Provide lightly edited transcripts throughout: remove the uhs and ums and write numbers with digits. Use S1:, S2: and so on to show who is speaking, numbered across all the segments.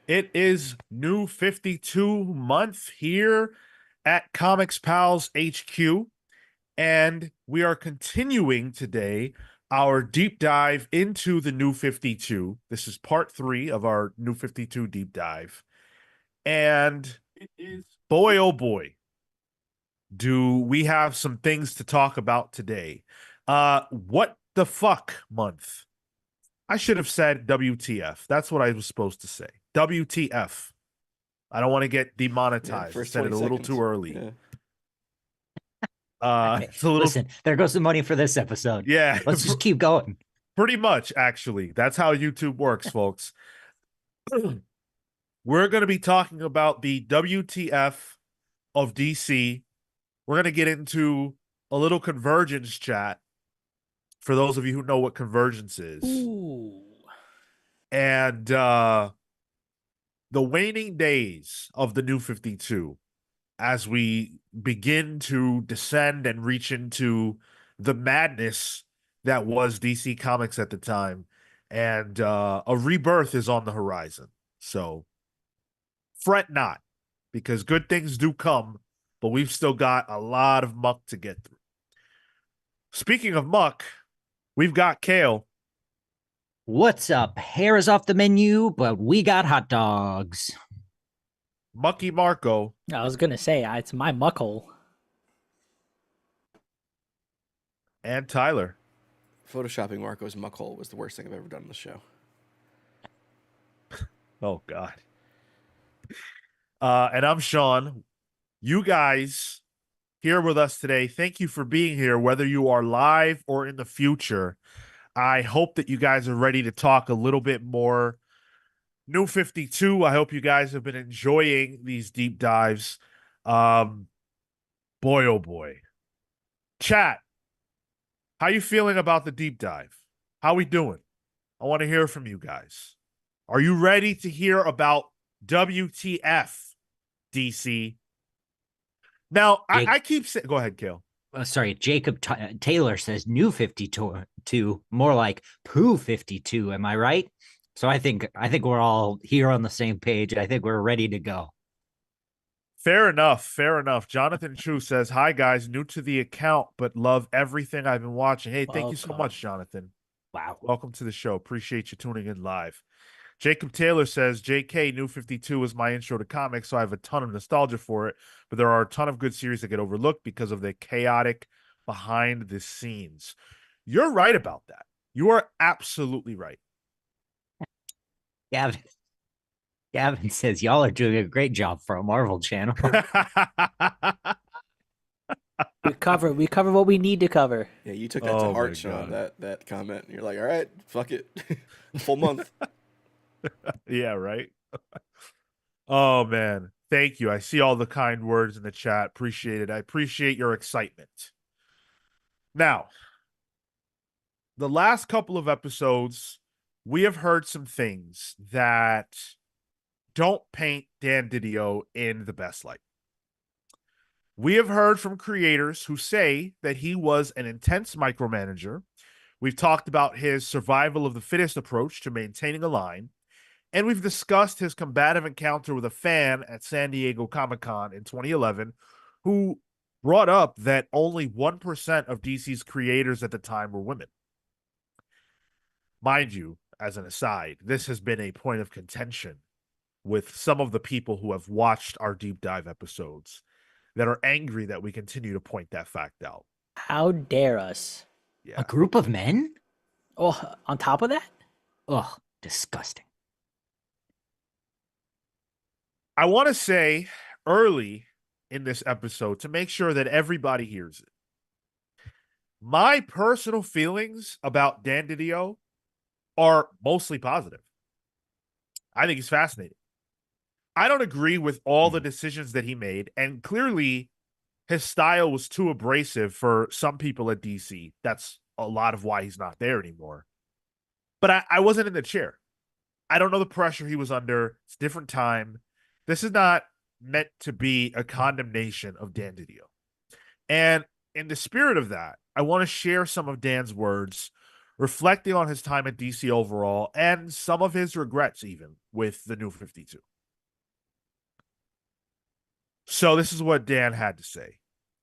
S1: It is New 52 month here at Comics Pals HQ, and we are continuing today our deep dive into the New 52. This is part 3 of our New 52 deep dive. And it is boy, oh boy, do we have some things to talk about today. What the fuck month? I should have said WTF. That's what I was supposed to say. WTF. I don't want to get
S2: Yeah,
S1: demonetized. I
S2: first
S1: said
S2: 20
S1: it a little
S2: seconds.
S1: too early.
S2: Yeah.
S3: Hey,
S1: It's a little,
S3: listen, there goes the money for this episode.
S1: yeah,
S3: Let's just keep going.
S1: pretty much, actually. That's how YouTube works, folks. We're going to be talking about the WTF of DC. We're going to get into a little convergence chat for those of you who know what convergence is.
S4: Ooh.
S1: And the waning days of the New 52 as we begin to descend and reach into the madness that was DC Comics at the time. And a rebirth is on the horizon. So fret not, because good things do come, but we've still got a lot of muck to get through. Speaking of muck, we've got Hale.
S3: What's up? Hair is off the menu, but we got hot dogs.
S1: Mucky Marco,
S4: I was gonna say it's my muck hole.
S1: and Tyler.
S2: Photoshopping Marco's muck hole was the worst thing I've ever done on the show.
S1: Oh, God. And I'm Sean. You guys here with us today, thank you for being here, whether you are live or in the future. I hope that you guys are ready to talk a little bit more New 52. I hope you guys have been enjoying these deep dives. Boy, oh boy. Chat, how you feeling about the deep dive? How we doing? I want to hear from you guys. Are you ready to hear about WTF, DC? Now, I keep saying, go ahead, Kale.
S3: Sorry, Jacob Taylor says new 52, more like poo 52. Am I right? So I think we're all here on the same page. I think we're ready to go.
S1: Fair enough. Fair enough. Jonathan Chu says, "Hi guys, new to the account, but love everything I've been watching." Hey, thank you so
S4: Welcome.
S1: much, Jonathan.
S3: Wow.
S1: Welcome to the show. Appreciate you tuning in live. Jacob Taylor says, "JK, New 52 was my intro to comics, so I have a ton of nostalgia for it, but there are a ton of good series that get overlooked because of the chaotic behind the scenes." You're right about that. You are absolutely right.
S3: Gavin says y'all are doing a great job for a Marvel channel.
S4: We cover what we need to cover.
S2: Yeah, you took that
S1: Oh
S2: to
S1: my
S2: heart, Sean,
S1: God.
S2: that comment. And you're like, all right, fuck it. Full month.
S1: Yeah, right. Oh man, thank you. I see all the kind words in the chat. Appreciate it. I appreciate your excitement. Now, the last couple of episodes, we have heard some things that don't paint Dan DiDio in the best light. We have heard from creators who say that he was an intense micromanager. We've talked about his survival of the fittest approach to maintaining a line. And we've discussed his combative encounter with a fan at San Diego Comic-Con in 2011 who brought up that only 1% of DC's creators at the time were women. Mind you, as an aside, this has been a point of contention with some of the people who have watched our deep dive episodes that are angry that we continue to point that fact out.
S4: How dare us?
S1: Yeah.
S3: A group of men?
S4: Oh, on top of that,
S3: Ugh, disgusting.
S1: I want to say early in this episode to make sure that everybody hears it. My personal feelings about Dan DiDio are mostly positive. I think he's fascinating. I don't agree with all the decisions that he made, and clearly his style was too abrasive for some people at DC. That's a lot of why he's not there anymore. But I wasn't in the chair. I don't know the pressure he was under. It's a different time. This is not meant to be a condemnation of Dan DiDio. And in the spirit of that, I want to share some of Dan's words reflecting on his time at DC overall and some of his regrets even with the New 52. So this is what Dan had to say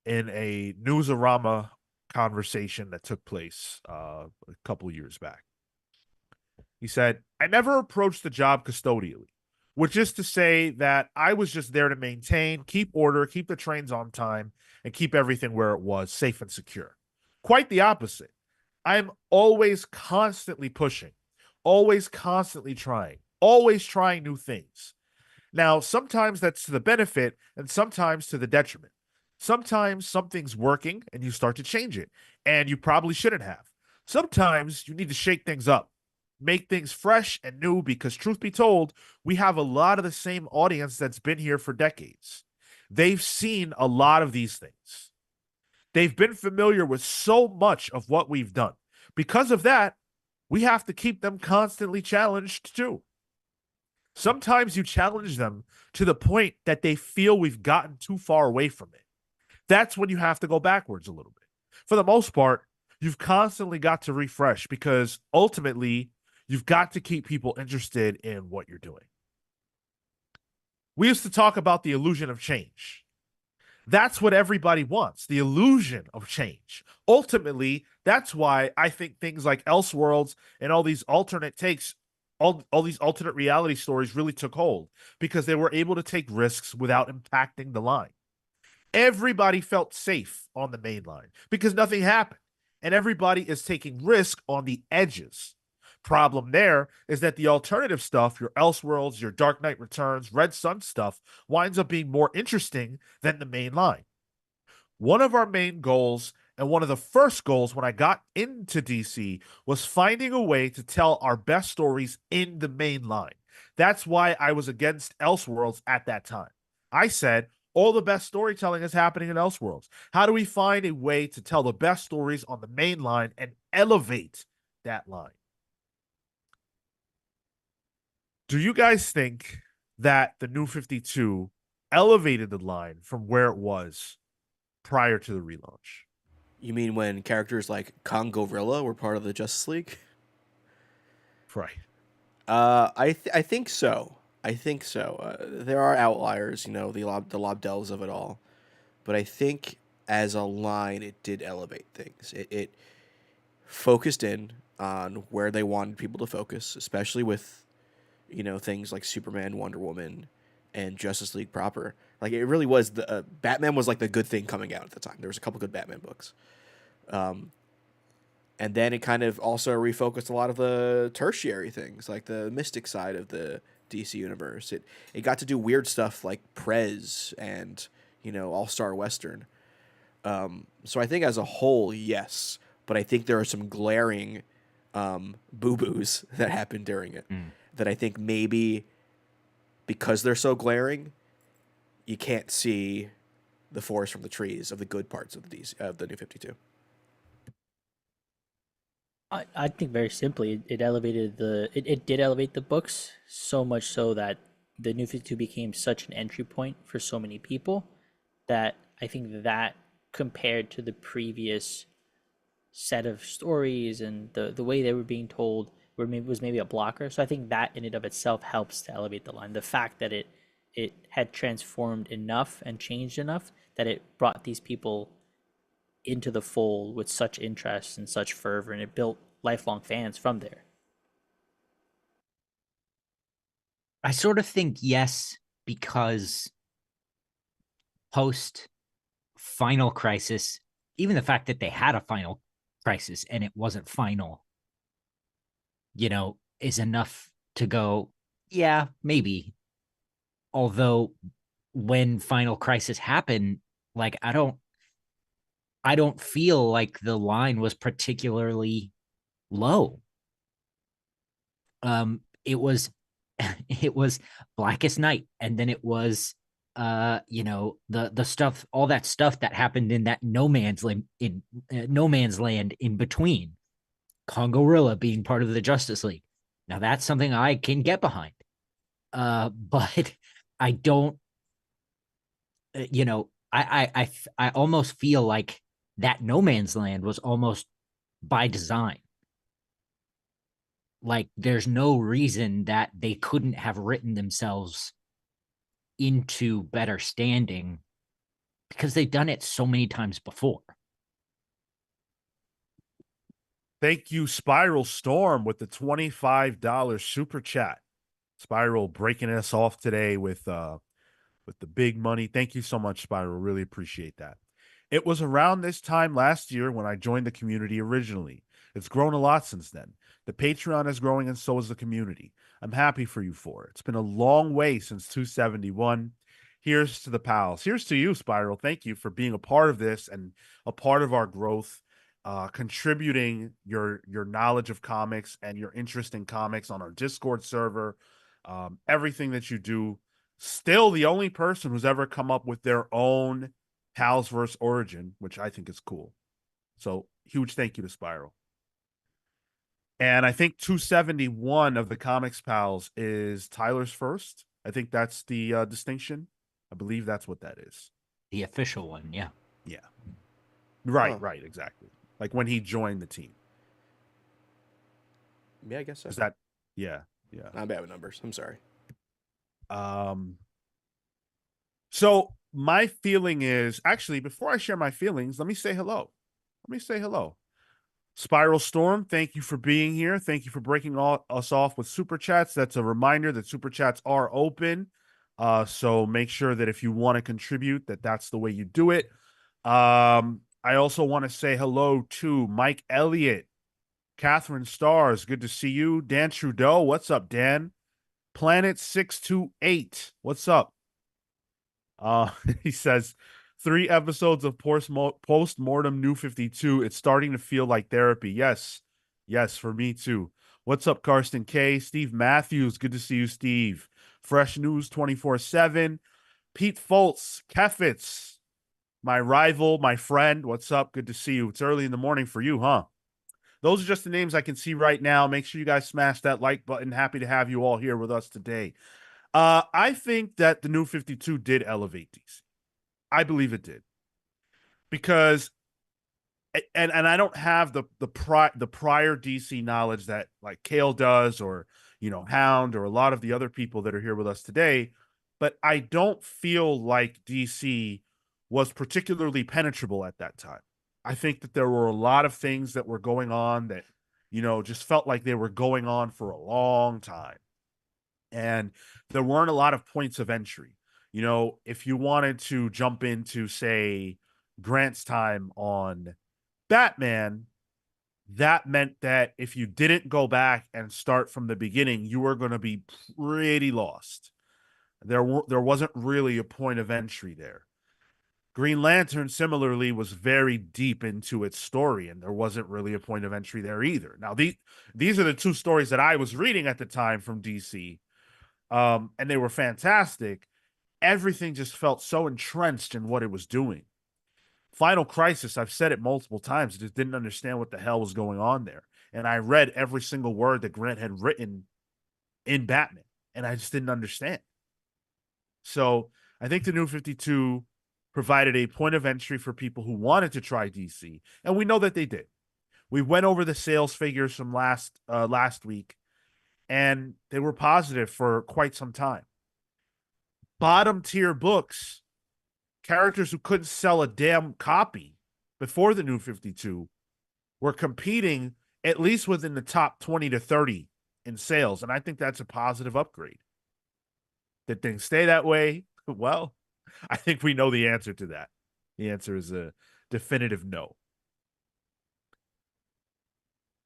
S1: in a Newsarama conversation that took place a couple years back. He said, I never approached the job custodially, which is to say that I was just there to maintain, keep order, keep the trains on time, and keep everything where it was, safe and secure. Quite the opposite. I'm always constantly pushing, always constantly trying, always trying new things. Now, sometimes that's to the benefit and sometimes to the detriment. Sometimes something's working and you start to change it, and you probably shouldn't have. Sometimes you need to shake things up, make things fresh and new, because truth be told, we have a lot of the same audience that's been here for decades. They've seen a lot of these things. They've been familiar with so much of what we've done. Because of that, we have to keep them constantly challenged too. Sometimes you challenge them to the point that they feel we've gotten too far away from it. That's when you have to go backwards a little bit. For the most part, you've constantly got to refresh because ultimately you've got to keep people interested in what you're doing. We used to talk about the illusion of change. That's what everybody wants, the illusion of change. Ultimately, that's why I think things like Elseworlds and all these alternate takes, all these alternate reality stories really took hold, because they were able to take risks without impacting the line. Everybody felt safe on the main line because nothing happened, and everybody is taking risk on the edges. Problem there is that the alternative stuff, your Elseworlds, your Dark Knight Returns, Red Sun stuff, winds up being more interesting than the main line. One of our main goals, and one of the first goals when I got into DC, was finding a way to tell our best stories in the main line. That's why I was against Elseworlds at that time. I said, all the best storytelling is happening in Elseworlds. How do we find a way to tell the best stories on the main line and elevate that line? Do you guys think that the New 52 elevated the line from where it was prior to the relaunch?
S2: You mean when characters like Kongorilla were part of the Justice League?
S1: Right.
S2: I think so. I think so. There are outliers, the Lobdels of it all, but I think as a line, it did elevate things. It focused in on where they wanted people to focus, especially with things like Superman, Wonder Woman, and Justice League proper. Like, it really was Batman was like the good thing coming out at the time. There was a couple good Batman books. And then it kind of also refocused a lot of the tertiary things, like the mystic side of the DC universe. It got to do weird stuff like Prez and, All-Star Western. So I think as a whole, yes. But I think there are some glaring boo-boos that happened during it. That I think maybe because they're so glaring, you can't see the forest from the trees of the good parts of the New 52.
S4: I think very simply, it elevated it did elevate the books so much so that the New 52 became such an entry point for so many people that I think that compared to the previous set of stories and the way they were being told was maybe a blocker. So I think that in and of itself helps to elevate the line. The fact that it had transformed enough and changed enough that it brought these people into the fold with such interest and such fervor, and it built lifelong fans from there.
S3: I sort of think yes, because post Final Crisis, even the fact that they had a Final Crisis and it wasn't final, is enough to go, yeah, maybe. Although when Final Crisis happened, like, I don't feel like the line was particularly low. It was it was Blackest Night, and then it was the stuff, all that stuff that happened in that no man's land in between. Kongorilla being part of the Justice League. Now that's something I can get behind. But I don't, I almost feel like that no man's land was almost by design. Like, there's no reason that they couldn't have written themselves into better standing because they've done it so many times before.
S1: Thank you, Spiral Storm, with the $25 super chat. Spiral breaking us off today with the big money. Thank you so much, Spiral. Really appreciate that. It was around this time last year when I joined the community originally. It's grown a lot since then. The Patreon is growing and so is the community. I'm happy for you for it. It's been a long way since 271. Here's to the pals. Here's to you, Spiral. Thank you for being a part of this and a part of our growth, contributing your knowledge of comics and your interest in comics on our Discord server, everything that you do. Still the only person who's ever come up with their own Palsverse origin, which I think is cool. So huge thank you to Spiral. And I think 271 of the Comics Pals is Tyler's first. I think that's the distinction. I believe that's what that is.
S3: The official one, yeah.
S1: Yeah. Right,
S2: Huh.
S1: right, exactly. Like when he joined the team.
S2: Yeah, I guess so.
S1: Is that yeah, yeah.
S2: Not bad with numbers. I'm sorry.
S1: So my feeling is actually before I share my feelings, let me say hello. Spiral Storm, thank you for being here. Thank you for breaking us off with super chats. That's a reminder that super chats are open. So make sure that if you want to contribute, that's the way you do it. I also want to say hello to Mike Elliott, Catherine Stars, good to see you. Dan Trudeau, what's up, Dan? Planet 628, what's up? He says 3 episodes of post-mortem New 52. It's starting to feel like therapy. Yes, for me too. What's up, Karsten K? Steve Matthews, good to see you, Steve. Fresh News 24/7. Pete Foltz, Kefitz, my rival, my friend. What's up? Good to see you. It's early in the morning for you, huh? Those are just the names I can see right now. Make sure you guys smash that like button. Happy to have you all here with us today. I think that the New 52 did elevate DC. I believe it did. Because and I don't have the prior DC knowledge that like Hale does, or Hound, or a lot of the other people that are here with us today, but I don't feel like DC was particularly penetrable at that time. I think that there were a lot of things that were going on that just felt like they were going on for a long time. And there weren't a lot of points of entry. If you wanted to jump into, say, Grant's time on Batman, that meant that if you didn't go back and start from the beginning, you were going to be pretty lost. There wasn't really a point of entry there. Green Lantern, similarly, was very deep into its story, and there wasn't really a point of entry there either. Now, these are the 2 stories that I was reading at the time from DC, and they were fantastic. Everything just felt so entrenched in what it was doing. Final Crisis, I've said it multiple times, just didn't understand what the hell was going on there. And I read every single word that Grant had written in Batman, and I just didn't understand. So I think the New 52 provided a point of entry for people who wanted to try DC, and we know that they did. We went over the sales figures from last week, and they were positive for quite some time. Bottom tier books, characters who couldn't sell a damn copy before the New 52 were competing at least within the top 20 to 30 in sales. And I think that's a positive upgrade. Did things stay that way? Well, I think we know the answer to that. The answer is a definitive no.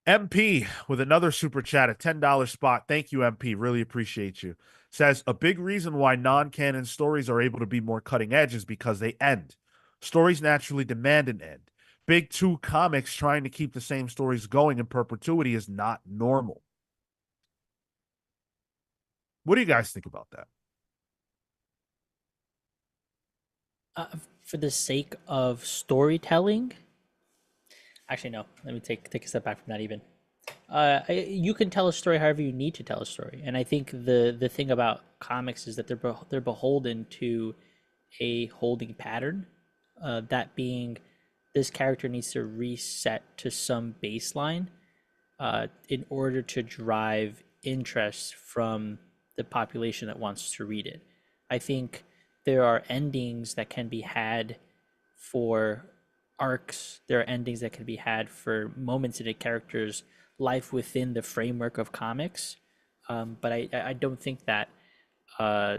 S1: MP with another super chat, a $10 spot. Thank you, MP. Really appreciate you. Says, a big reason why non-canon stories are able to be more cutting edge is because they end. Stories naturally demand an end. Big 2 comics trying to keep the same stories going in perpetuity is not normal. What do you guys think about that?
S4: For the sake of storytelling, actually no. Let me take a step back from that. Even you can tell a story however you need to tell a story, and I think the thing about comics is that they're beholden to a holding pattern. That being, this character needs to reset to some baseline in order to drive interest from the population that wants to read it. I think there are endings that can be had for arcs. There are endings that can be had for moments in a character's life within the framework of comics. But I don't think that uh,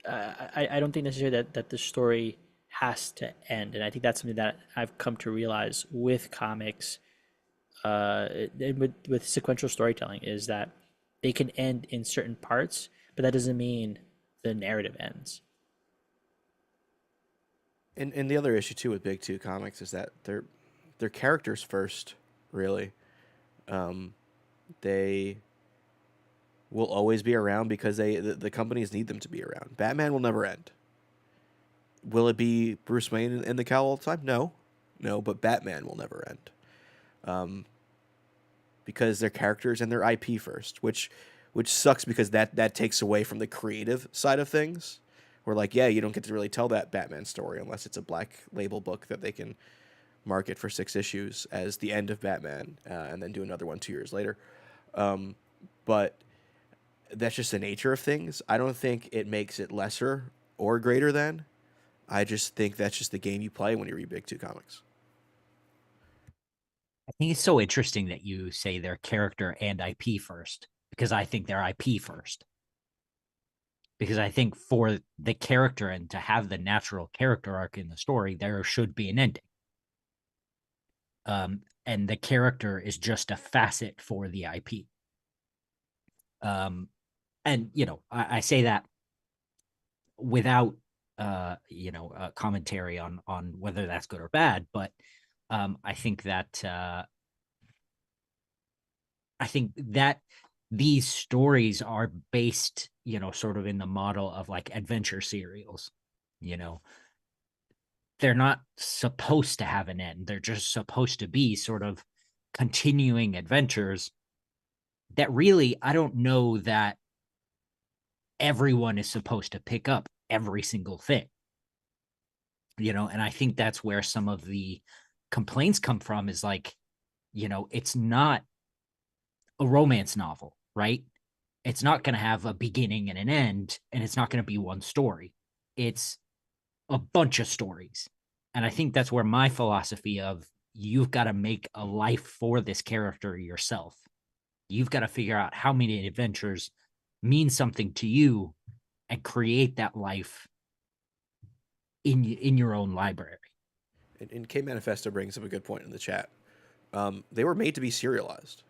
S4: I don't think necessarily that the story has to end, and I think that's something that I've come to realize with comics, and with sequential storytelling, is that they can end in certain parts, but that doesn't mean the narrative ends.
S2: And the other issue too with Big Two comics is that they're characters first, really. Um, they will always be around because the companies need them to be around. Batman will never end. Will it be Bruce Wayne in the cowl all the time? No, no. But Batman will never end. Because they're characters and they're IP first, which sucks because that takes away from the creative side of things. Where like, yeah, you don't get to really tell that Batman story unless it's a black label book that they can market for 6 issues as the end of Batman, and then do another one 2 years later. But that's just the nature of things. I don't think it makes it lesser or greater than. I just think that's just the game you play when you read Big Two comics.
S3: I think it's so interesting that you say their character and IP first, because I think they're IP first. Because I think for the character and to have the natural character arc in the story, there should be an ending. And the character is just a facet for the IP. And I say that without commentary on whether that's good or bad, but I think that these stories are based, sort of in the model of like adventure serials. They're not supposed to have an end. They're just supposed to be sort of continuing adventures that really, I don't know that everyone is supposed to pick up every single thing. And I think that's where some of the complaints come from, is like, it's not a romance novel, right? It's not going to have a beginning and an end, and it's not going to be one story. It's a bunch of stories. And I think that's where my philosophy of you've got to make a life for this character yourself. You've got to figure out how many adventures mean something to you and create that life in your own library.
S2: And K Manifesto brings up a good point in the chat. They were made to be serialized.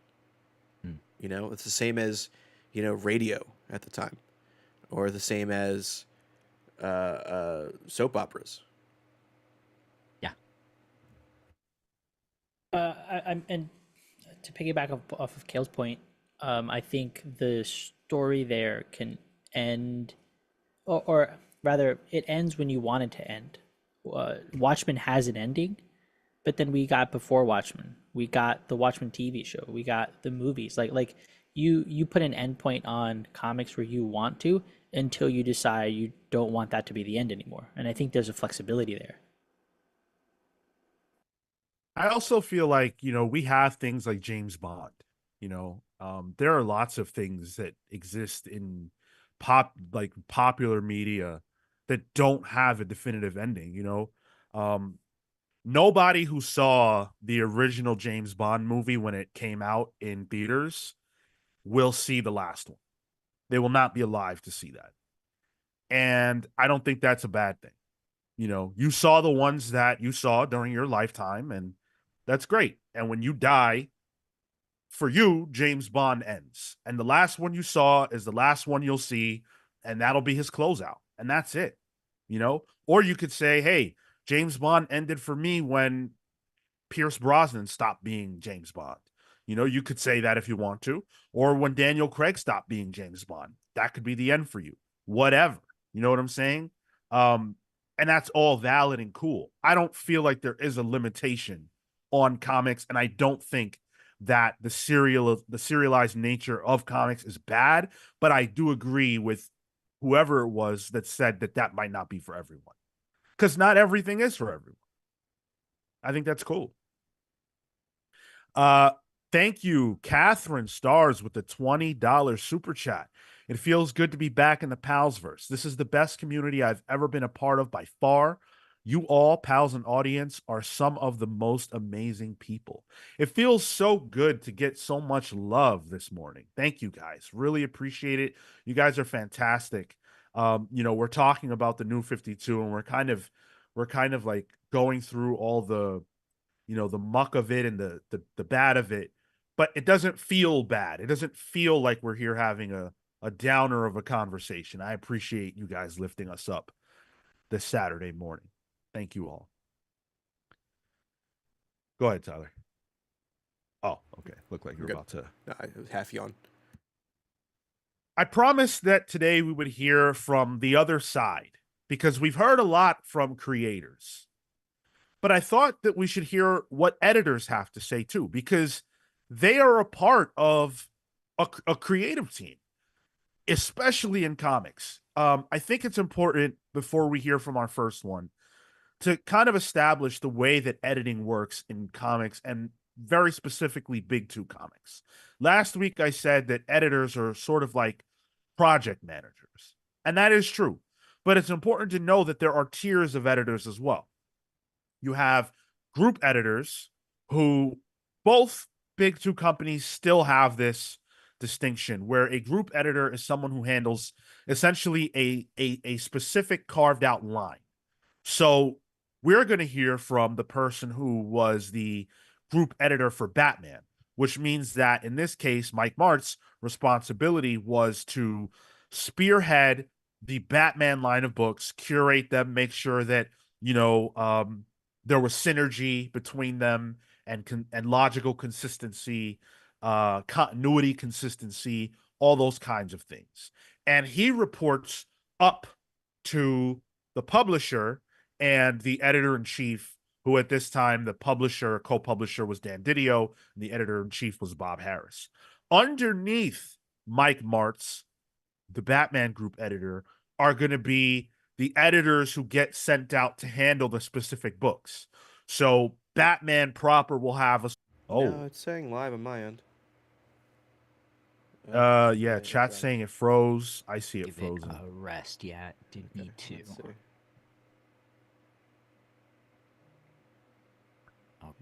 S2: It's the same as, radio at the time, or the same as soap operas.
S3: Yeah.
S4: And to piggyback off of Kale's point, I think the story there can end, or rather, it ends when you want it to end. Watchmen has an ending, but then we got before Watchmen, we got the Watchmen TV show, we got the movies. Like you put an endpoint on comics where you want to, until you decide you don't want that to be the end anymore. And I think there's a flexibility there.
S1: I also feel like, we have things like James Bond. There are lots of things that exist in popular media that don't have a definitive ending. Nobody who saw the original James Bond movie when it came out in theaters will see the last one. They will not be alive to see that. And I don't think that's a bad thing. You saw the ones that you saw during your lifetime, and that's great. And when you die, for you, James Bond ends. And the last one you saw is the last one you'll see, and that'll be his closeout. And that's it. Or you could say, hey, James Bond ended for me when Pierce Brosnan stopped being James Bond. You could say that if you want to. Or when Daniel Craig stopped being James Bond. That could be the end for you. Whatever. You know what I'm saying? And that's all valid and cool. I don't feel like there is a limitation on comics, and I don't think that the serialized nature of comics is bad, but I do agree with whoever it was that said that might not be for everyone. Because not everything is for everyone. I think that's cool. Thank you, Catherine Stars, with the $20 super chat. It feels good to be back in the Palsverse. This is the best community I've ever been a part of by far. You all, pals and audience, are some of the most amazing people. It feels so good to get so much love this morning. Thank you, guys. Really appreciate it. You guys are fantastic. We're talking about the new 52, and we're kind of like going through all the muck of it and the bad of it, but it doesn't feel bad. It doesn't feel like we're here having a downer of a conversation. I appreciate you guys lifting us up this Saturday morning. Thank you all. Go ahead, Tyler. Oh, okay. Looked like you were about to.
S2: No, I was half yawn.
S1: I promised that today we would hear from the other side because we've heard a lot from creators. But I thought that we should hear what editors have to say too, because they are a part of a creative team, especially in comics. I think it's important before we hear from our first one to kind of establish the way that editing works in comics, and very specifically Big Two comics. Last week, I said that editors are sort of like project managers, and that is true. But it's important to know that there are tiers of editors as well. You have group editors who both Big Two companies still have this distinction, where a group editor is someone who handles essentially a specific carved out line. So we're going to hear from the person who was the group editor for Batman, which means that in this case, Mike Marts' responsibility was to spearhead the Batman line of books, curate them, make sure that, there was synergy between them and logical consistency, continuity consistency, all those kinds of things. And he reports up to the publisher and the editor-in-chief, who at this time, the co-publisher was Dan DiDio, and the editor-in-chief was Bob Harris. Underneath Mike Marts, the Batman group editor, are going to be the editors who get sent out to handle the specific books. So Batman proper will have a...
S2: No, it's saying live on my end.
S1: Yeah, chat's saying it froze. I see it
S3: Give
S1: frozen.
S3: it a rest. Yeah, it did need to.
S2: Okay.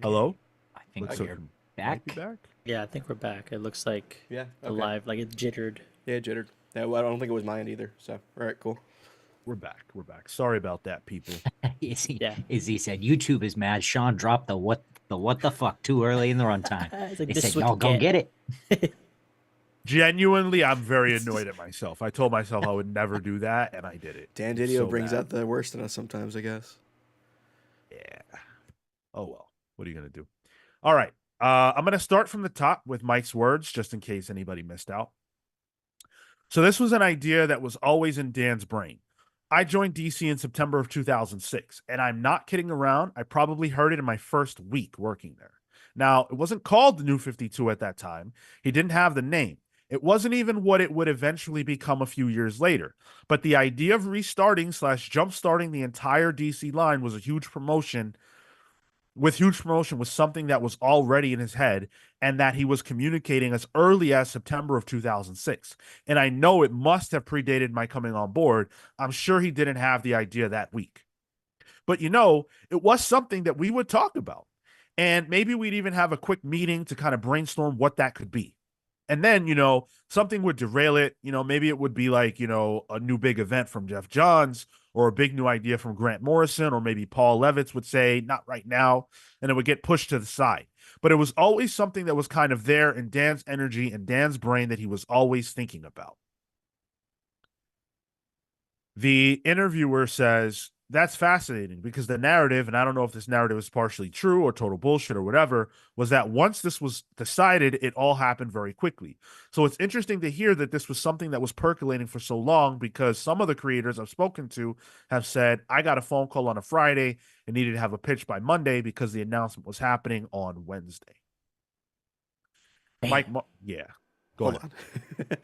S1: Hello?
S3: I think
S1: Looks
S3: we're
S1: like
S3: back.
S1: might be back.
S4: Yeah, I think we're back. It looks like
S2: Yeah,
S4: the
S2: okay.
S4: live, like it jittered.
S2: Yeah, jittered. No, I don't think it was mine either. So, all right, cool.
S1: We're back. Sorry about that, people.
S3: Izzy said YouTube is mad. Sean dropped the what the fuck too early in the runtime.
S4: It's like,
S3: They
S4: this
S3: said
S4: is what
S3: y'all
S4: you
S3: go get it.
S1: Genuinely, I'm very annoyed at myself. I told myself I would never do that, and I did it.
S2: Dan
S1: It's
S2: DiDio
S1: so
S2: brings
S1: bad.
S2: out the worst in us sometimes, I guess.
S1: Yeah. Oh, well. What are you going to do? All right. I'm going to start from the top with Mike's words, just in case anybody missed out. So this was an idea that was always in Dan's brain. I joined DC in September of 2006, and I'm not kidding around. I probably heard it in my first week working there. Now, it wasn't called the New 52 at that time. He didn't have the name. It wasn't even what it would eventually become a few years later. But the idea of restarting / jumpstarting the entire DC line was a huge promotion. Was something that was already in his head and that he was communicating as early as September of 2006. And I know it must have predated my coming on board. I'm sure he didn't have the idea that week. But it was something that we would talk about. And maybe we'd even have a quick meeting to kind of brainstorm what that could be. And then, something would derail it. Maybe it would be like, a new big event from Jeff Johns, or a big new idea from Grant Morrison, or maybe Paul Levitz would say, not right now, and it would get pushed to the side. But it was always something that was kind of there in Dan's energy and Dan's brain that he was always thinking about. The interviewer says, that's fascinating because the narrative, and I don't know if this narrative is partially true or total bullshit or whatever, was that once this was decided, it all happened very quickly. So it's interesting to hear that this was something that was percolating for so long, because some of the creators I've spoken to have said, I got a phone call on a Friday and needed to have a pitch by Monday because the announcement was happening on Wednesday. Mike, yeah, go ahead.
S2: On.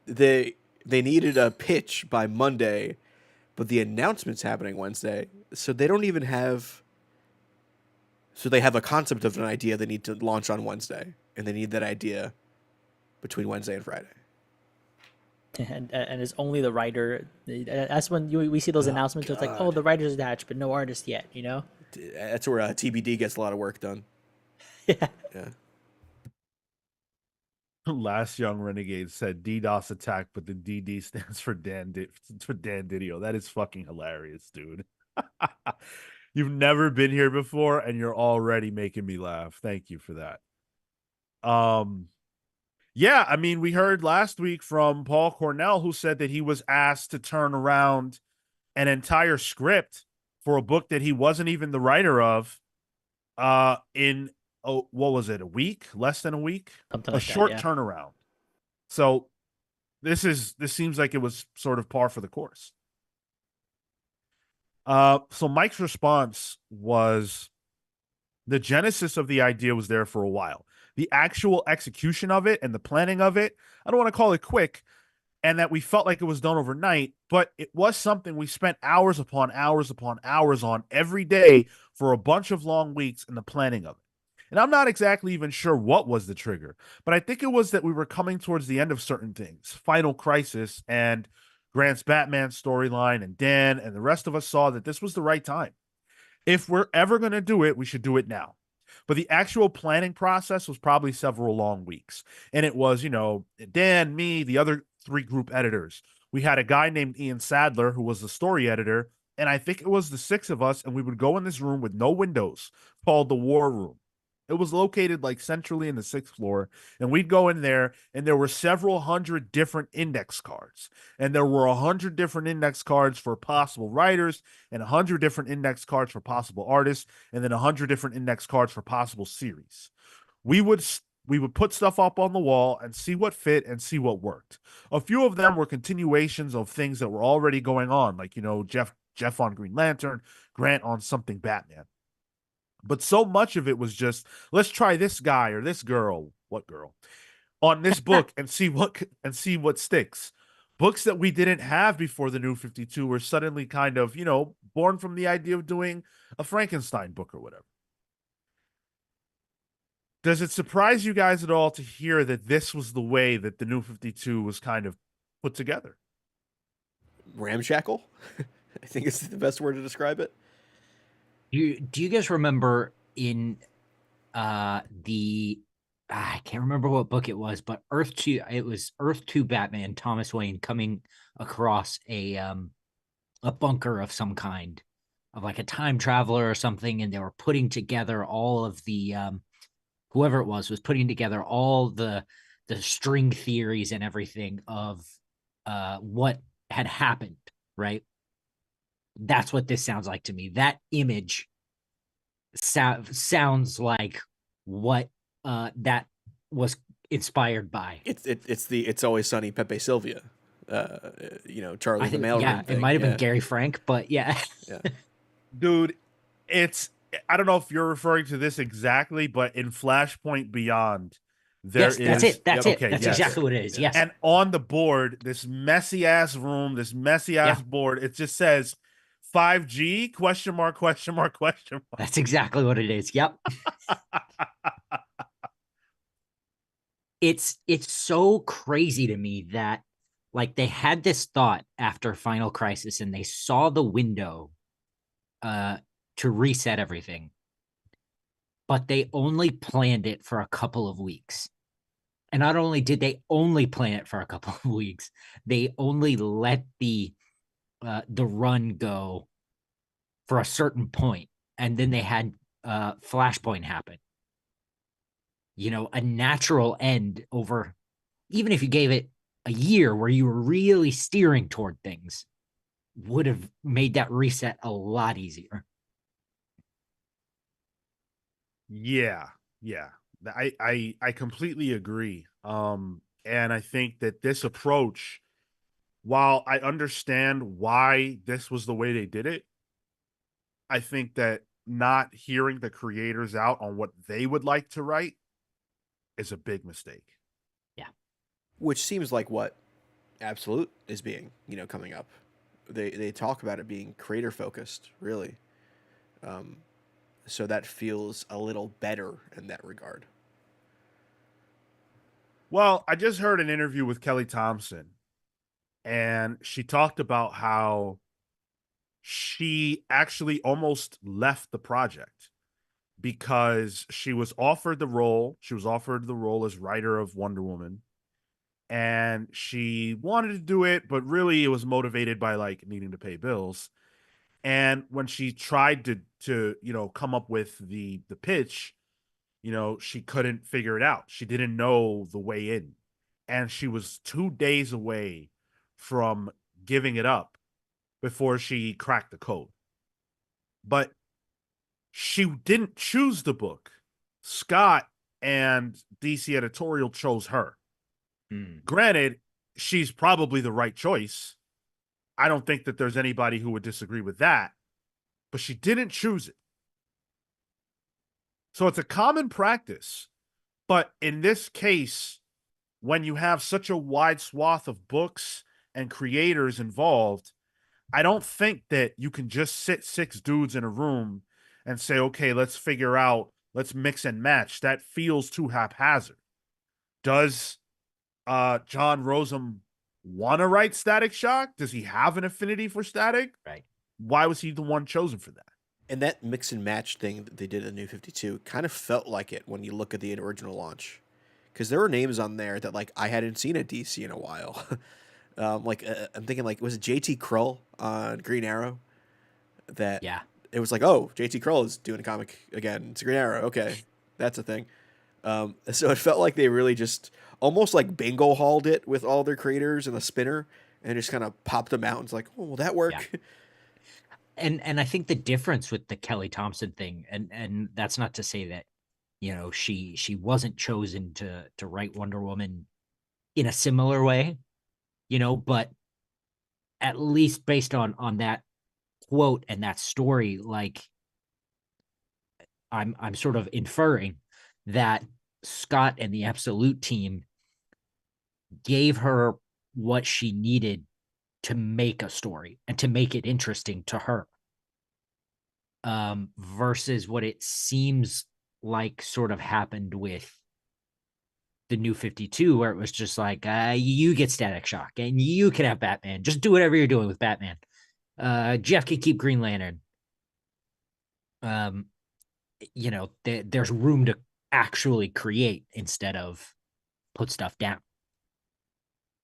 S2: They needed a pitch by Monday, but the announcement's happening Wednesday, so they don't even have... So they have a concept of an idea they need to launch on Wednesday, and they need that idea between Wednesday and Friday.
S4: And it's only the writer. That's when we see those announcements. It's like, oh, the writer's attached, but no artist yet. You know?
S2: That's where TBD gets a lot of work done.
S4: Yeah.
S2: Yeah.
S1: Last Young Renegade said DDoS attack, but the DD stands for DiDio. That is fucking hilarious, dude. You've never been here before, and you're already making me laugh. Thank you for that. Yeah, I mean, we heard last week from Paul Cornell, who said that he was asked to turn around an entire script for a book that he wasn't even the writer of, in what was it, a week? Less than a week?
S4: Something
S1: A
S4: like
S1: short
S4: that. Yeah.
S1: turnaround. So this seems like it was sort of par for the course. So Mike's response was, the genesis of the idea was there for a while. The actual execution of it and the planning of it, I don't want to call it quick, and that we felt like it was done overnight, but it was something we spent hours upon hours upon hours on every day for a bunch of long weeks in the planning of it. And I'm not exactly even sure what was the trigger, but I think it was that we were coming towards the end of certain things, Final Crisis and Grant's Batman storyline, and Dan and the rest of us saw that this was the right time. If we're ever going to do it, we should do it now. But the actual planning process was probably several long weeks. And it was, Dan, me, the other 3 group editors. We had a guy named Ian Sadler who was the story editor. And I think it was the 6 of us. And we would go in this room with no windows called the War Room. It was located like centrally in the 6th floor. And we'd go in there and there were several hundred different index cards. And there were 100 different index cards for possible writers and 100 different index cards for possible artists, and then 100 different index cards for possible series. We would put stuff up on the wall and see what fit and see what worked. A few of them were continuations of things that were already going on, like Jeff on Green Lantern, Grant on something Batman. But so much of it was just, let's try this guy or this girl, what girl, on this book and see what sticks. Books that we didn't have before the New 52 were suddenly kind of, born from the idea of doing a Frankenstein book or whatever. Does it surprise you guys at all to hear that this was the way that the New 52 was kind of put together?
S2: Ramshackle, I think is the best word to describe it.
S3: Do you guys remember in I can't remember what book it was, but it was Earth 2 Batman, Thomas Wayne coming across a bunker of some kind, of like a time traveler or something, and they were putting together all of the whoever it was putting together all the string theories and everything of what had happened, right? That's what this sounds like to me. That image sounds like what that was inspired by.
S2: It's Always Sunny Pepe Sylvia, Charlie the Mailroom.
S3: Yeah,
S2: thing.
S3: It might have been Gary Frank, but yeah.
S1: Dude, I don't know if you're referring to this exactly, but in Flashpoint Beyond,
S3: that's it. That's exactly what it is. Yes.
S1: And on the board, this messy ass room, this messy ass board, it just says 5G ?
S3: That's exactly what it is. Yep. It's so crazy to me that like they had this thought after Final Crisis and they saw the window to reset everything, but they only planned it for a couple of weeks. And not only did they only plan it for a couple of weeks, they only let the run go for a certain point, and then they had Flashpoint happen. A natural end over, even if you gave it a year where you were really steering toward things, would have made that reset a lot easier.
S1: Yeah. I completely agree. And I think that this approach, while I understand why this was the way they did it, I think that not hearing the creators out on what they would like to write is a big mistake.
S3: Yeah.
S2: Which seems like what Absolute is being, coming up. They talk about it being creator focused, really. So that feels a little better in that regard.
S1: Well, I just heard an interview with Kelly Thompson, and she talked about how she actually almost left the project because she was offered the role. She was offered the role as writer of Wonder Woman, and she wanted to do it, but really it was motivated by like needing to pay bills. And when she tried to come up with the pitch, she couldn't figure it out. She didn't know the way in, and she was 2 days away from giving it up before she cracked the code. But she didn't choose the book. Scott and DC editorial chose her. Granted, she's probably the right choice. I don't think that there's anybody who would disagree with that, but she didn't choose it. So it's a common practice. But in this case, when you have such a wide swath of books and creators involved, I don't think that you can just sit 6 dudes in a room and say, okay, let's mix and match. That feels too haphazard. Does John Rosen want to write Static Shock? Does he have an affinity for Static?
S3: Right.
S1: Why was he the one chosen for that?
S2: And that mix and match thing that they did in the New 52 kind of felt like it when you look at the original launch. Because there were names on there that like I hadn't seen at DC in a while. I'm thinking like, was it JT Krull on Green Arrow? That
S3: Yeah.
S2: It was like, oh, JT Krull is doing a comic again. It's Green Arrow. Okay, that's a thing. So it felt like they really just almost like bingo hauled it with all their creators and a spinner and just kind of popped them out. And it's like, oh, will that work?
S3: Yeah. And I think the difference with the Kelly Thompson thing, and that's not to say that, she wasn't chosen to write Wonder Woman in a similar way, but at least based on that quote and that story, like I'm sort of inferring that Scott and the Absolute team gave her what she needed to make a story and to make it interesting to her, versus what it seems like sort of happened with the New 52, where it was just like, you get Static Shock and you can have Batman, just do whatever you're doing with Batman. Jeff can keep Green Lantern. There's room to actually create instead of put stuff down.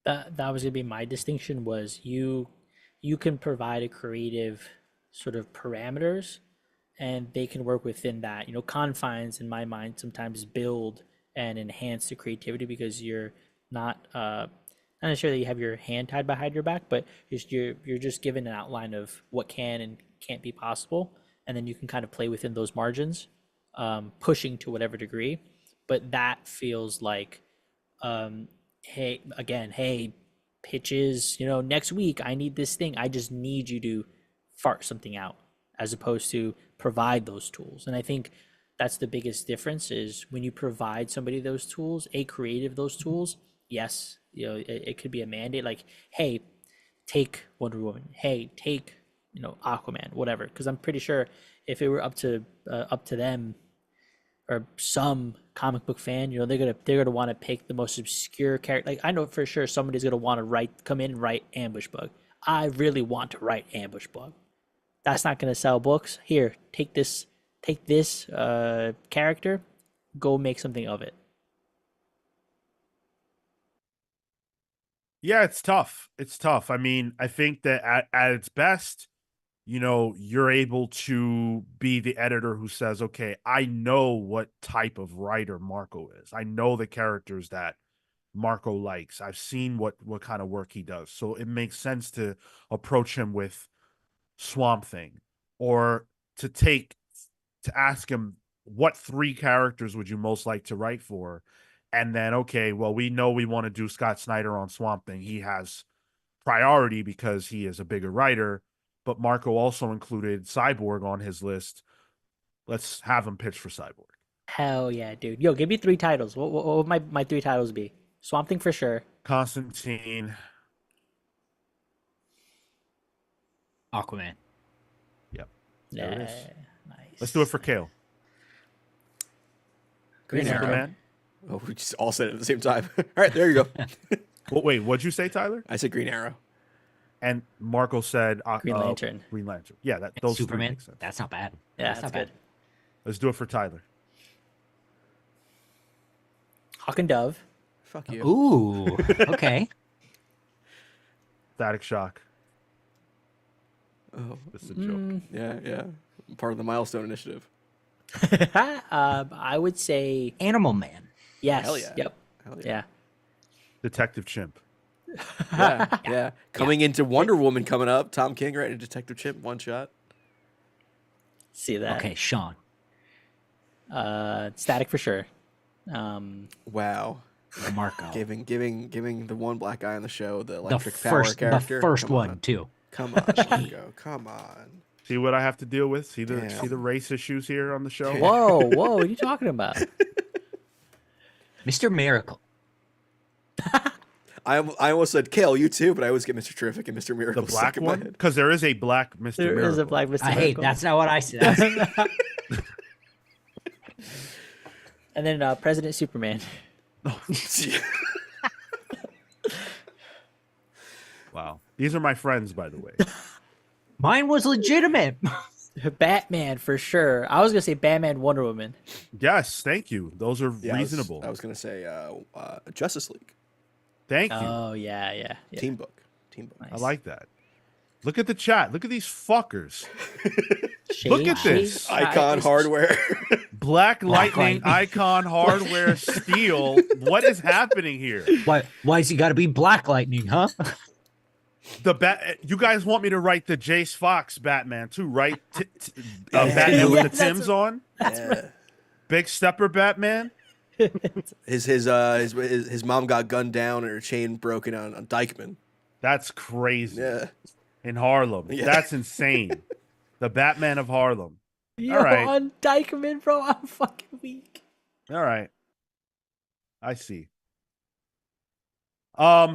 S4: That was gonna be my distinction. Was you can provide a creative sort of parameters, and they can work within that. Confines in my mind sometimes build and enhance the creativity because you're not necessarily you have your hand tied behind your back, but you're just given an outline of what can and can't be possible, and then you can kind of play within those margins, pushing to whatever degree. But that feels like, hey, pitches, next week I need this thing. I just need you to fart something out, as opposed to provide those tools. And I think that's the biggest difference is when you provide somebody those tools, a creative those tools. Yes, it could be a mandate like, hey, take Wonder Woman. Hey, take Aquaman, whatever. Because I'm pretty sure if it were up to them or some comic book fan, they're gonna want to pick the most obscure character. Like I know for sure somebody's gonna want to come in and write Ambush Bug. I really want to write Ambush Bug. That's not gonna sell books. Here, take this character, go make something of it.
S1: Yeah, it's tough. It's tough. I mean, I think that at its best, you're able to be the editor who says, okay, I know what type of writer Marco is. I know the characters that Marco likes. I've seen what kind of work he does. So it makes sense to approach him with Swamp Thing, or to ask him, what 3 characters would you most like to write for? And then, okay, well, we know we want to do Scott Snyder on Swamp Thing. He has priority because he is a bigger writer, but Marco also included Cyborg on his list. Let's have him pitch for Cyborg.
S4: Hell yeah, dude. Yo, give me 3 titles. What would my 3 titles be? Swamp Thing for sure.
S1: Constantine.
S3: Aquaman.
S1: Yep. There
S4: Yeah,
S1: it is.
S4: nice.
S1: Let's do it for Kale.
S2: Green Arrow.
S1: Superman.
S2: Oh, we just all said it at the same time. All right, there you go.
S1: Well, wait, what'd you say, Tyler?
S2: I said Green Arrow.
S1: And Marco said
S4: Green Lantern.
S1: Green Lantern. Yeah, those three
S3: Superman.
S1: make sense.
S3: That's not bad.
S4: Yeah,
S3: That's
S4: that's
S3: not
S4: good.
S3: bad.
S1: Let's do it for Tyler.
S4: Hawk and Dove.
S2: Fuck you.
S3: Ooh. Okay.
S1: Static Shock.
S2: Oh,
S1: That's a joke.
S2: yeah. Part of the Milestone Initiative.
S4: I would say
S3: Animal Man.
S4: yes.
S2: Hell yeah.
S4: Yep.
S2: Hell
S4: Yeah.
S1: Detective Chimp.
S2: Yeah. Coming into Wonder Woman coming up. Tom King writing Detective Chimp one shot.
S4: See that.
S3: Okay, Sean.
S4: Static for sure.
S2: Wow.
S3: Marco.
S2: Giving the one black guy on the show the
S3: The
S2: electric power
S3: first,
S2: character.
S3: the first
S2: Come
S3: one
S2: on.
S3: too.
S2: Come on, Marco. Come on.
S1: See what I have to deal with? See the
S2: Damn.
S1: race issues here on the show?
S4: Whoa, what are you talking about?
S3: Mr. Miracle.
S2: I almost said Kale, you too, but I always get Mr. Terrific and Mr.
S1: The
S2: Miracle
S1: black
S2: stuck in my
S1: one?
S2: head.
S1: Because there is a black Mr.
S4: There
S1: Miracle.
S4: is a black Mr.
S3: Hey,
S4: Miracle.
S3: that's not what I said.
S4: And then President Superman.
S1: Wow. These are my friends, by the way.
S3: Mine was legitimate.
S4: Batman for sure. I was gonna say Batman, Wonder Woman.
S1: Yes, thank you. Those are
S2: Yeah,
S1: reasonable.
S2: I was gonna say Justice League
S1: Thank you.
S4: Oh yeah.
S2: team book.
S1: I like that. Look at the chat. Look at these fuckers.
S4: Shade,
S1: Look at this.
S2: Icon hardware.
S1: Black Lightning,
S3: Lightning.
S1: Icon, Hardware, Steel. What is happening here?
S3: Why's he got to be Black Lightning, huh?
S1: You guys want me to write the Jace Fox Batman too, right?
S2: Yeah,
S1: Batman with the
S4: that's
S1: Tims on.
S2: Yeah.
S1: Big Stepper Batman.
S2: His mom got gunned down and her chain broken on Dykeman.
S1: That's crazy.
S2: Yeah.
S1: In Harlem.
S2: Yeah.
S1: That's insane. The Batman of Harlem.
S4: Yo,
S1: All right.
S4: on Dykeman, bro, I'm fucking weak.
S1: All right. I see. Where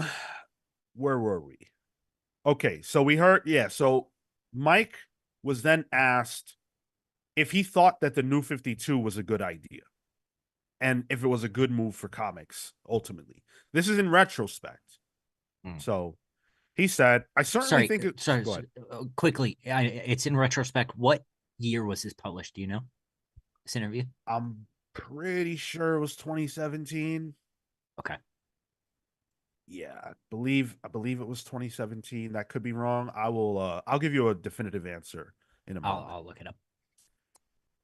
S1: were we? Okay, so we heard, so Mike was then asked if he thought that the New 52 was a good idea and if it was a good move for comics, ultimately. This is in retrospect. So he said, I certainly think it...
S3: Sorry,
S1: Go ahead.
S3: quickly. It's in retrospect. What year was this published? Do you know? This interview?
S1: I'm pretty sure it was 2017.
S3: Okay.
S1: Yeah, I believe it was 2017. That could be wrong. I'll give you a definitive answer in a moment.
S3: I'll look it up.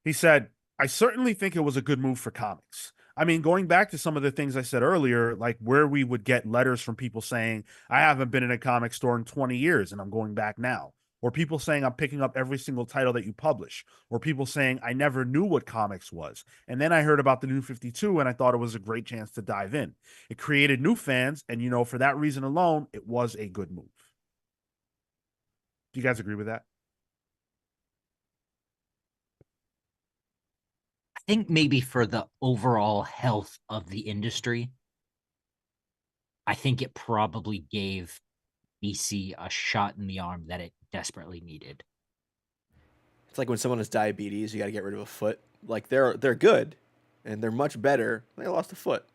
S1: He said, I certainly think it was a good move for comics. I mean, going back to some of the things I said earlier, like where we would get letters from people saying, I haven't been in a comic store in 20 years and I'm going back now. Or people saying, I'm picking up every single title that you publish. Or people saying, I never knew what comics was. And then I heard about the New 52 and I thought it was a great chance to dive in. It created new fans. And, for that reason alone, it was a good move. Do you guys agree with that?
S3: I think maybe for the overall health of the industry, I think it probably gave DC a shot in the arm that it desperately needed.
S2: It's like when someone has diabetes, you got to get rid of a foot. Like they're good, and they're much better. They lost a foot.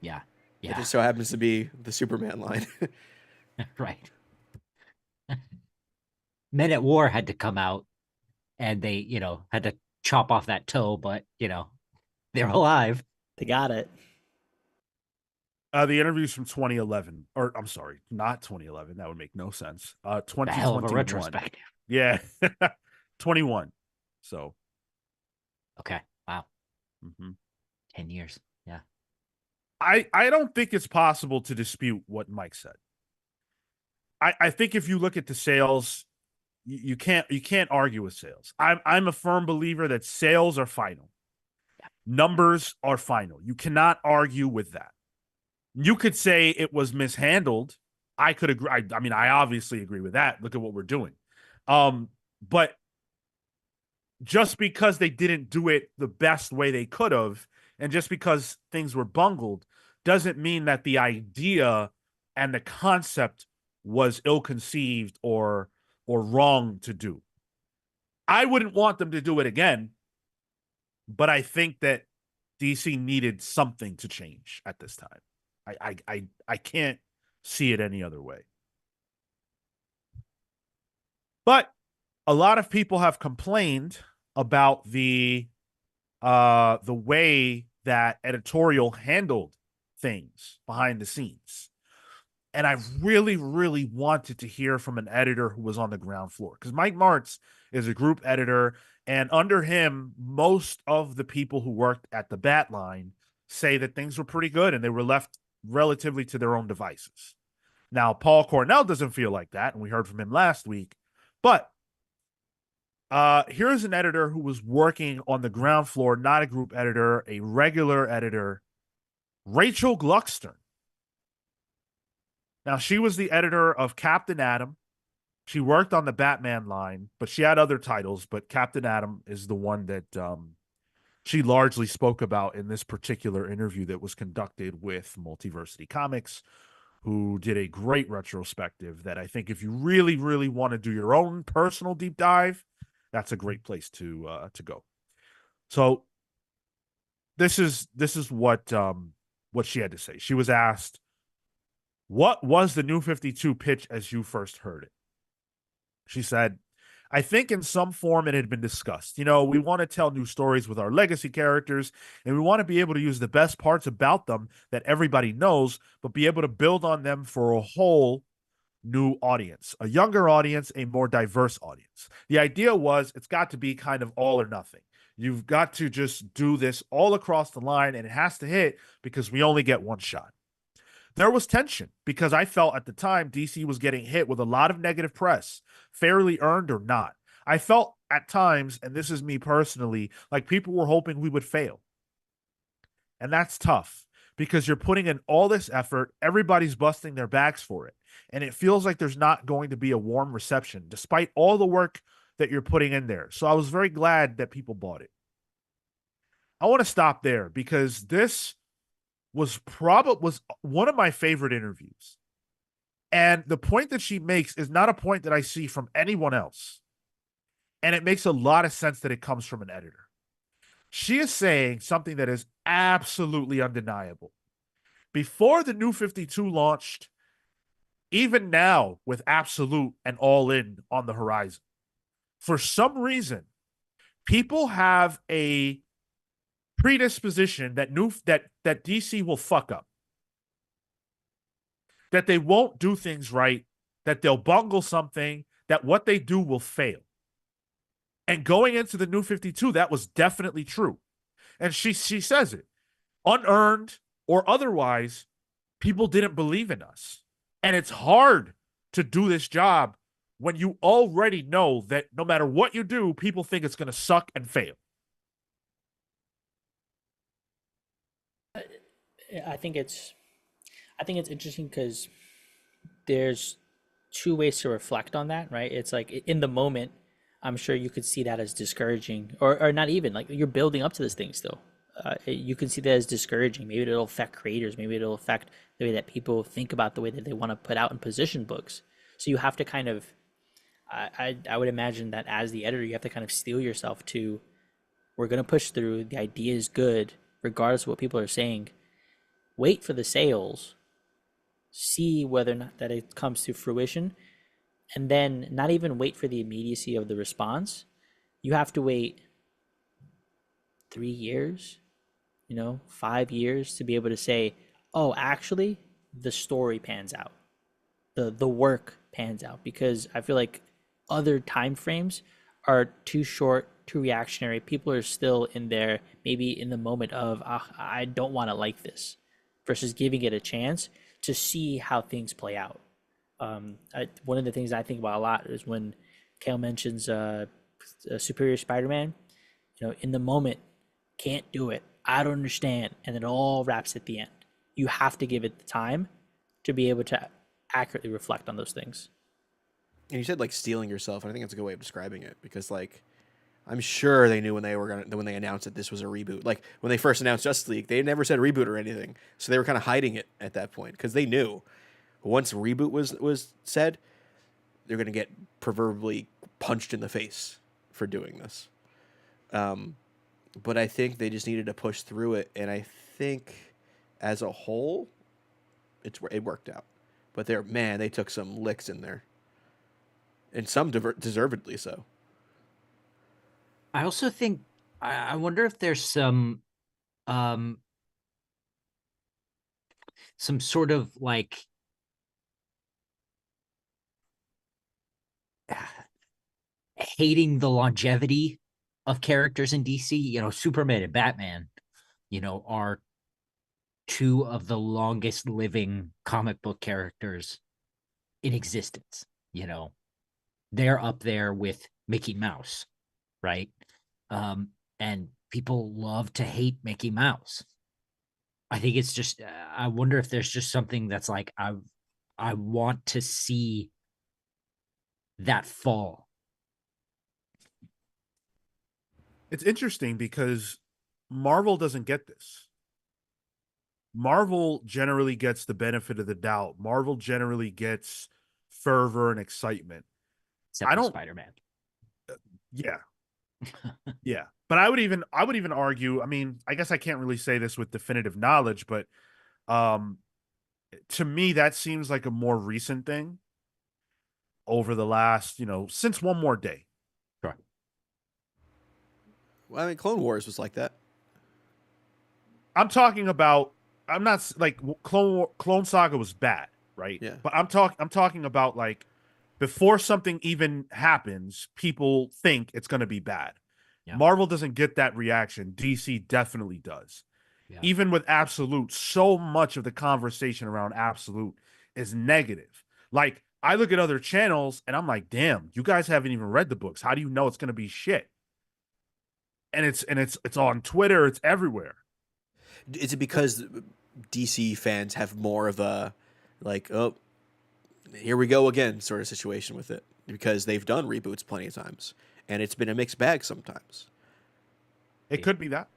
S3: Yeah.
S2: It just so happens to be the Superman line.
S3: Right. Men at War had to come out and they, had to chop off that toe, but, they're alive.
S4: They got it.
S1: The interviews from 2011, or I'm sorry, not 2011. That would make no sense.
S3: The
S1: 2021.
S3: hell of a retrospective.
S1: Yeah. 21. So.
S3: Okay. Wow.
S1: Mm-hmm.
S3: 10 years. Yeah.
S1: I don't think it's possible to dispute what Mike said. I think if you look at the sales, you can't argue with sales. I'm a firm believer that sales are final.
S3: Yeah.
S1: Numbers are final. You cannot argue with that. You could say it was mishandled. I could agree. I mean, I obviously agree with that. Look at what we're doing. But just because they didn't do it the best way they could have, and just because things were bungled, doesn't mean that the idea and the concept was ill-conceived or wrong to do. I wouldn't want them to do it again, but I think that DC needed something to change at this time. I can't see it any other way. But a lot of people have complained about the way that editorial handled things behind the scenes. And I really, really wanted to hear from an editor who was on the ground floor, because Mike Marts is a group editor, and under him, most of the people who worked at the Bat Line say that things were pretty good and they were left relatively to their own devices. Now, Paul Cornell doesn't feel like that, and we heard from him last week, but here's an editor who was working on the ground floor, not a group editor, a regular editor, Rachel Gluckstern. Now, she was the editor of Captain Atom. She worked on the Batman line, but she had other titles, but Captain Atom is the one that she largely spoke about in this particular interview that was conducted with Multiversity Comics, who did a great retrospective that I think if you really, really want to do your own personal deep dive, that's a great place to go. So this is what she had to say. She was asked, what was the New 52 pitch as you first heard it? She said, I think in some form it had been discussed. You know, we want to tell new stories with our legacy characters, and we want to be able to use the best parts about them that everybody knows, but be able to build on them for a whole new audience, a younger audience, a more diverse audience. The idea was it's got to be kind of all or nothing. You've got to just do this all across the line, and it has to hit because we only get one shot. There was tension because I felt at the time DC was getting hit with a lot of negative press, fairly earned or not. I felt at times, and this is me personally, like people were hoping we would fail. And that's tough because you're putting in all this effort, everybody's busting their backs for it, and it feels like there's not going to be a warm reception despite all the work that you're putting in there. So I was very glad that people bought it. I want to stop there because this was one of my favorite interviews. And the point that she makes is not a point that I see from anyone else. And it makes a lot of sense that it comes from an editor. She is saying something that is absolutely undeniable. Before the New 52 launched, even now with Absolute and All In on the horizon, for some reason, people have a predisposition that DC will fuck up, that they won't do things right, that they'll bungle something, that what they do will fail. And going into the New 52, that was definitely true. And she says it, unearned or otherwise, people didn't believe in us. And it's hard to do this job when you already know that no matter what you do, people think it's going to suck and fail.
S4: I think it's interesting because there's two ways to reflect on that, right? It's like in the moment, I'm sure you could see that as discouraging, or not even like you're building up to this thing still. You can see that as discouraging. Maybe it'll affect creators. Maybe it'll affect the way that people think about the way that they want to put out and position books. So you have to kind of, I would imagine that as the editor, you have to kind of steel yourself to, we're going to push through. The idea is good, regardless of what people are saying. Wait for the sales, see whether or not that it comes to fruition, and then not even wait for the immediacy of the response. You have to wait 3 years, 5 years to be able to say, oh, actually, the story pans out, the work pans out, because I feel like other time frames are too short, too reactionary. People are still in there, maybe in the moment of, I don't want to like this, versus giving it a chance to see how things play out. One of the things I think about a lot is when Hale mentions Superior Spider-Man, in the moment, can't do it, I don't understand, and it all wraps at the end. You have to give it the time to be able to accurately reflect on those things.
S2: And you said like stealing yourself, and I think that's a good way of describing it, because like I'm sure they knew when they announced that this was a reboot. Like when they first announced Justice League, they never said reboot or anything, so they were kind of hiding it at that point because they knew once reboot was said, they're going to get proverbially punched in the face for doing this. but I think they just needed to push through it, and I think as a whole, it worked out. But they took some licks in there, and some deservedly so.
S3: I also think I wonder if there's um some sort of like hating the longevity of characters in DC. You know, Superman and Batman, you know, are two of the longest living comic book characters in existence. You know, they're up there with Mickey Mouse, right? And people love to hate Mickey Mouse. I think it's just I wonder if there's just something that's like I want to see that fall.
S1: It's interesting because Marvel doesn't get this. Marvel generally gets the benefit of the doubt. Marvel generally gets fervor and excitement.
S3: Except
S1: I
S3: for
S1: don't.
S3: Spider-Man.
S1: Yeah, yeah. But I would even argue. I mean, I guess I can't really say this with definitive knowledge, but um, to me, that seems like a more recent thing over the last, since One More Day.
S3: Sure.
S2: Well, I mean, Clone Wars was like that.
S1: I'm talking about. I'm not like Clone Saga was bad, right?
S2: Yeah.
S1: But I'm talking about like before something even happens, people think it's going to be bad.
S3: Yeah.
S1: Marvel doesn't get that reaction. DC definitely does.
S3: Yeah.
S1: Even with Absolute, so much of the conversation around Absolute is negative. Like I look at other channels and I'm like, damn, you guys haven't even read the books. How do you know it's going to be shit? And it's on Twitter, it's everywhere.
S2: Is it because DC fans have more of a like, oh, here we go again sort of situation with it because they've done reboots plenty of times and it's been a mixed bag sometimes.
S1: It could be that.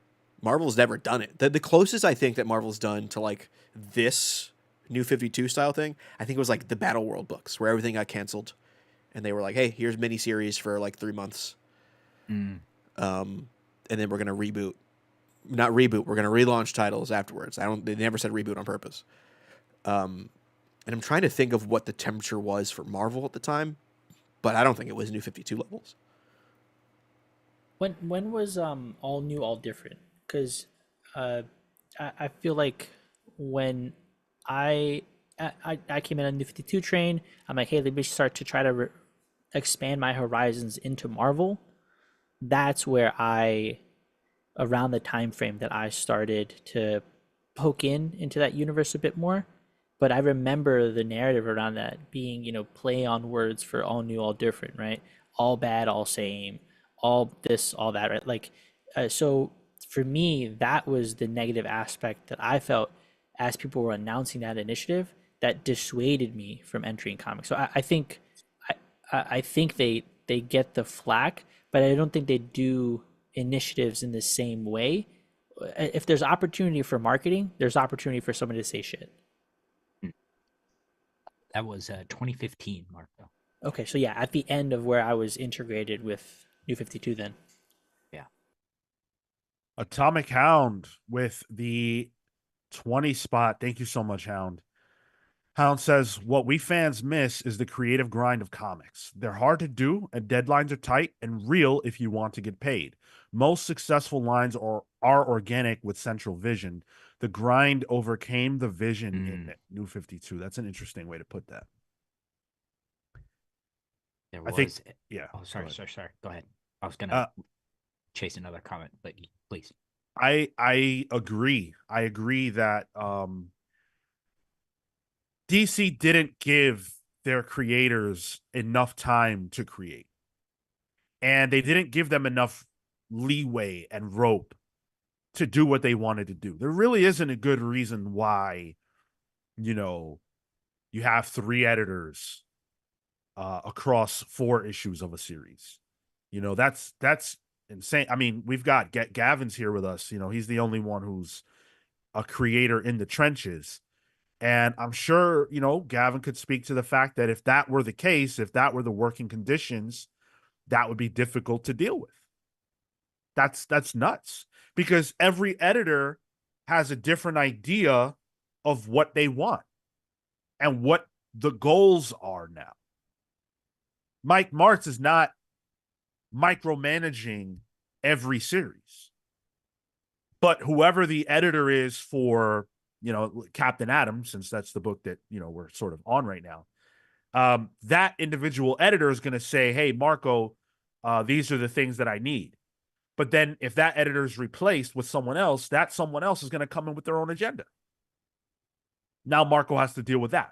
S2: Marvel's never done it. The closest I think that Marvel's done to like this New 52 style thing, I think it was like the Battle World books where everything got canceled and they were like, hey, here's miniseries for like 3 months. And then we're going to reboot. Not reboot, we're going to relaunch titles afterwards. They never said reboot on purpose. And I'm trying to think of what the temperature was for Marvel at the time, but I don't think it was New 52 levels.
S4: When was all new, all different? Because I feel like when I came in on the 52 train, I'm like, hey, let me start to try to expand my horizons into Marvel. That's where around the time frame that I started to poke into that universe a bit more. But I remember the narrative around that being, play on words for all new, all different, right? All bad, all same, all this, all that, right? Like, so for me, that was the negative aspect that I felt as people were announcing that initiative that dissuaded me from entering comics. So I think, I think they get the flack, but I don't think they do initiatives in the same way. If there's opportunity for marketing, there's opportunity for someone to say shit.
S3: That was 2015, Marco.
S4: Okay, so yeah, at the end of where I was integrated with New 52 then.
S3: Yeah.
S1: Atomic Hound with the 20 spot. Thank you so much, Hound. Hound says, what we fans miss is the creative grind of comics. They're hard to do, and deadlines are tight and real if you want to get paid. Most successful lines are organic with central vision. The grind overcame the vision in New 52. That's an interesting way to put that.
S3: There
S1: I
S3: was,
S1: think, yeah.
S3: Oh, sorry. Go ahead. I was gonna chase another comment, but please.
S1: I agree. I agree that DC didn't give their creators enough time to create. And they didn't give them enough leeway and rope to do what they wanted to do. There really isn't a good reason why, you have 3 editors across 4 issues of a series. That's insane. I mean, we've got Gavin's here with us. He's the only one who's a creator in the trenches. And I'm sure, Gavin could speak to the fact that if that were the case, if that were the working conditions, that would be difficult to deal with. That's nuts, because every editor has a different idea of what they want and what the goals are now. Mike Marts is not micromanaging every series, but whoever the editor is for, Captain Atom, since that's the book that, we're sort of on right now, that individual editor is going to say, hey, Marco, these are the things that I need. But then if that editor is replaced with someone else, that someone else is going to come in with their own agenda. Now Marco has to deal with that.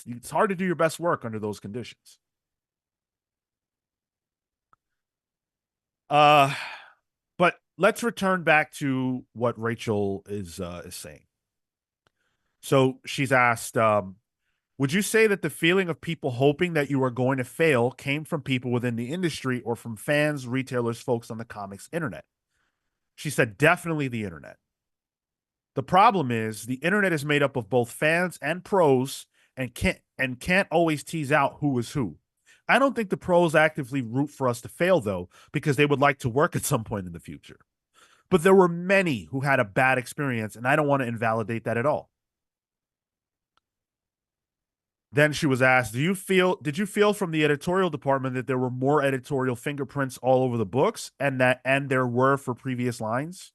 S1: It's hard to do your best work under those conditions. But let's return back to what Rachel is saying. So she's asked, would you say that the feeling of people hoping that you are going to fail came from people within the industry or from fans, retailers, folks on the comics internet? She said, definitely the internet. The problem is the internet is made up of both fans and pros and can't always tease out who is who. I don't think the pros actively root for us to fail, though, because they would like to work at some point in the future. But there were many who had a bad experience, and I don't want to invalidate that at all. Then she was asked, did you feel from the editorial department that there were more editorial fingerprints all over the books and there were for previous lines?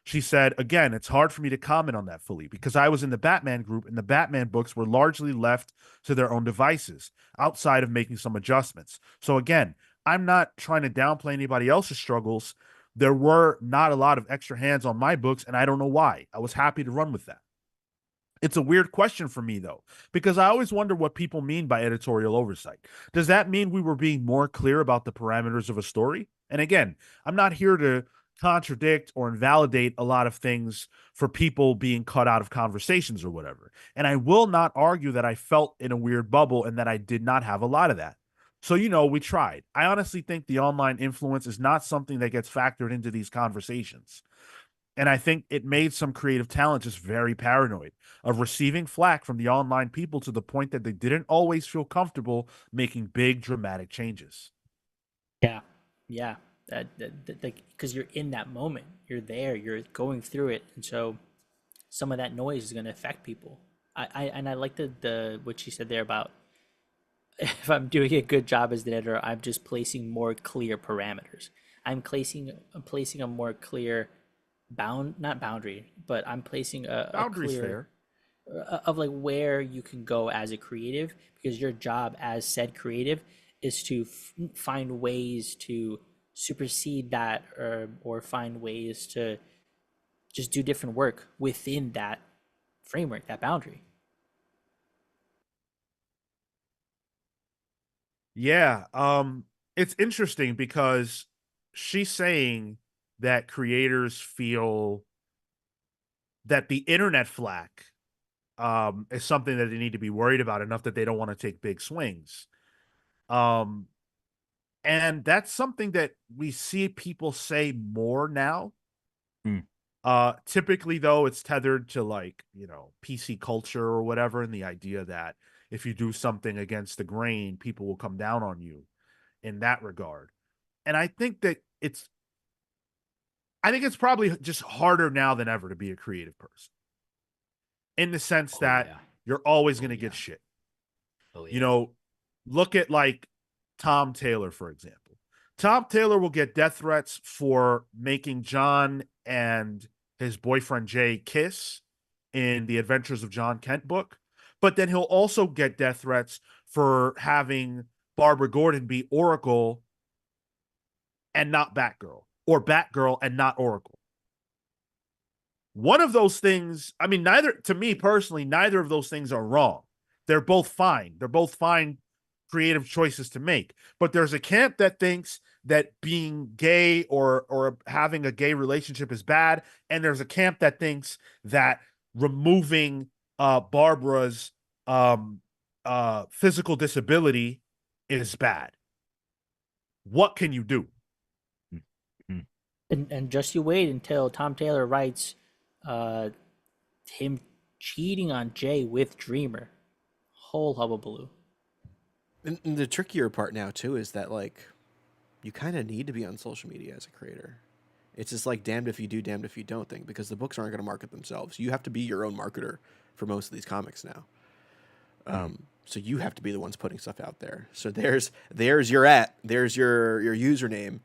S1: She said, again, it's hard for me to comment on that fully because I was in the Batman group and the Batman books were largely left to their own devices outside of making some adjustments. So again, I'm not trying to downplay anybody else's struggles. There were not a lot of extra hands on my books, and I don't know why. I was happy to run with that. It's a weird question for me, though, because I always wonder what people mean by editorial oversight. Does that mean we were being more clear about the parameters of a story? And again, I'm not here to contradict or invalidate a lot of things for people being cut out of conversations or whatever. And I will not argue that I felt in a weird bubble and that I did not have a lot of that. So, we tried. I honestly think the online influence is not something that gets factored into these conversations. And I think it made some creative talent just very paranoid of receiving flack from the online people to the point that they didn't always feel comfortable making big dramatic changes.
S4: Yeah. Because you're in that moment, you're there, you're going through it, and so some of that noise is going to affect people. I like the what she said there about if I'm doing a good job as an editor, I'm just placing more clear parameters. I'm placing a more clear not boundary, but I'm placing a clear of like where you can go as a creative, because your job as said creative is to find ways to supersede that or find ways to just do different work within that framework, that boundary.
S1: Yeah, it's interesting because she's saying that creators feel that the internet flack is something that they need to be worried about enough that they don't want to take big swings. And that's something that we see people say more now. Typically, though, it's tethered to PC culture or whatever, and the idea that if you do something against the grain, people will come down on you in that regard. And I think it's probably just harder now than ever to be a creative person, in the sense that you're always going to get shit. Look at Tom Taylor, for example. Tom Taylor will get death threats for making John and his boyfriend Jay kiss in the Adventures of John Kent book, but then he'll also get death threats for having Barbara Gordon be Oracle and not Batgirl, or Batgirl and not Oracle. One of those things, to me personally, neither of those things are wrong. They're both fine. They're both fine creative choices to make. But there's a camp that thinks that being gay or having a gay relationship is bad, and there's a camp that thinks that removing Barbara's physical disability is bad. What can you do?
S4: And just you wait until Tom Taylor writes him cheating on Jay with Dreamer. Whole hubbubaloo.
S2: And the trickier part now too is that you kind of need to be on social media as a creator. It's just like damned if you do, damned if you don't thing, because the books aren't going to market themselves. You have to be your own marketer for most of these comics now. So you have to be the ones putting stuff out there. So there's there's your username.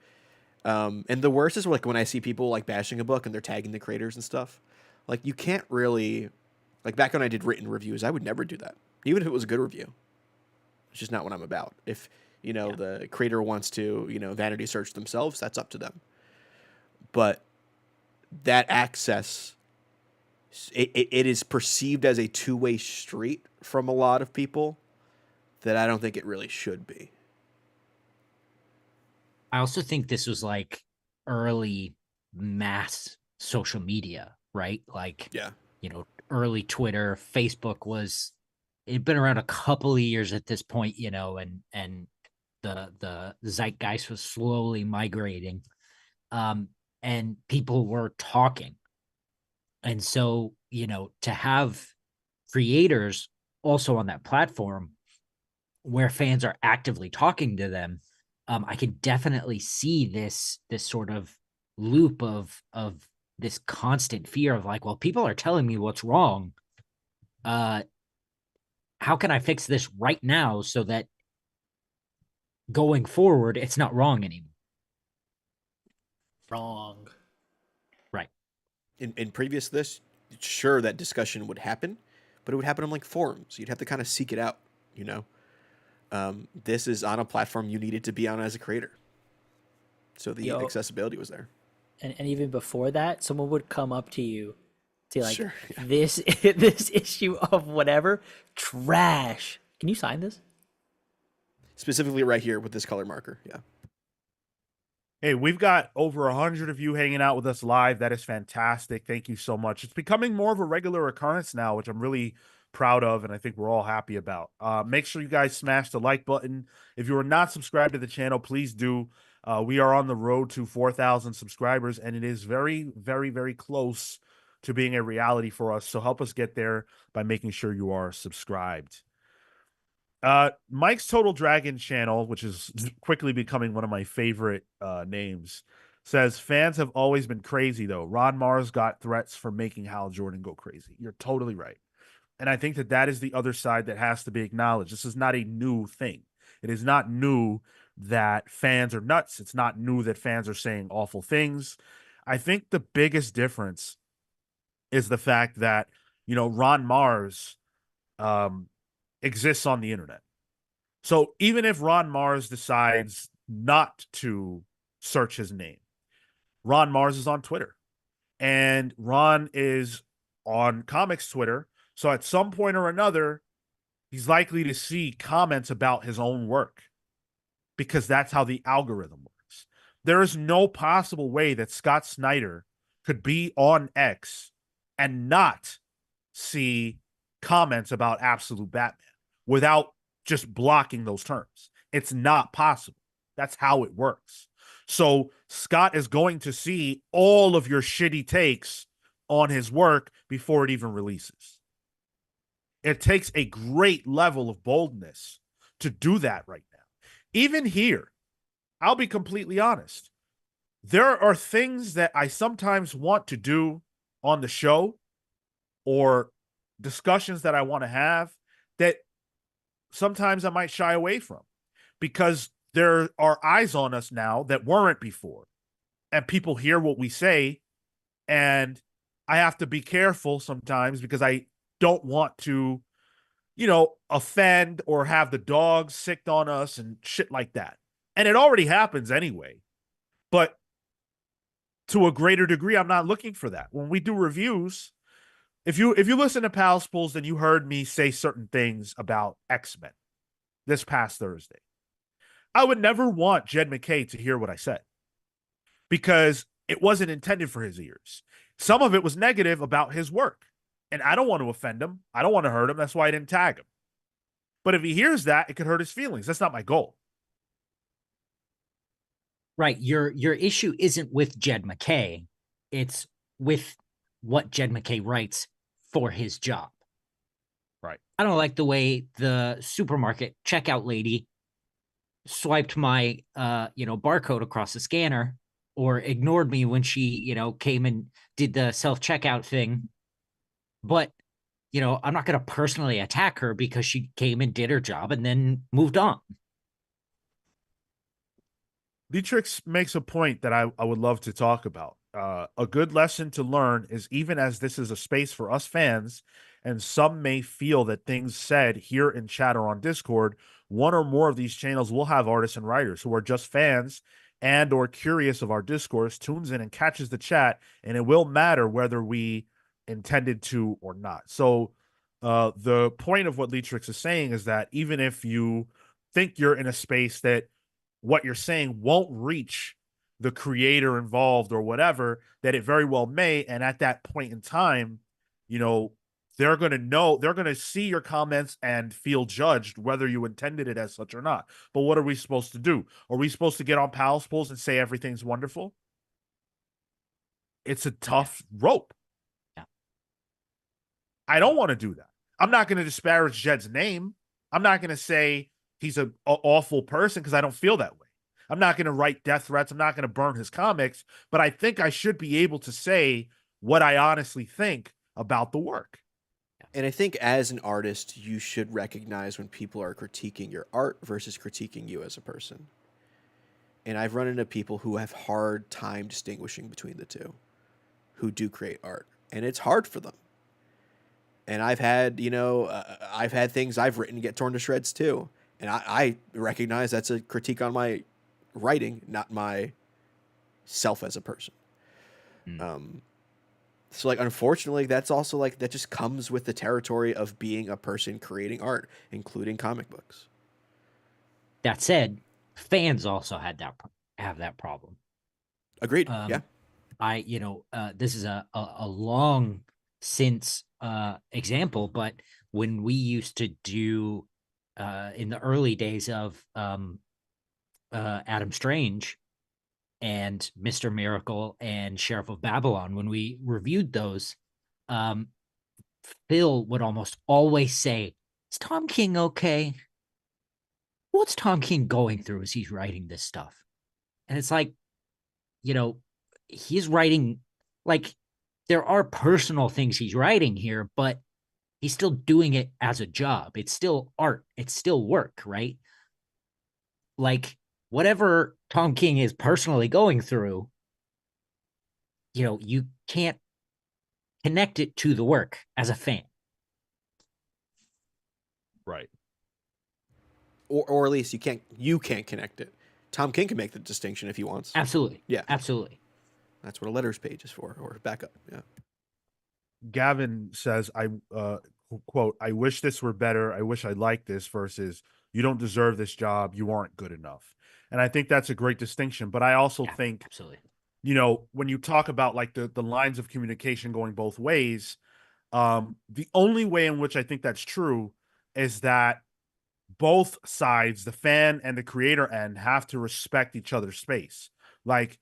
S2: And the worst is like when I see people like bashing a book and they're tagging the creators and stuff. Like you can't really, like back when I did written reviews, I would never do that, even if it was a good review. It's just not what I'm about. If the creator wants to vanity search themselves, that's up to them. But that access, it is perceived as a two-way street from a lot of people that I don't think it really should be.
S3: I also think this was like early mass social media, right? Like,
S2: Yeah.
S3: Early Twitter, Facebook it'd been around a couple of years at this point, and the zeitgeist was slowly migrating. And people were talking. And so, to have creators also on that platform where fans are actively talking to them, I can definitely see this sort of loop of this constant fear of like, well, people are telling me what's wrong. How can I fix this right now so that going forward it's not wrong anymore?
S4: Wrong.
S3: Right.
S2: In previous to this, sure, that discussion would happen, but it would happen on like forums. You'd have to kind of seek it out, This is on a platform you needed to be on as a creator. So the accessibility was there.
S4: And even before that, someone would come up to you to like,
S2: Sure, yeah.
S4: this issue of whatever, trash. Can you sign this?
S2: Specifically right here with this color marker. Yeah.
S1: Hey, we've got over 100 of you hanging out with us live. That is fantastic. Thank you so much. It's becoming more of a regular occurrence now, which I'm really proud of, and I think we're all happy about. Make sure you guys smash the like button. If you are not subscribed to the channel, please do. We are on the road to 4,000 subscribers, and it is very, very, very close to being a reality for us. So help us get there by making sure you are subscribed. Mike's Total Dragon channel, which is quickly becoming one of my favorite names, says fans have always been crazy though. Ron Mars got threats for making Hal Jordan go crazy. You're totally right. And I think that is the other side that has to be acknowledged. This is not a new thing. It is not new that fans are nuts. It's not new that fans are saying awful things. I think the biggest difference is the fact that, Ron Mars exists on the internet. So even if Ron Mars decides not to search his name, Ron Mars is on Twitter and Ron is on comics Twitter. So at some point or another, he's likely to see comments about his own work because that's how the algorithm works. There is no possible way that Scott Snyder could be on X and not see comments about Absolute Batman without just blocking those terms. It's not possible. That's how it works. So Scott is going to see all of your shitty takes on his work before it even releases. It takes a great level of boldness to do that right now. Even here, I'll be completely honest. There are things that I sometimes want to do on the show or discussions that I want to have that sometimes I might shy away from because there are eyes on us now that weren't before. And people hear what we say, and I have to be careful sometimes because I don't want to, offend or have the dogs sicked on us and shit like that. And it already happens anyway. But to a greater degree, I'm not looking for that. When we do reviews, if you listen to Pals Pools, then you heard me say certain things about X-Men this past Thursday. I would never want Jed McKay to hear what I said because it wasn't intended for his ears. Some of it was negative about his work, and I don't want to offend him. I don't want to hurt him. That's why I didn't tag him. But if he hears that, it could hurt his feelings. That's not my goal.
S3: Right. Your issue isn't with Jed McKay. It's with what Jed McKay writes for his job.
S1: Right.
S3: I don't like the way the supermarket checkout lady swiped my barcode across the scanner or ignored me when she, came and did the self-checkout thing. But, I'm not going to personally attack her because she came and did her job and then moved on.
S1: Dietrich makes a point that I would love to talk about. A good lesson to learn is even as this is a space for us fans, and some may feel that things said here in chat or on Discord, one or more of these channels will have artists and writers who are just fans and or curious of our discourse, tunes in and catches the chat, and it will matter whether we intended to or not. So the point of what Dietrich is saying is that even if you think you're in a space that what you're saying won't reach the creator involved or whatever, that it very well may. And at that point in time, they're going to see your comments and feel judged whether you intended it as such or not. But what are we supposed to do? Are we supposed to get on pals polls and say everything's wonderful? It's a tough rope.
S3: Yeah.
S1: I don't want to do that. I'm not going to disparage Jed's name. I'm not going to say he's an awful person because I don't feel that way. I'm not going to write death threats. I'm not going to burn his comics, but I think I should be able to say what I honestly think about the work.
S2: And I think as an artist, you should recognize when people are critiquing your art versus critiquing you as a person. And I've run into people who have hard time distinguishing between the two, who do create art, and it's hard for them. And I've had, I've had things I've written get torn to shreds too. And I recognize that's a critique on my writing, not my self as a person. So like, unfortunately, that's also like, that just comes with the territory of being a person creating art, including comic books.
S3: That said, fans also have that problem.
S2: Agreed. Yeah.
S3: This is a long since example, but when we used to do in the early days of Adam Strange and Mr. Miracle and Sheriff of Babylon, when we reviewed those, Phil would almost always say, "Is Tom King okay? What's Tom King going through as he's writing this stuff?" And it's like, he's writing, like, there are personal things he's writing here, but he's still doing it as a job. It's still art. It's still work, right? Like, whatever Tom King is personally going through, you can't connect it to the work as a fan.
S1: Right.
S2: Or at least you can't connect it. Tom King can make the distinction if he wants.
S3: Absolutely.
S2: Yeah.
S3: Absolutely.
S2: That's what a letters page is for, or backup. Yeah.
S1: Gavin says, I quote, "I wish this were better. I wish I liked this," versus, "You don't deserve this job. You aren't good enough." And I think that's a great distinction. But I also think,
S3: absolutely,
S1: when you talk about like the lines of communication going both ways, the only way in which I think that's true is that both sides, the fan and the creator end, have to respect each other's space. Like,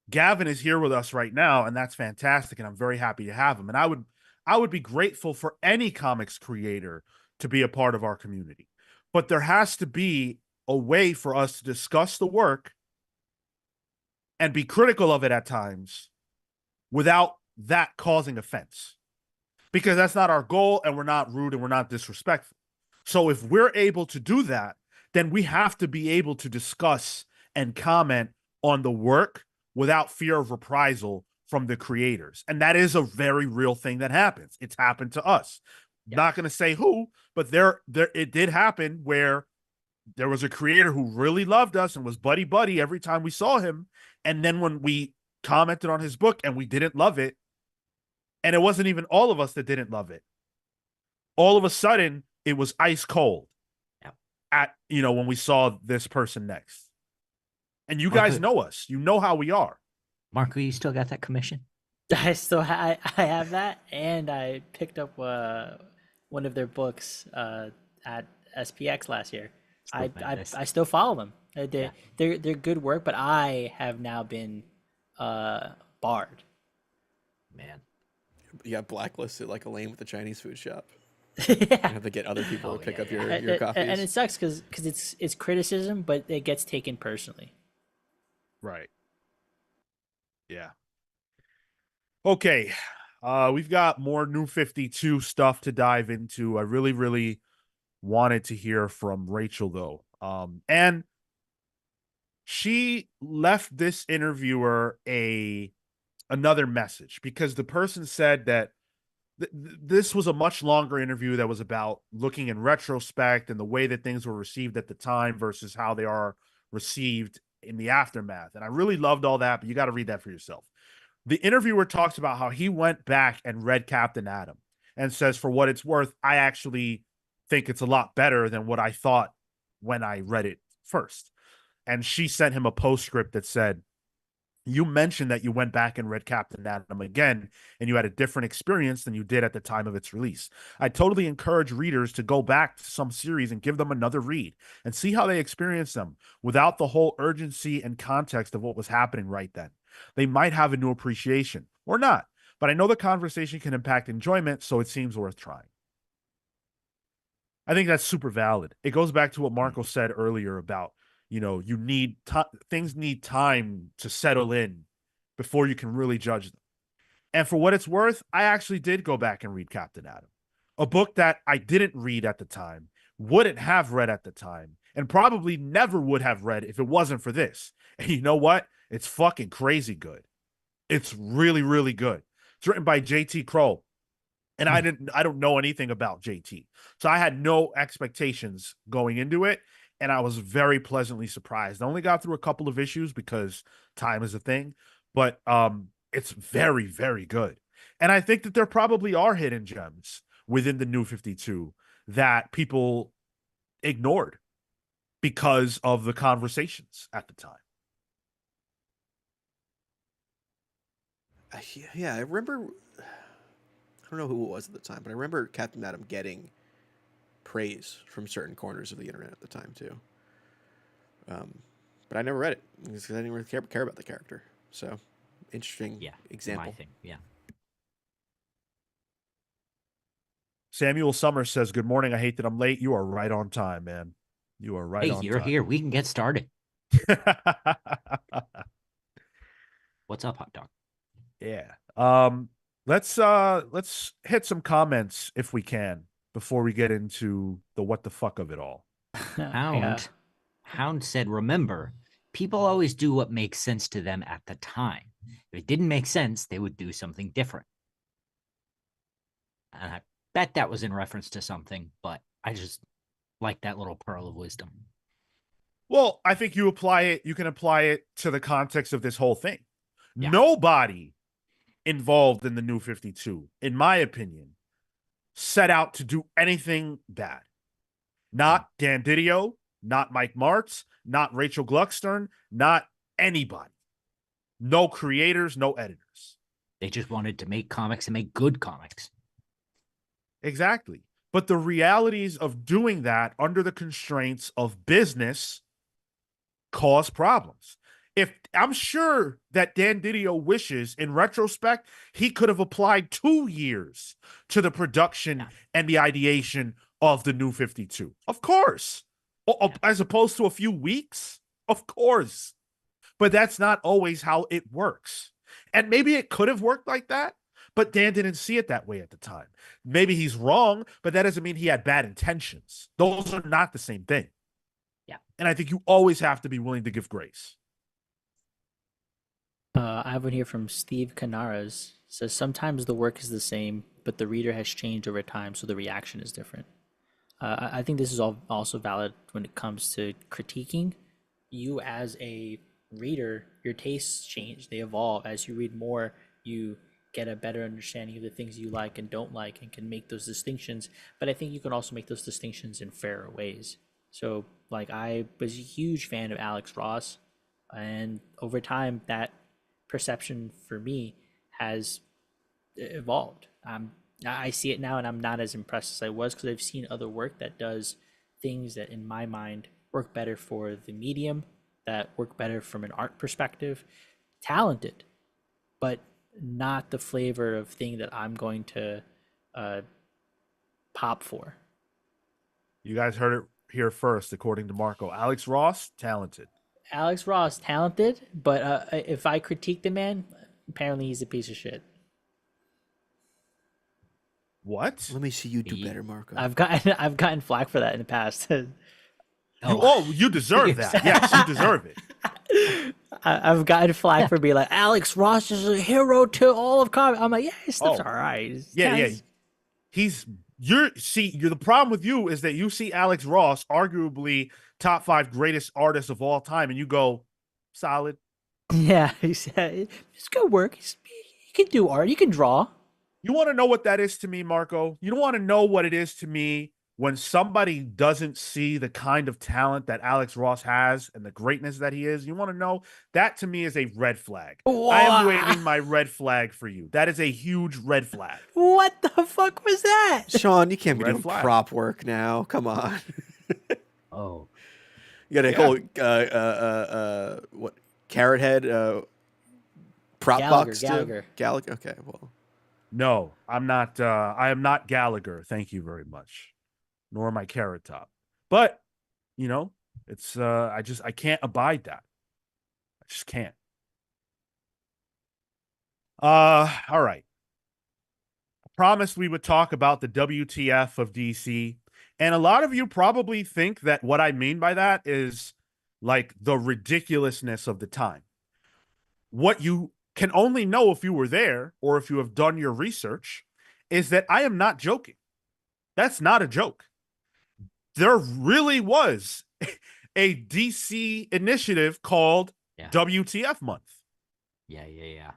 S1: Gavin is here with us right now, and that's fantastic, and I'm very happy to have him. And I would be grateful for any comics creator to be a part of our community. But there has to be a way for us to discuss the work and be critical of it at times without that causing offense. Because that's not our goal, and we're not rude and we're not disrespectful. So if we're able to do that, then we have to be able to discuss and comment on the work without fear of reprisal from the creators. And that is a very real thing that happens. It's happened to us. Yeah. Not going to say who, but there it did happen where there was a creator who really loved us and was buddy every time we saw him. And then when we commented on his book and we didn't love it, and it wasn't even all of us that didn't love it, all of a sudden it was ice cold when we saw this person next. And you guys know us. You know how we are.
S3: Marco, you still got that commission?
S4: I still I have that, and I picked up one of their books at SPX last year. I still follow them. They're good work, but I have now been barred.
S3: Man.
S2: You got blacklisted like Elaine with the Chinese food shop. You
S4: Yeah.
S2: have to get other people
S3: Oh,
S2: to pick
S3: yeah,
S2: up
S3: yeah.
S2: your copies.
S4: And it sucks because it's criticism, but it gets taken personally.
S1: Right. Yeah. Okay. We've got more New 52 stuff to dive into. I really, really wanted to hear from Rachel though. And she left this interviewer another message because the person said that this was a much longer interview that was about looking in retrospect and the way that things were received at the time versus how they are received in the aftermath. And I really loved all that, but you got to read that for yourself. The interviewer talks about how he went back and read Captain Atom and says, for what it's worth, I actually think it's a lot better than what I thought when I read it first. And she sent him a postscript that said, you mentioned that you went back and read Captain Atom again, and you had a different experience than you did at the time of its release. I totally encourage readers to go back to some series and give them another read and see how they experience them without the whole urgency and context of what was happening right then. They might have a new appreciation or not, but I know the conversation can impact enjoyment, so it seems worth trying. I think that's super valid. It goes back to what Marco said earlier about, you need things need time to settle in before you can really judge them. And for what it's worth, I actually did go back and read Captain Atom, a book that I didn't read at the time, wouldn't have read at the time, and probably never would have read if it wasn't for this. And you know what? It's fucking crazy good. It's really, really good. It's written by J.T. Kroll. And I don't know anything about JT. So I had no expectations going into it. And I was very pleasantly surprised. I only got through a couple of issues because time is a thing, but it's very, very good. And I think that there probably are hidden gems within the New 52 that people ignored because of the conversations at the time.
S2: Yeah, I remember. I don't know who it was at the time, but I remember Captain Atom getting praise from certain corners of the internet at the time too. But I never read it because I didn't really care about the character. So, interesting
S3: Yeah,
S2: example.
S3: my thing. Yeah.
S1: Samuel Summers says, good morning. I hate that I'm late. You are right on time, man. You are right
S3: Hey,
S1: on
S3: you're
S1: time.
S3: here. We can get started. What's up, hot dog?
S1: Yeah. Let's hit some comments if we can before we get into the what the fuck of it all.
S4: Yeah.
S3: Hound said, remember, people always do what makes sense to them at the time. If it didn't make sense, they would do something different. And I bet that was in reference to something, but I just like that little pearl of wisdom.
S1: Well, I think you can apply it to the context of this whole thing.
S3: Yeah.
S1: Nobody involved in the New 52, in my opinion, set out to do anything bad. Not Dan DiDio, not Mike Marts, not Rachel Gluckstern, not anybody. No creators, no editors.
S3: They just wanted to make comics and make good comics.
S1: Exactly. But the realities of doing that under the constraints of business cause problems. If I'm sure that Dan DiDio wishes, in retrospect, he could have applied 2 years to the production and the ideation of the New 52. Of course. As opposed to a few weeks. Of course. But that's not always how it works. And maybe it could have worked like that, but Dan didn't see it that way at the time. Maybe he's wrong, but that doesn't mean he had bad intentions. Those are not the same thing.
S3: Yeah.
S1: And I think you always have to be willing to give grace.
S4: I have one here from Steve Canaras. Says sometimes the work is the same, but the reader has changed over time, so the reaction is different. I think this is also valid when it comes to critiquing. You as a reader, your tastes change, they evolve. As you read more, you get a better understanding of the things you like and don't like and can make those distinctions. But I think you can also make those distinctions in fairer ways. So, like, I was a huge fan of Alex Ross, and over time, that perception for me has evolved. I see it now, and I'm not as impressed as I was because I've seen other work that does things that, in my mind, work better for the medium, that work better from an art perspective. Talented, but not the flavor of thing that I'm going to pop for.
S1: You guys heard it here first, according to Marco. Alex Ross, talented.
S4: Alex Ross, talented, but if I critique the man, apparently he's a piece of shit.
S1: What?
S2: Let me see you do
S3: Ye-
S2: better, Marco.
S4: I've gotten flack for that in the past.
S1: You deserve that. Yes, you deserve it.
S4: I've gotten flack for being like Alex Ross is a hero to all of comics. I'm like, yeah, his stuff's
S1: Oh.
S4: all right.
S1: Yeah. You're the problem with you is that you see Alex Ross, arguably top 5 greatest artists of all time, and you go, solid.
S4: Yeah, he's good work. He can do art. He can draw.
S1: You want to know what that is to me, Marco? You don't want to know what it is to me when somebody doesn't see the kind of talent that Alex Ross has and the greatness that he is. You want to know? That to me is a red flag. I am waving my red flag for you. That is a huge red flag.
S4: What the fuck was that?
S2: Sean, you can't be
S1: Red
S2: doing
S1: flag.
S2: prop work now. Come on.
S3: Oh,
S2: You got a whole what carrot head prop
S4: Gallagher,
S2: box
S4: Gallagher.
S2: Gallagher. Okay, well,
S1: No, I'm not. I am not Gallagher. Thank you very much. Nor am I Carrot Top. But, it's I can't abide that. I just can't. All right. I promised we would talk about the WTF of DC. And a lot of you probably think that what I mean by that is like the ridiculousness of the time. What you can only know if you were there or if you have done your research is that I am not joking. That's not a joke. There really was a DC initiative called
S3: Yeah.
S1: WTF Month.
S3: yeah.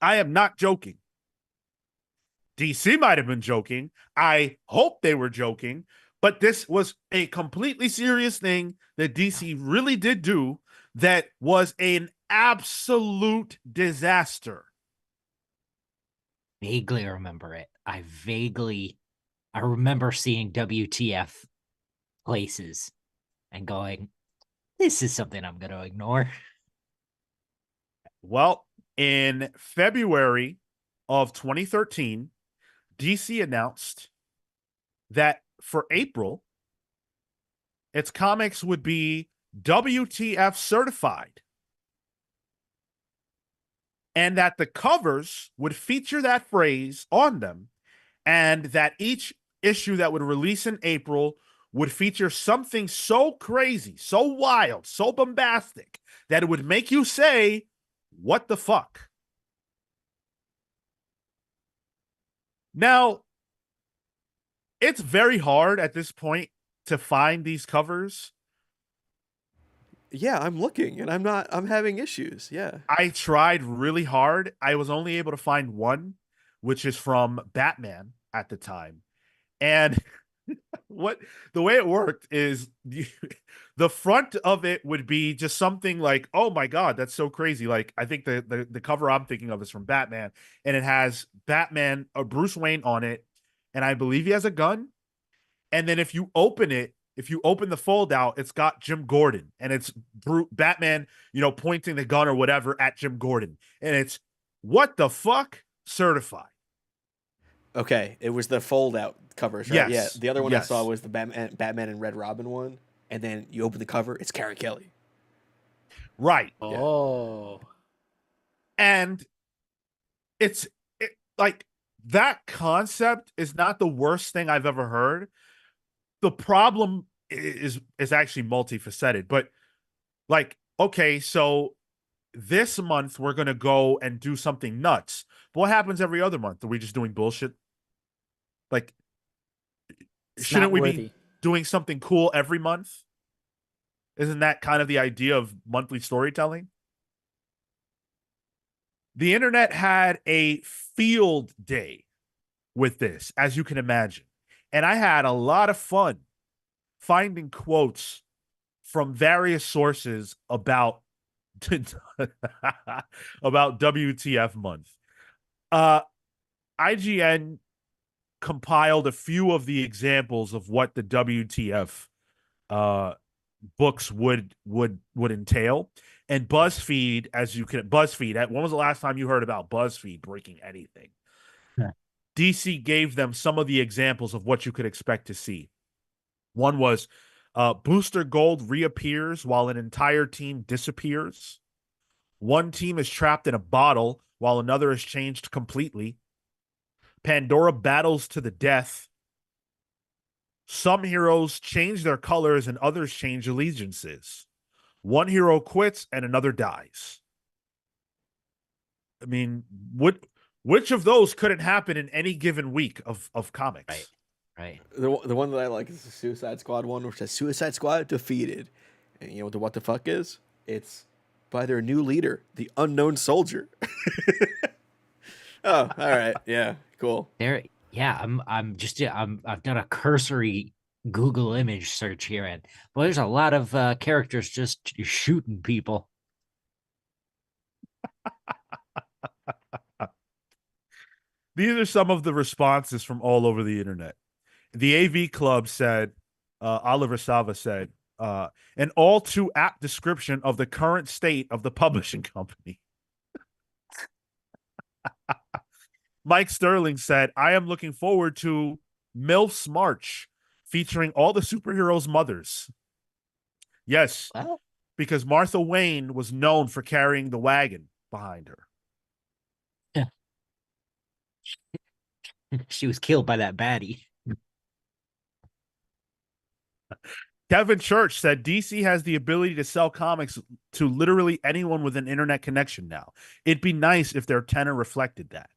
S1: I am not joking. DC might have been joking. I hope they were joking, but this was a completely serious thing that DC really did do that was an absolute disaster.
S3: Vaguely remember it. I remember seeing WTF places and going, this is something I'm going to ignore.
S1: Well, in February of 2013, DC announced that for April, its comics would be WTF certified, and that the covers would feature that phrase on them, and that each issue that would release in April would feature something so crazy, so wild, so bombastic that it would make you say, what the fuck? Now, it's very hard at this point to find these covers.
S2: yeah, I'm looking and I'm having issues. Yeah.
S1: I tried really hard. I was only able to find one, which is from Batman at the time. And the way it worked is the front of it would be just something like, oh my God, that's so crazy. Like, I think the cover I'm thinking of is from Batman, and it has Batman or Bruce Wayne on it. And I believe he has a gun. And then if you open the fold out, it's got Jim Gordon, and it's Batman, pointing the gun or whatever at Jim Gordon. And it's, what the fuck? Certified.
S2: Okay, it was the fold out covers, right?
S1: Yes.
S2: Yeah. The other one
S1: Yes.
S2: I saw was the Batman and Red Robin one, and then you open the cover, it's Karen Kelly.
S1: Right.
S4: Oh,
S1: And like, that concept is not the worst thing I've ever heard. The problem is actually multifaceted, but like, okay, so this month we're going to go and do something nuts. But what happens every other month? Are we just doing bullshit? Like,
S4: it's
S1: shouldn't
S4: not
S1: we
S4: worthy.
S1: be doing something cool every month? Isn't that kind of the idea of monthly storytelling? The internet had a field day with this, as you can imagine. And I had a lot of fun finding quotes from various sources about about WTF month. IGN compiled a few of the examples of what the WTF books would entail. And BuzzFeed, when was the last time you heard about BuzzFeed breaking anything?
S3: Yeah.
S1: DC gave them some of the examples of what you could expect to see. One was Booster Gold reappears while an entire team disappears. One team is trapped in a bottle while another is changed completely. Pandora battles to the death. Some heroes change their colors and others change allegiances. One hero quits and another dies. I mean, which of those couldn't happen in any given week of comics?
S3: Right.
S2: The one that I like is the Suicide Squad one, which says Suicide Squad defeated. And you know what the fuck is? It's by their new leader, the Unknown Soldier. Oh, all right. Yeah, cool.
S3: There, yeah, I've done a cursory Google image search here, and well, there's a lot of characters just shooting people.
S1: These are some of the responses from all over the internet. The AV Club said, Oliver Sava said, an all too apt description of the current state of the publishing company. Mike Sterling said, I am looking forward to MILF's March, featuring all the superheroes' mothers. Yes,
S3: Well,
S1: because Martha Wayne was known for carrying the wagon behind her.
S3: she was killed by that baddie.
S1: Kevin Church said DC has the ability to sell comics to literally anyone with an internet connection now. It'd be nice if their tenor reflected that.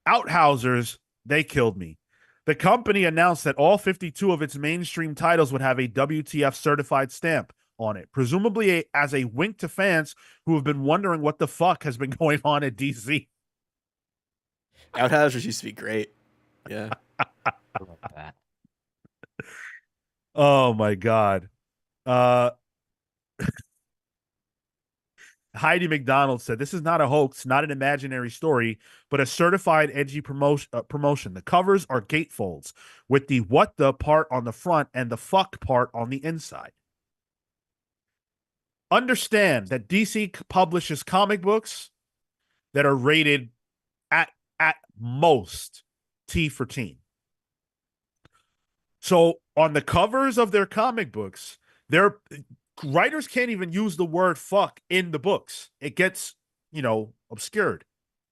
S1: Outhousers, they killed me. The company announced that all 52 of its mainstream titles would have a WTF certified stamp on it, presumably as a wink to fans who have been wondering what the fuck has been going on at DC.
S2: Outhousers used to be great. Yeah.
S3: I love that.
S1: Oh my God. Heidi McDonald said, this is not a hoax, not an imaginary story, but a certified edgy promotion. The covers are gatefolds with the what the part on the front and the fuck part on the inside. Understand that DC publishes comic books that are rated at most T for teen. So on the covers of their comic books, their writers can't even use the word fuck in the books. It gets, obscured.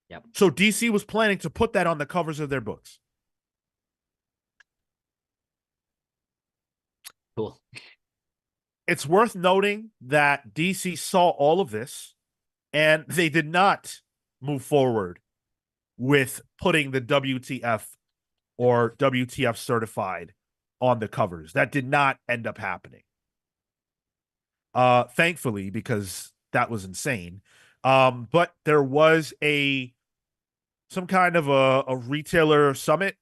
S3: Yep.
S1: So DC was planning to put that on the covers of their books.
S3: Cool.
S1: It's worth noting that DC saw all of this and they did not move forward with putting the WTF or WTF certified on the covers. That did not end up happening. Thankfully, because that was insane. But there was some kind of a retailer summit.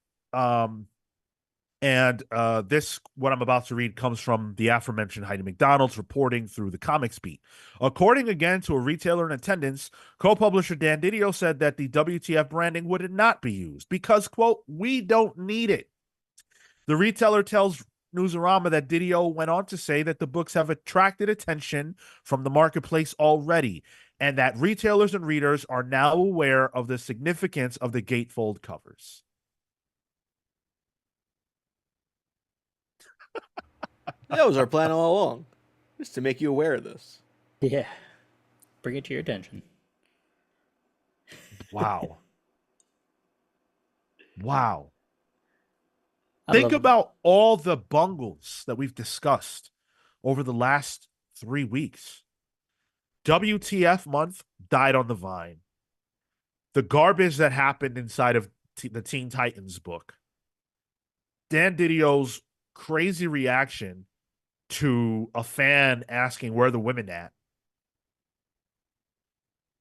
S1: And this, what I'm about to read, comes from the aforementioned Heidi McDonald's reporting through the Comics Beat. According again to a retailer in attendance, co-publisher Dan DiDio said that the WTF branding would not be used because, quote, we don't need it. The retailer tells Newsarama that DiDio went on to say that the books have attracted attention from the marketplace already, and that retailers and readers are now aware of the significance of the gatefold covers.
S2: That was our plan all along, just to make you aware of this.
S4: Yeah. Bring it to your attention.
S1: Wow. Wow.
S4: I
S1: Think
S4: love-
S1: about all the bungles that we've discussed over the last 3 weeks. WTF month died on the vine. The garbage that happened inside of the Teen Titans book. Dan Didio's crazy reaction to a fan asking where the women at.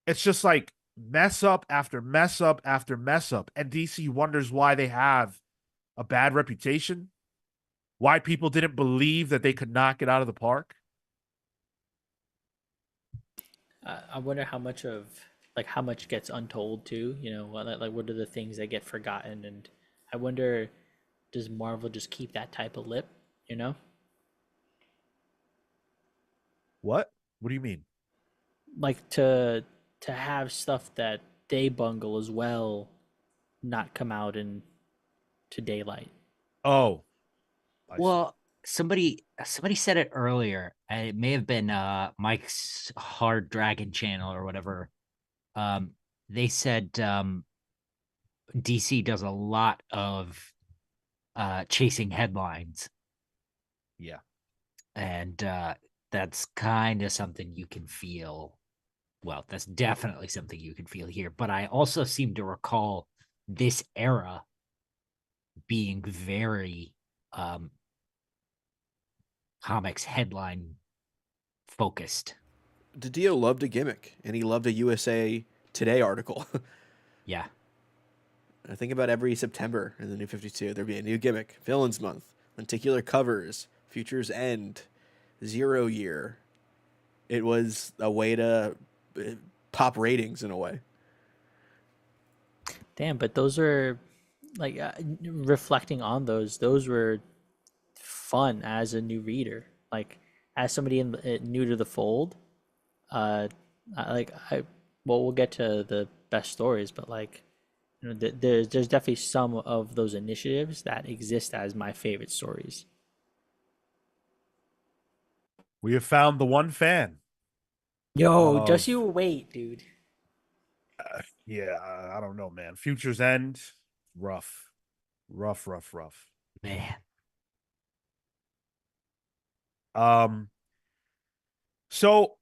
S1: It's just like mess up after mess up after mess up. And DC wonders why they have a bad reputation, why people didn't believe that they could knock it out of the park.
S4: I wonder how much how much gets untold too. Like what are the things that get forgotten, and I wonder, does Marvel just keep that type of lip?
S1: What? What do you mean?
S4: Like to have stuff that they bungle as well, not come out in to daylight.
S1: Oh, I see.
S3: Well, somebody said it earlier. And it may have been Mike's Hard Dragon channel or whatever. Um, they said DC does a lot of chasing headlines,
S1: Yeah.
S3: and that's kind of something you can feel. Well, that's definitely something you can feel here. But I also seem to recall this era being very um, comics headline focused.
S2: DiDio loved a gimmick, and he loved a USA Today article.
S3: Yeah.
S2: I think about every September in the New 52, there'd be a new gimmick. Villains Month, lenticular covers, Futures End, Zero Year. It was a way to pop ratings in a way.
S4: Damn, but those are like reflecting on those were fun as a new reader. Like as somebody new to the fold, uh, I well, we'll get to the best stories, but like you know, there's definitely some of those initiatives that exist as my favorite stories.
S1: We have found the one fan
S4: Yo, just
S1: of
S4: you wait, dude.
S1: yeah, I don't know, man. Future's End, rough. Rough.
S3: Man.
S1: Um so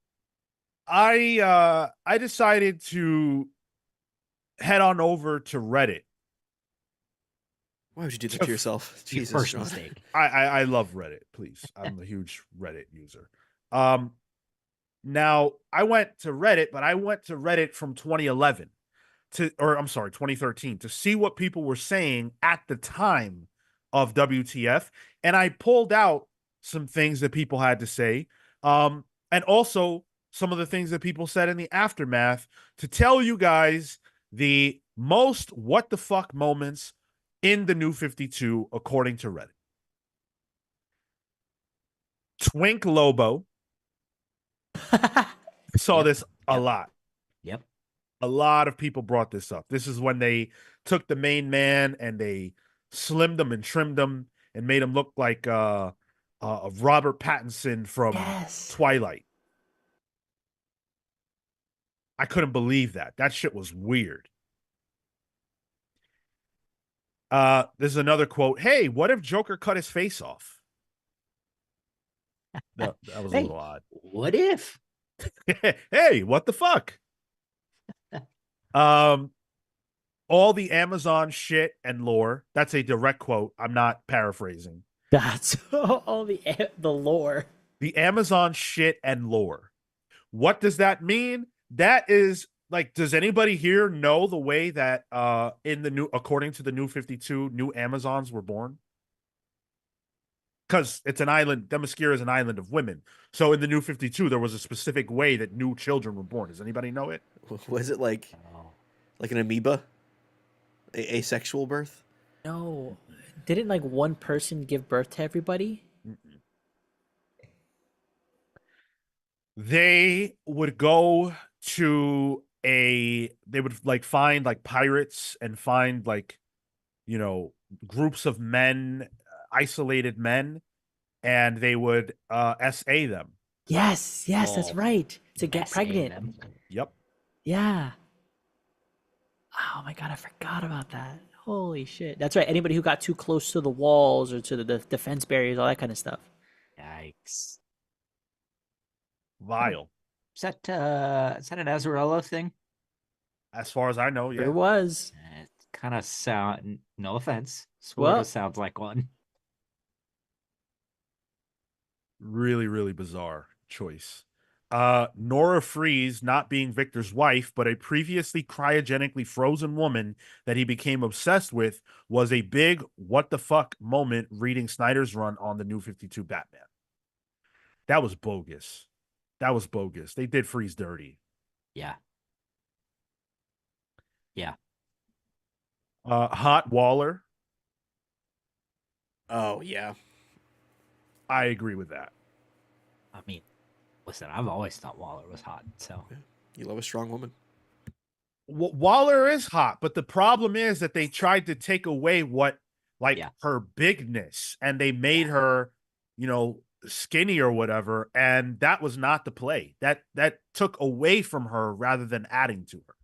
S1: I decided to head on over to Reddit.
S2: Why would you do that to yourself?
S3: Your
S2: Jesus,
S3: first
S2: Sean.
S3: mistake.
S1: I love Reddit, please. I'm a huge Reddit user. Um Now I went to Reddit, but I went to Reddit from 2011 or I'm sorry, 2013 to see what people were saying at the time of WTF. And I pulled out some things that people had to say. And also some of the things that people said in the aftermath to tell you guys the most what the fuck moments in the New 52, according to Reddit. Twink Lobo saw
S3: Yep.
S1: this a
S3: Yep.
S1: lot.
S3: Yep.
S1: A lot of people brought this up. This is when they took the main man and they slimmed him and trimmed him and made him look like Robert Pattinson from
S4: Yes.
S1: Twilight. I couldn't believe that. That shit was weird. There's another quote. Hey, what if Joker cut his face off? That was a
S3: Hey,
S1: little odd.
S3: what if?
S1: Hey, what the fuck? Um, all the Amazon shit and lore. That's a direct quote. I'm not paraphrasing.
S4: That's all the lore.
S1: The Amazon shit and lore. What does that mean? That is like, does anybody here know the way that in the new, according to the New 52, new Amazons were born? Because it's an island, Themyscira is an island of women. So in the New 52, there was a specific way that new children were born. Does anybody know it?
S2: Was it like
S3: Oh.
S2: an amoeba? Asexual birth?
S4: No, didn't like one person give birth to everybody?
S1: They would go to they would like find like pirates and find like, you know, groups of men, isolated men, and they would SA them.
S4: Yes, that's
S3: Oh,
S4: right. To get
S3: SA
S4: pregnant.
S3: them.
S1: Yep.
S4: Yeah. Oh my god, I forgot about that. Holy shit. That's right. Anybody who got too close to the walls or to the defense barriers, all that kind of stuff.
S3: Yikes.
S1: Vile.
S3: Is that an Azarello thing?
S1: As far as I know,
S4: Sure
S1: yeah.
S4: was.
S3: It kind of sound, no offense, sort
S4: Well-
S3: of sounds like one.
S1: Really bizarre choice. Nora Freeze not being Victor's wife, but a previously cryogenically frozen woman that he became obsessed with was a big what the fuck moment reading Snyder's run on the New 52 Batman. That was bogus. That was bogus. They did Freeze dirty.
S3: Yeah. Yeah.
S1: Hot Waller.
S2: Oh, yeah.
S1: I agree with that.
S3: I mean, listen, I've always thought Waller was hot, so
S2: You love a strong woman.
S1: Waller is hot, but the problem is that they tried to take away what, like,
S3: Yeah.
S1: her bigness, and they made her, skinny or whatever, and that was not the play. That took away from her rather than adding to her.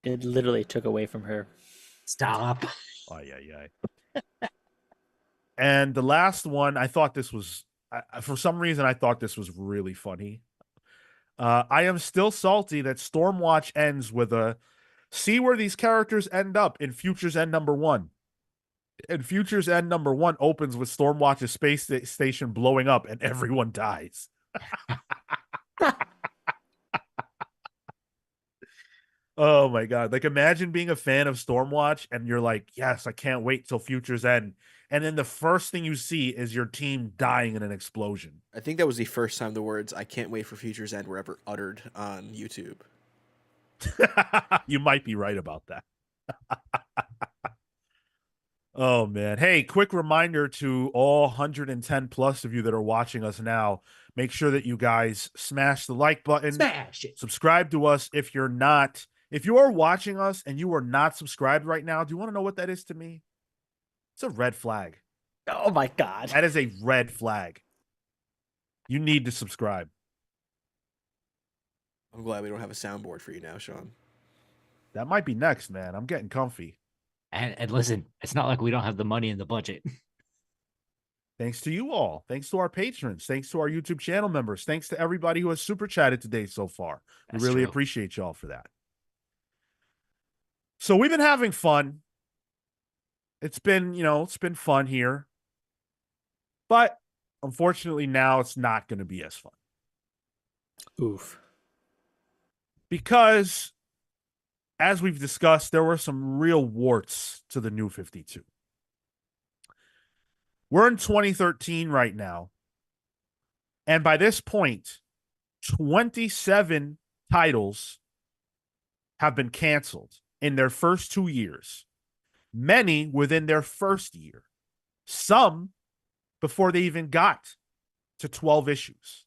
S4: It literally took away from her.
S3: Stop.
S1: Oh yeah. And the last one, I thought this was, for some reason, I thought this was really funny. I am still salty that Stormwatch ends with a see where these characters end up in Futures End #1. And Futures End #1 opens with Stormwatch's space station blowing up and everyone dies. Oh my God. Like, imagine being a fan of Stormwatch and you're like, yes, I can't wait till Futures End. And then the first thing you see is your team dying in an explosion.
S2: I think that was the first time the words "I can't wait for Future's End" were ever uttered on YouTube.
S1: You might be right about that. Oh, man. Hey, quick reminder to all 110 plus of you that are watching us now. Make sure that you guys smash the like button.
S3: Smash it.
S1: Subscribe to us if you're not. If you are watching us and you are not subscribed right now, do you want to know what that is to me? It's a red flag.
S4: Oh my god.
S1: That is a red flag. You need to subscribe.
S2: I'm glad we don't have a soundboard for you now, Sean.
S1: That might be next, man. I'm getting comfy.
S3: And listen, it's not like we don't have the money in the budget.
S1: Thanks to you all. Thanks to our patrons. Thanks to our YouTube channel members. Thanks to everybody who has super chatted today so far.
S3: That's
S1: We really
S3: true.
S1: appreciate y'all for that. So we've been having fun. It's been fun here. But unfortunately now it's not going to be as fun.
S4: Oof.
S1: Because as we've discussed, there were some real warts to the New 52. We're in 2013 right now. And by this point, 27 titles have been canceled in their first 2 years. Many within their first year. Some before they even got to 12 issues.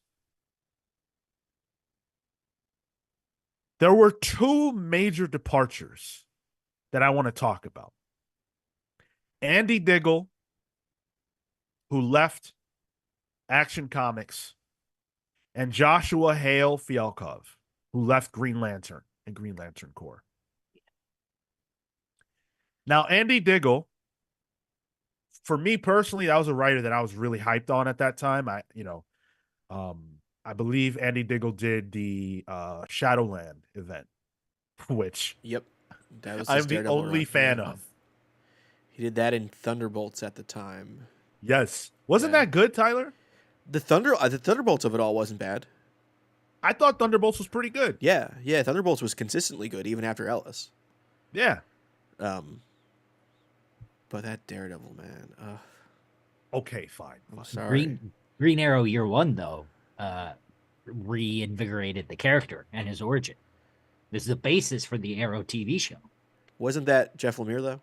S1: There were two major departures that I want to talk about. Andy Diggle, who left Action Comics, and Joshua Hale Fialkov, who left Green Lantern and Green Lantern Corps. Now, Andy Diggle, for me personally, that was a writer that I was really hyped on at that time. I believe Andy Diggle did the Shadowland event, which
S2: Yep, that was
S1: I'm
S2: his
S1: the
S2: Daredevil
S1: only
S2: run.
S1: fan
S2: Yeah.
S1: of.
S2: He did that in Thunderbolts at the time.
S1: Yes. Wasn't
S2: Yeah.
S1: that good, Tyler?
S2: The Thunderbolts of it all wasn't bad.
S1: I thought Thunderbolts was pretty good.
S2: Yeah, Thunderbolts was consistently good even after Ellis.
S1: Yeah.
S2: But that Daredevil, man.
S1: Okay, fine.
S2: I'm sorry.
S3: Green Arrow Year One, though, reinvigorated the character and his origin. This is the basis for the Arrow TV show.
S2: Wasn't that Jeff Lemire though?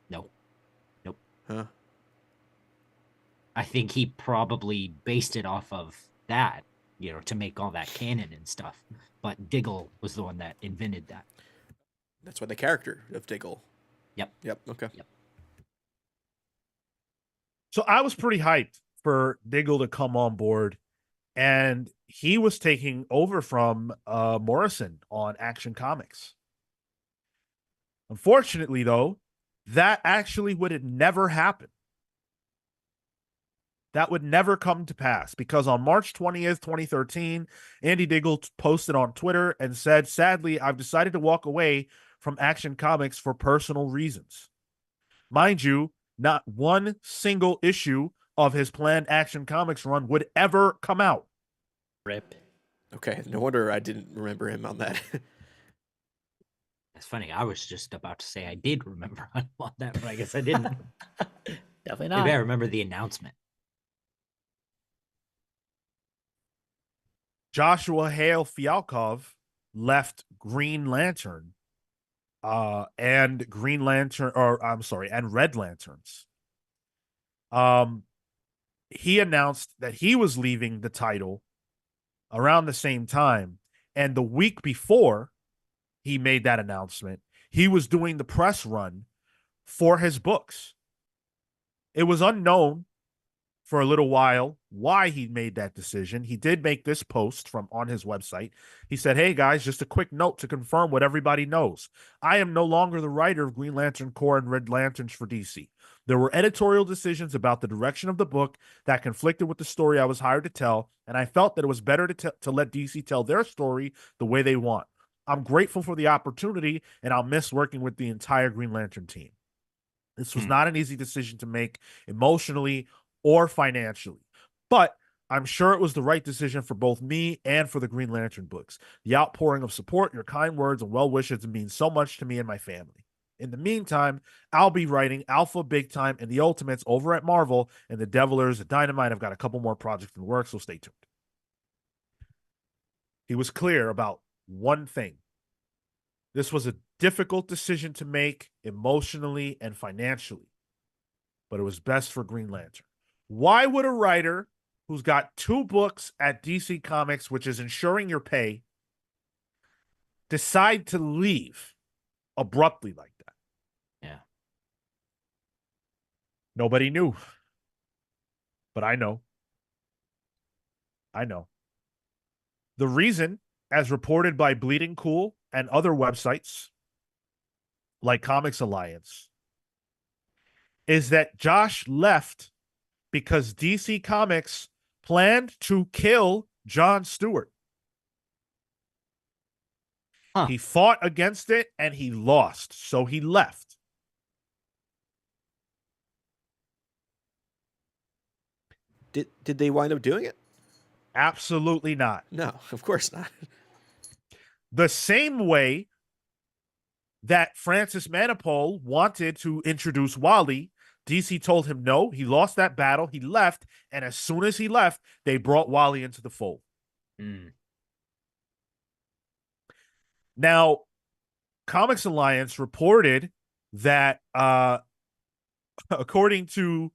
S3: Nope.
S2: Huh?
S3: I think he probably based it off of that, to make all that canon and stuff. But Diggle was the one that invented that.
S2: That's why the character of Diggle.
S3: Yep.
S2: Okay.
S3: Yep.
S1: So I was pretty hyped for Diggle to come on board, and he was taking over from Morrison on Action Comics. Unfortunately, though, that actually would have never happened. That would never come to pass because on March 20th, 2013, Andy Diggle posted on Twitter and said, "Sadly, I've decided to walk away from Action Comics for personal reasons." Mind you, not one single issue of his planned Action Comics run would ever come out.
S4: Rip.
S2: Okay. No wonder I didn't remember him on that.
S3: That's funny. I was just about to say I did remember on that, but I guess I didn't.
S4: Definitely not.
S3: Maybe I remember the announcement.
S1: Joshua Hale Fialkov left Green Lantern and Red Lanterns. He announced that he was leaving the title around the same time, And the week before he made that announcement, he was doing the press run for his books. It was unknown for a little while why he made that decision. He did make this post from on his website. He said, "Hey guys, just a quick note to confirm what everybody knows. I am no longer the writer of Green Lantern Corps and Red Lanterns for DC. There were editorial decisions about the direction of the book that conflicted with the story I was hired to tell, and I felt that it was better to let DC tell their story the way they want. I'm grateful for the opportunity, and I'll miss working with the entire Green Lantern team. This was not an easy decision to make emotionally or financially, but I'm sure it was the right decision for both me and for the Green Lantern books. The outpouring of support, your kind words, and well wishes mean so much to me and my family. In the meantime, I'll be writing Alpha Big Time and the Ultimates over at Marvel, and the Devilers, and Dynamite. I've got a couple more projects in the works, so stay tuned." He was clear about one thing. This was a difficult decision to make emotionally and financially, but it was best for Green Lantern. Why would a writer who's got 2 books at DC Comics, which is ensuring your pay, decide to leave abruptly like that?
S3: Yeah.
S1: Nobody knew. But I know. I know. The reason, as reported by Bleeding Cool and other websites like Comics Alliance, is that Josh left because DC Comics planned to kill John Stewart.
S3: Huh.
S1: He fought against it and he lost, so he left.
S2: Did they wind up doing it?
S1: Absolutely not.
S2: No, of course not.
S1: The same way that Francis Manapul wanted to introduce Wally, DC told him no. He lost that battle. He left. And as soon as he left, they brought Wally into the fold. Now, Comics Alliance reported that according to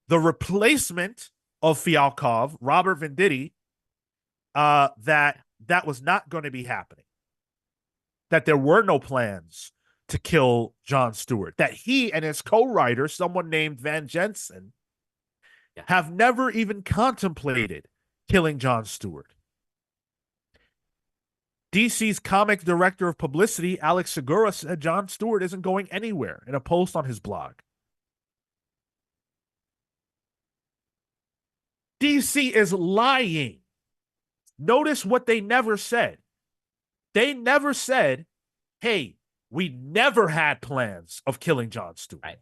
S1: the replacement of Fialkov, Robert Venditti, that was not going to be happening. That there were no plans to kill John Stewart. That he and his co-writer, someone named Van Jensen, have never even contemplated killing John Stewart. DC's comic director of publicity, Alex Segura, said John Stewart isn't going anywhere in a post on his blog. DC is lying. Notice what they never said. They never said, hey, we never had plans of killing John Stewart.
S3: Right.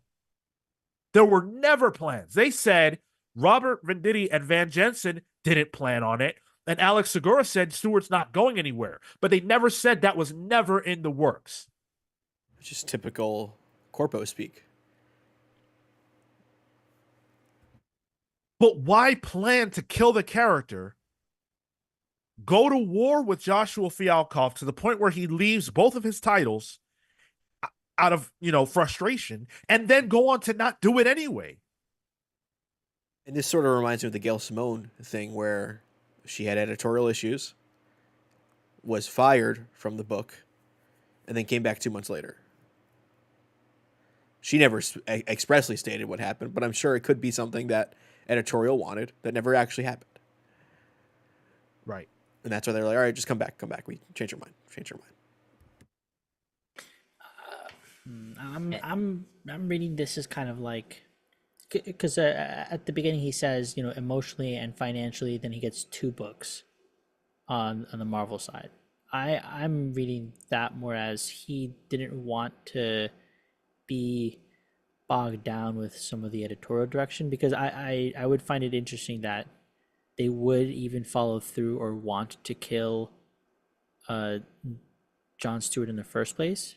S1: There were never plans. They said Robert Venditti and Van Jensen didn't plan on it, and Alex Segura said Stewart's not going anywhere. But they never said that was never in the works.
S2: It's just typical corpo speak.
S1: But why plan to kill the character, go to war with Joshua Fialkov to the point where he leaves both of his titles out of, frustration, and then go on to not do it anyway?
S2: And this sort of reminds me of the Gail Simone thing where she had editorial issues, was fired from the book, and then came back 2 months later. She never expressly stated what happened, but I'm sure it could be something that editorial wanted that never actually happened.
S1: Right.
S2: And that's why they're like, all right, just come back. We change your mind.
S4: I'm reading this as kind of like, because at the beginning he says, emotionally and financially, then he gets 2 books on the Marvel side. I'm reading that more as he didn't want to be bogged down with some of the editorial direction, because I would find it interesting that they would even follow through or want to kill John Stewart in the first place.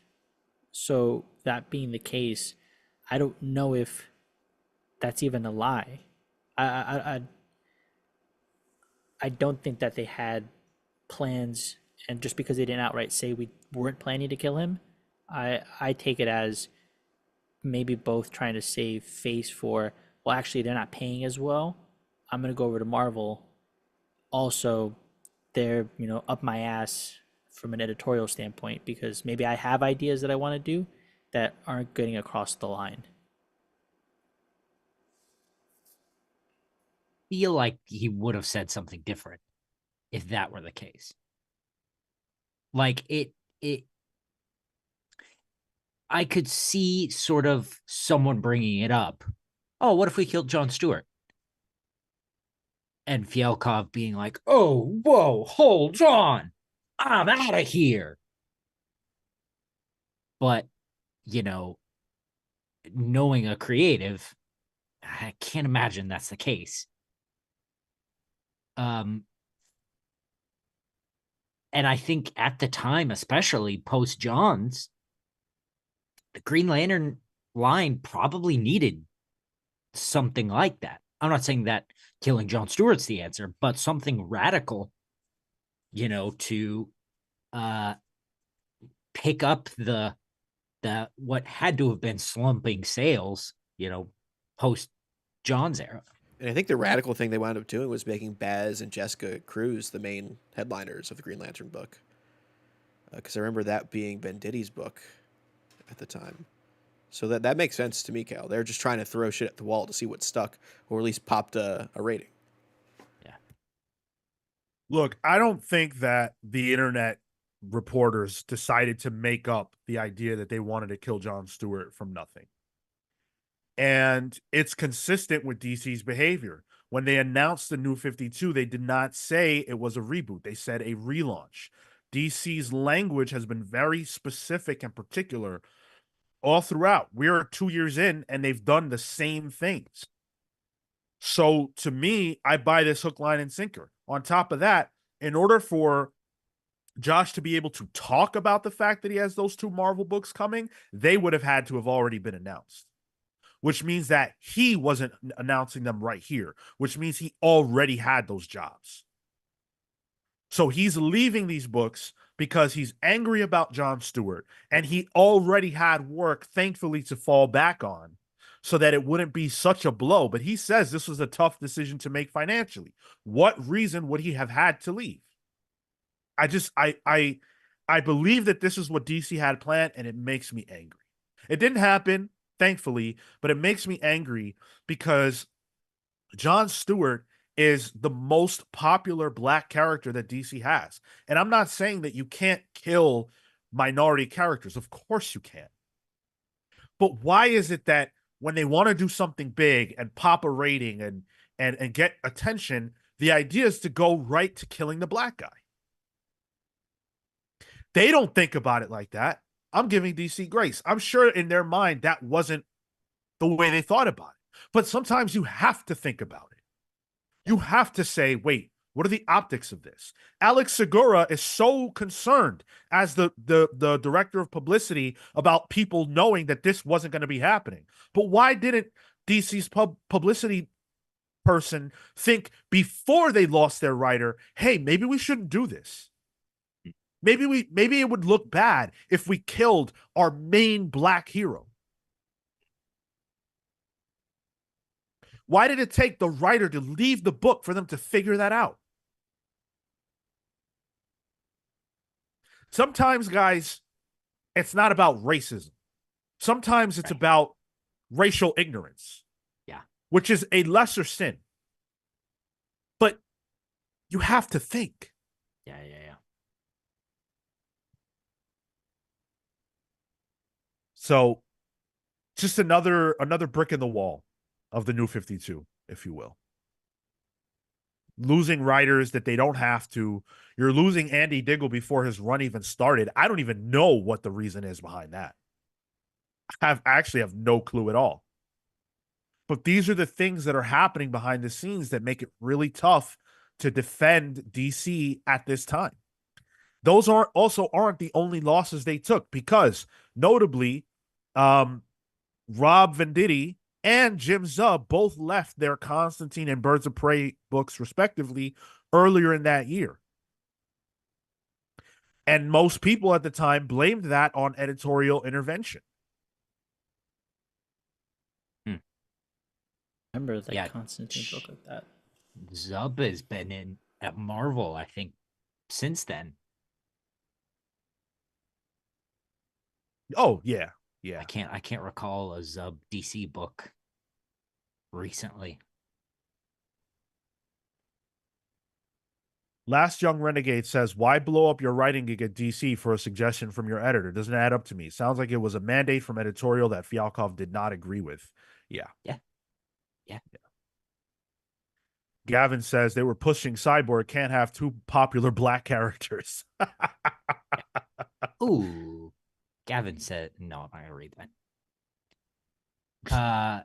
S4: So that being the case, I don't know if that's even a lie. I don't think that they had plans, and just because they didn't outright say we weren't planning to kill him, I take it as maybe both trying to save face for, well, actually they're not paying as well, I'm going to go over to Marvel. Also, they're, you know, up my ass from an editorial standpoint because maybe I have ideas that I want to do that aren't getting across the line.
S3: Feel like he would have said something different if that were the case. Like it I could see sort of someone bringing it up. Oh, what if we killed Jon Stewart? And Fialkov being like, oh, whoa, hold on. I'm out of here. But, you know, knowing a creative, I can't imagine that's the case. Um, and I think at the time, especially post John's, the Green Lantern line probably needed something like that. I'm not saying that killing Jon Stewart's the answer, but something radical, you know, to uh pick up the what had to have been slumping sales, you know, post John's era.
S2: And I think the radical thing they wound up doing was making Baz and Jessica Cruz the main headliners of the Green Lantern book. Because I remember that being Venditti's book at the time. So that makes sense to me, Cal. They're just trying to throw shit at the wall to see what stuck, or at least popped a rating.
S3: Yeah.
S1: Look, I don't think that the internet reporters decided to make up the idea that they wanted to kill Jon Stewart from nothing. And it's consistent with DC's behavior. When they announced the New 52, they did not say it was a reboot. They said a relaunch. DC's language has been very specific and particular all throughout. We're 2 years in and they've done the same things. So to me, I buy this hook, line, and sinker. On top of that, in order for Josh to be able to talk about the fact that he has those 2 Marvel books coming, they would have had to have already been announced, which means that he wasn't announcing them right here, which means he already had those jobs. So he's leaving these books because he's angry about Jon Stewart, and he already had work, thankfully, to fall back on so that it wouldn't be such a blow. But he says this was a tough decision to make financially. What reason would he have had to leave? I believe that this is what DC had planned, and it makes me angry. It didn't happen, thankfully, but it makes me angry because Jon Stewart is the most popular black character that DC has. And I'm not saying that you can't kill minority characters. Of course you can. But why is it that when they want to do something big and pop a rating and get attention, the idea is to go right to killing the black guy? They don't think about it like that. I'm giving DC grace. I'm sure in their mind that wasn't the way they thought about it. But sometimes you have to think about it. You have to say, wait, what are the optics of this? Alex Segura is so concerned as the director of publicity about people knowing that this wasn't going to be happening. But why didn't DC's publicity person think before they lost their writer, hey, maybe we shouldn't do this? Maybe it would look bad if we killed our main black hero. Why did it take the writer to leave the book for them to figure that out? Sometimes, guys, it's not about racism. Sometimes it's about racial ignorance.
S3: Yeah.
S1: Which is a lesser sin. But you have to think.
S3: Yeah.
S1: So just another brick in the wall of the New 52, if you will. Losing writers that they don't have to. You're losing Andy Diggle before his run even started. I don't even know what the reason is behind that. I actually have no clue at all. But these are the things that are happening behind the scenes that make it really tough to defend DC at this time. Those aren't the only losses they took, because notably, Rob Venditti and Jim Zub both left their Constantine and Birds of Prey books, respectively, earlier in that year. And most people at the time blamed that on editorial intervention.
S4: Remember, like
S3: Yeah.
S4: Constantine book like that.
S3: Zub has been in at Marvel, I think, since then.
S1: Oh yeah, yeah.
S3: I can't recall a Zub DC book recently.
S1: Last Young Renegade says, why blow up your writing gig at DC for a suggestion from your editor? Doesn't add up to me. Sounds like it was a mandate from editorial that Fialkov did not agree with. Yeah.
S3: Yeah.
S1: Gavin says they were pushing Cyborg can't have two popular black characters.
S3: Ooh. Gavin said, no, I'm not going to read that.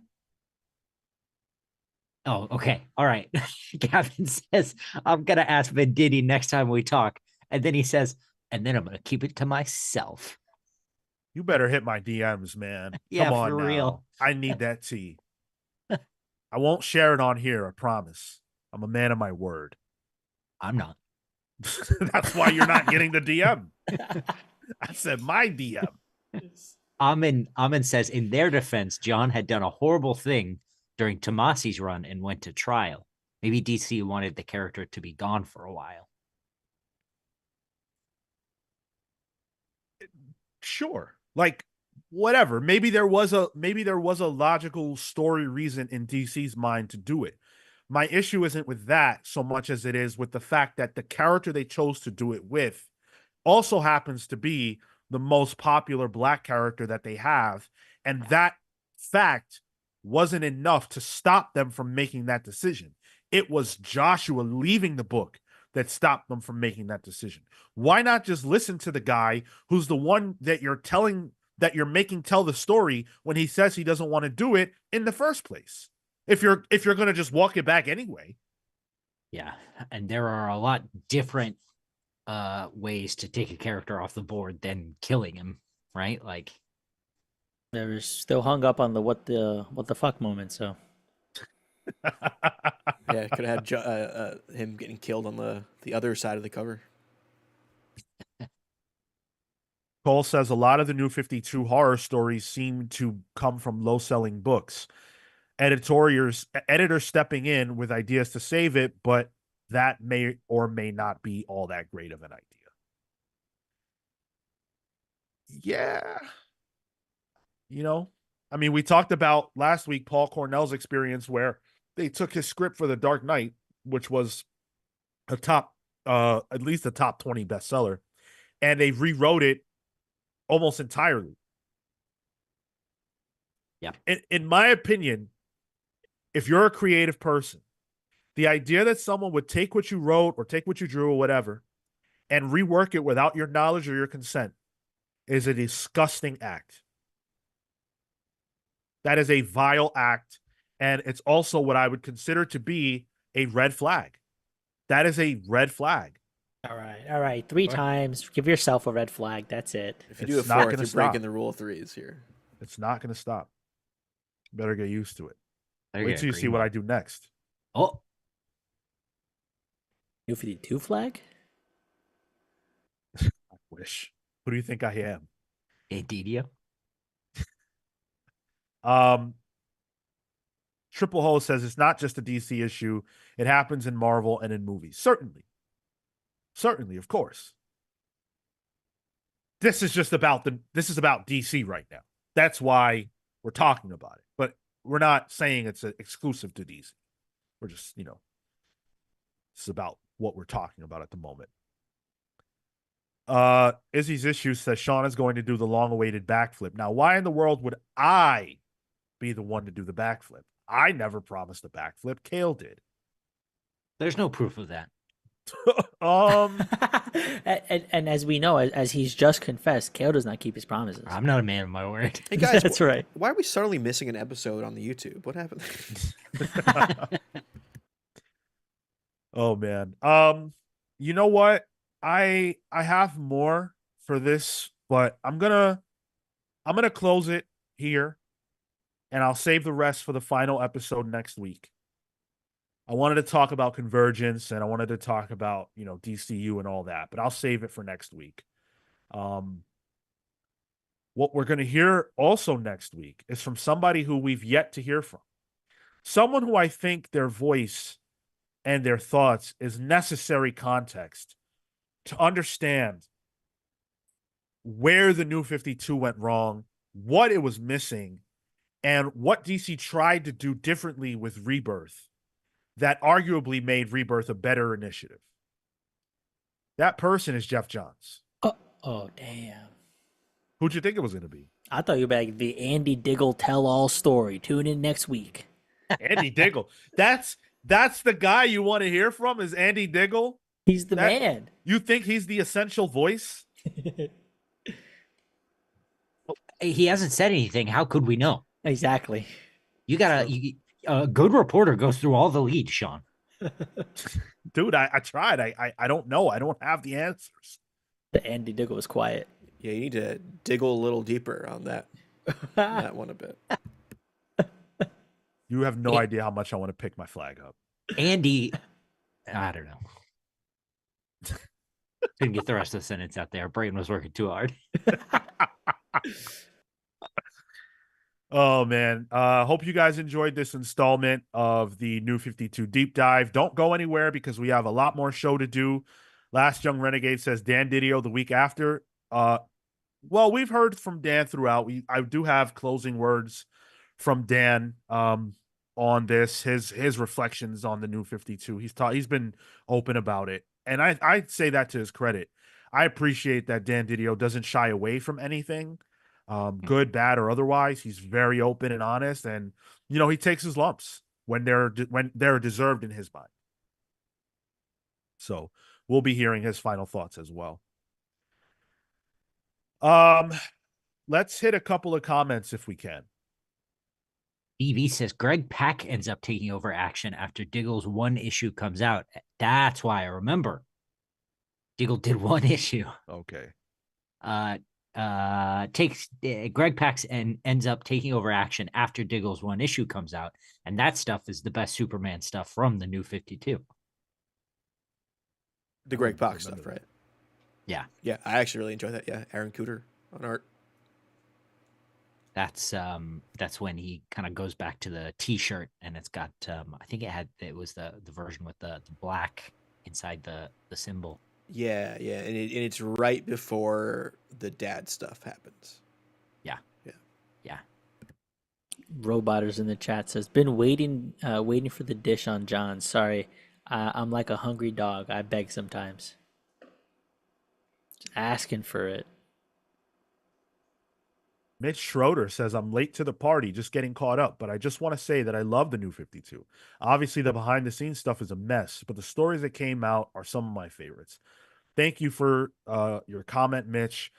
S3: Oh, okay. All right. Gavin says, I'm going to ask Venditti next time we talk. And then he says, and then I'm going to keep it to myself.
S1: You better hit my DMs, man.
S3: Yeah,
S1: Come on
S3: for
S1: now.
S3: real.
S1: I need that tea. I won't share it on here, I promise. I'm a man of my word.
S3: I'm not.
S1: That's why you're not getting the DM. I said my DM.
S3: Amin says, in their defense, John had done a horrible thing during Tomasi's run and went to trial. Maybe DC wanted the character to be gone for a while.
S1: Sure. Like whatever. Maybe there was a logical story reason in DC's mind to do it. My issue isn't with that so much as it is with the fact that the character they chose to do it with also happens to be the most popular black character that they have. And that fact wasn't enough to stop them from making that decision. It was Joshua leaving the book that stopped them from making that decision. Why not just listen to the guy who's the one that you're making tell the story when he says he doesn't want to do it in the first place? If you're going to just walk it back anyway.
S3: Yeah, and there are a lot different ways to take a character off the board than killing him, right? Like
S4: They're still hung up on the what the fuck moment. So
S2: Yeah, could have had him getting killed on the other side of the cover.
S1: Cole says a lot of the New 52 horror stories seem to come from low-selling books. Editors stepping in with ideas to save it, but that may or may not be all that great of an idea. Yeah. I mean, we talked about last week Paul Cornell's experience where they took his script for The Dark Knight, which was at least a top 20 bestseller, and they rewrote it almost entirely.
S3: Yeah.
S1: In my opinion, if you're a creative person, the idea that someone would take what you wrote or take what you drew or whatever and rework it without your knowledge or your consent is a disgusting act. That is a vile act, and it's also what I would consider to be a red flag. That is a red flag.
S4: all right, three times. Give yourself a red flag. That's it.
S2: If you do a
S1: It's not
S2: fourth,
S1: gonna
S2: you're
S1: stop.
S2: breaking the rule of threes here.
S1: It's not going to stop. Better get used to it.
S3: they're
S1: Wait
S3: gonna
S1: till you
S3: agree
S1: see what
S3: more.
S1: I do next.
S3: Oh,
S4: New 52 flag.
S1: I wish. Who do you think I am?
S3: hey, DiDio.
S1: Triple Hole says it's not just a DC issue. It happens in Marvel and in movies. Certainly, of course. This is about DC right now. That's why we're talking about it. But we're not saying it's exclusive to DC. We're just, this is about what we're talking about at the moment. Izzy's issue says Sean is going to do the long-awaited backflip. Now, why in the world would I be the one to do the backflip? I never promised a backflip. Hale did.
S3: There's no proof of that.
S4: And as we know, as he's just confessed, Kale does not keep his promises.
S3: I'm not a man of my word.
S2: Hey guys,
S4: That's right.
S2: Why are we suddenly missing an episode on the YouTube? What happened?
S1: Oh man. You know what? I have more for this, but I'm gonna close it here, and I'll save the rest for the final episode next week. I wanted to talk about Convergence, and I wanted to talk about, DCU and all that, but I'll save it for next week. What we're going to hear also next week is from somebody who we've yet to hear from. Someone who I think their voice and their thoughts is necessary context to understand where the New 52 went wrong, what it was missing, and what DC tried to do differently with Rebirth that arguably made Rebirth a better initiative. That person is Jeff Johns.
S4: Oh, damn.
S1: Who'd you think it was going to be?
S4: I thought you were like the Andy Diggle tell-all story. Tune in next week.
S1: Andy Diggle. That's the guy you want to hear from is Andy Diggle?
S4: He's the man.
S1: You think he's the essential voice?
S3: He hasn't said anything. How could we know?
S4: Exactly.
S3: You gotta. A good reporter goes through all the leads, Sean.
S1: Dude, I tried. I don't know. I don't have the answers.
S4: The Andy Diggle was quiet.
S2: Yeah, you need to diggle a little deeper on that one a bit.
S1: You have no idea how much I want to pick my flag up.
S3: Andy, I don't know. Couldn't get the rest of the sentence out there. Brain was working too hard.
S1: Oh man. Hope you guys enjoyed this installment of the New 52 Deep Dive. Don't go anywhere because we have a lot more show to do. Last Young Renegade says Dan Didio the week after. Well, we've heard from Dan throughout. I do have closing words from Dan on this. His reflections on the New 52. He's been open about it. And I'd say that to his credit. I appreciate that Dan Didio doesn't shy away from anything. Good, bad, or otherwise. He's very open and honest, and he takes his lumps when they're deserved in his mind. So we'll be hearing his final thoughts as well. Let's hit a couple of comments if we can.
S3: EV says Greg Pak ends up taking over action after Diggle's one issue comes out. That's why I remember. Diggle did one issue.
S1: Okay.
S3: Takes Greg Pax and ends up taking over action after Diggle's one issue comes out, and that stuff is the best Superman stuff from the New 52.
S2: The Greg Pak stuff, right?
S3: Yeah,
S2: I actually really enjoy that. Yeah, Aaron Cooter on art.
S3: That's when he kind of goes back to the T-shirt, and it's got I think it was the version with the black inside the symbol.
S2: Yeah, and it's right before the dad stuff happens.
S3: Yeah.
S4: Roboters in the chat says, been waiting for the dish on John. Sorry, I'm like a hungry dog. I beg sometimes. Just asking for it.
S1: Mitch Schroeder says, I'm late to the party, just getting caught up, but I just want to say that I love the New 52. Obviously, the behind-the-scenes stuff is a mess, but the stories that came out are some of my favorites. Thank you for your comment, Mitch.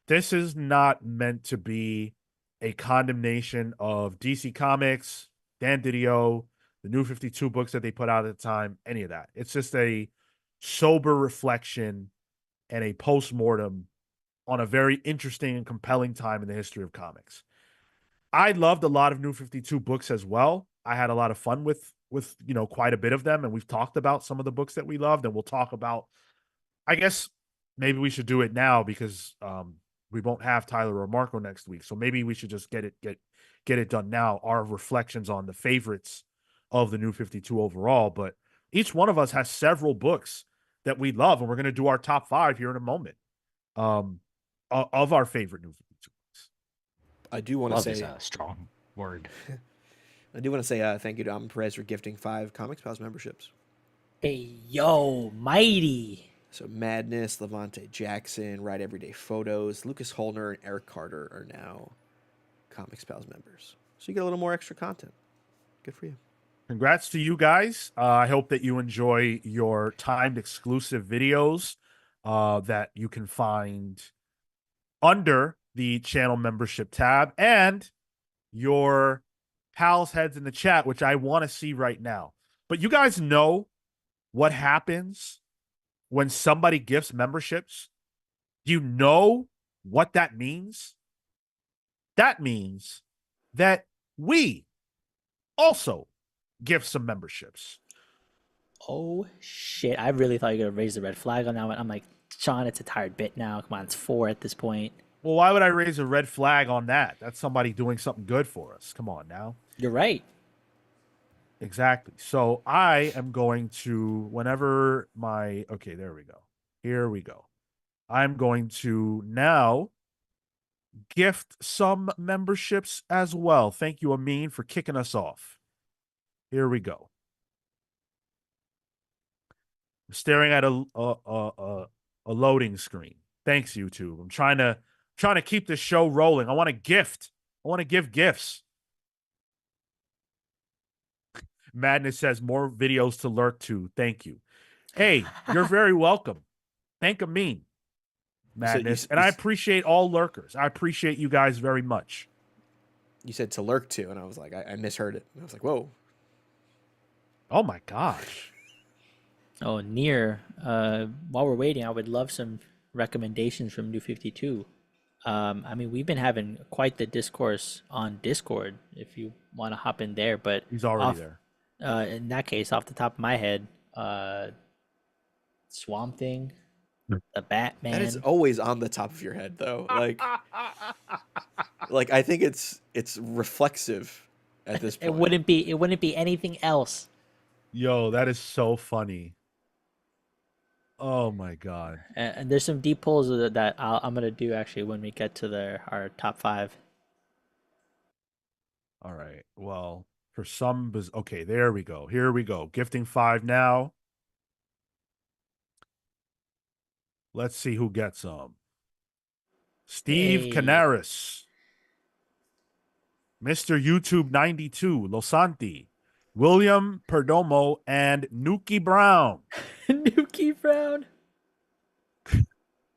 S1: This is not meant to be a condemnation of DC Comics, Dan Didio, the New 52 books that they put out at the time, any of that. It's just a sober reflection and a postmortem on a very interesting and compelling time in the history of comics. I loved a lot of New 52 books as well. I had a lot of fun with quite a bit of them, and we've talked about some of the books that we loved, and we'll talk about, I guess maybe we should do it now because we won't have Tyler or Marco next week. So maybe we should just get it done now. Our reflections on the favorites of the New 52 overall, but each one of us has several books that we love, and we're going to do our top 5 here in a moment. Of our favorite New 52 books.
S2: I do want to say
S3: is a strong word.
S2: I do want to say thank you to Amon Perez for gifting 5 Comics Pals memberships.
S4: Hey, yo, mighty.
S2: So Madness, Levante Jackson, Write Everyday Photos, Lucas Holner, and Eric Carter are now Comics Pals members. So you get a little more extra content. Good for you.
S1: Congrats to you guys. I hope that you enjoy your timed exclusive videos that you can find under the channel membership tab, and your pals heads in the chat, which I want to see right now. But you guys know what happens when somebody gifts memberships? Do you know what that means? That means that we also gift some memberships.
S4: Oh, shit. I really thought you were going to raise the red flag on that one. I'm like, Sean, it's a tired bit now. Come on, it's 4 at this point.
S1: Well, why would I raise a red flag on that? That's somebody doing something good for us. Come on now.
S4: You're right.
S1: Exactly. So I am going to, whenever okay, there we go. Here we go. I'm going to now gift some memberships as well. Thank you, Amin, for kicking us off. Here we go. I'm staring at a loading screen. Thanks, YouTube. I'm trying to keep this show rolling. I want to gift. I want to give gifts. Madness says more videos to lurk to. Thank you. Hey, you're very welcome. Thank Amin. Madness. And I appreciate all lurkers. I appreciate you guys very much.
S2: You said to lurk to, and I was like, I misheard it. And I was like, whoa.
S1: Oh my gosh.
S4: Oh, Near. While we're waiting, I would love some recommendations from New 52. I mean, we've been having quite the discourse on Discord if you want to hop in there, but
S1: He's already there.
S4: In that case, off the top of my head, Swamp Thing, the Batman.
S2: That is always on the top of your head, though. Like I think it's reflexive at this point.
S4: It wouldn't be anything else.
S1: Yo, that is so funny. Oh my god.
S4: And there's some deep pulls that I'm gonna do actually when we get to our top 5.
S1: All right. Well, for some, okay, there we go. Here we go. Gifting 5 now. Let's see who gets them. Steve Canaris, Mr. YouTube 92, Losanti, William Perdomo, and Nuki Brown.
S4: Nuki Brown.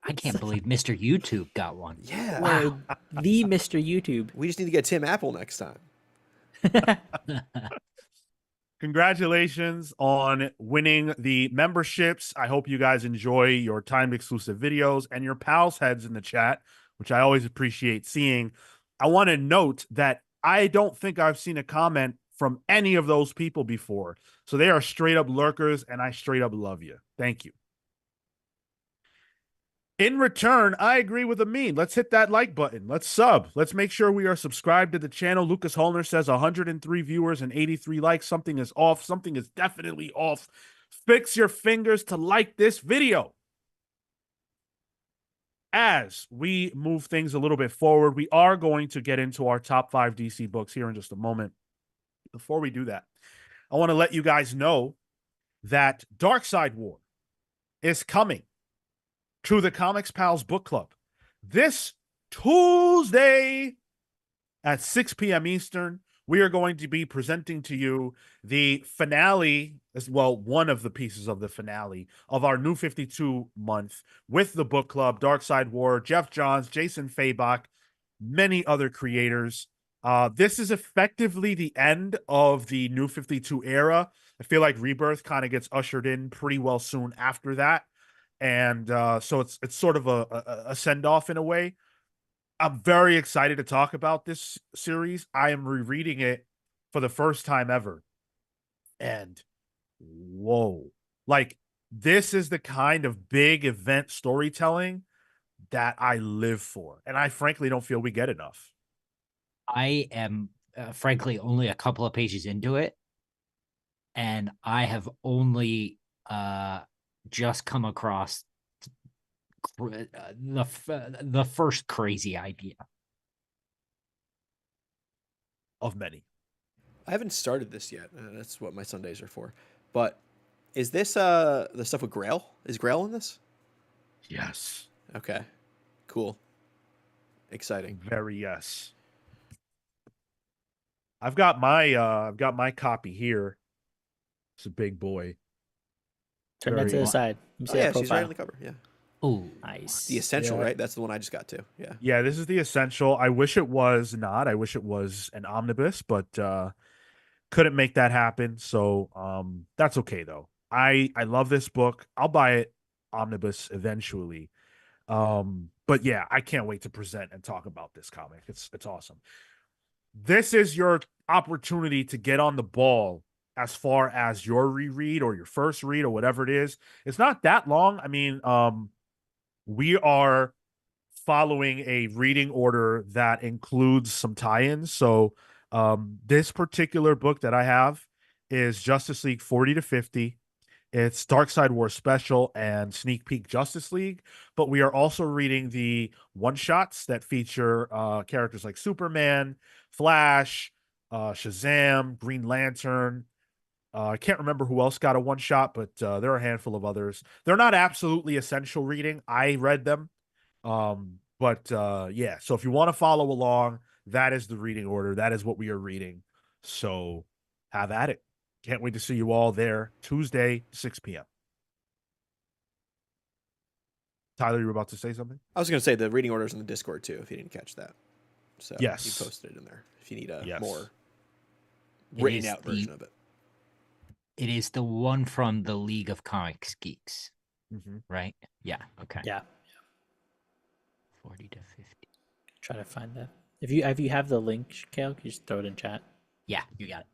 S3: I can't believe Mr. YouTube got one.
S2: Yeah.
S4: Wow. The Mr. YouTube.
S2: We just need to get Tim Apple next time.
S1: Congratulations on winning the memberships. I hope you guys enjoy your timed exclusive videos and your pals heads in the chat, which I always appreciate seeing. I want to note that I don't think I've seen a comment from any of those people before. So they are straight up lurkers, and I straight up love you. Thank you. In return, I agree with Amin. Let's hit that like button. Let's sub. Let's make sure we are subscribed to the channel. Lucas Holner says 103 viewers and 83 likes. Something is off. Something is definitely off. Fix your fingers to like this video. As we move things a little bit forward, we are going to get into our top 5 DC books here in just a moment. Before we do that, I want to let you guys know that Darkside War is coming to the Comics Pals Book Club this Tuesday at 6 p.m. Eastern. We are going to be presenting to you the finale, as well, one of the pieces of the finale of our New 52 month with the book club, Darkside War, Jeff Johns, Jason Fabach, many other creators. This is effectively the end of the New 52 era. I feel like Rebirth kind of gets ushered in pretty well soon after that. And so it's sort of a send-off in a way. I'm very excited to talk about this series. I am rereading it for the first time ever. And whoa, like this is the kind of big event storytelling that I live for. And I frankly don't feel we get enough.
S3: I am frankly only a couple of pages into it. And I have only just come across the first crazy idea
S1: of many.
S2: I haven't started this yet. That's what my Sundays are for. But is this the stuff with Grail? Is Grail in this?
S1: Yes.
S2: Okay. Cool. Exciting.
S1: Very yes. I've got my copy here. It's a big boy.
S4: Turn that to the side.
S2: Oh, yeah, she's right on the cover. Yeah.
S3: Oh,
S4: nice.
S2: The Essential, right? That's the one I just got to. Yeah.
S1: Yeah, this is the Essential. I wish it was not. I wish it was an omnibus, but couldn't make that happen. So that's okay though. I love this book. I'll buy it omnibus eventually. But yeah, I can't wait to present and talk about this comic. It's awesome. This is your opportunity to get on the ball as far as your reread or your first read or whatever it is. It's not that long. I mean, we are following a reading order that includes some tie-ins. So this particular book that I have is Justice League 40 to 50. It's Dark Side War Special and Sneak Peek Justice League, but we are also reading the one-shots that feature characters like Superman, Flash, Shazam, Green Lantern. I can't remember who else got a one-shot, but there are a handful of others. They're not absolutely essential reading. I read them. But yeah, so if you want to follow along, that is the reading order. That is what we are reading. So have at it. Can't wait to see you all there Tuesday, 6 p.m. Tyler, you were about to say something?
S2: I was going to say the reading orders in the Discord too, if you didn't catch that. So
S1: Yes.
S2: you posted it in there if you need a
S1: Yes.
S2: more
S3: It
S2: written
S3: is
S2: out
S3: the-
S2: version of it.
S3: It is the one from the League of Comics Geeks, right? Yeah. Okay.
S4: Yeah.
S3: 40 to 50.
S4: Try to find that. If you have the link, Kale, can you just throw it in chat?
S3: Yeah, you got it.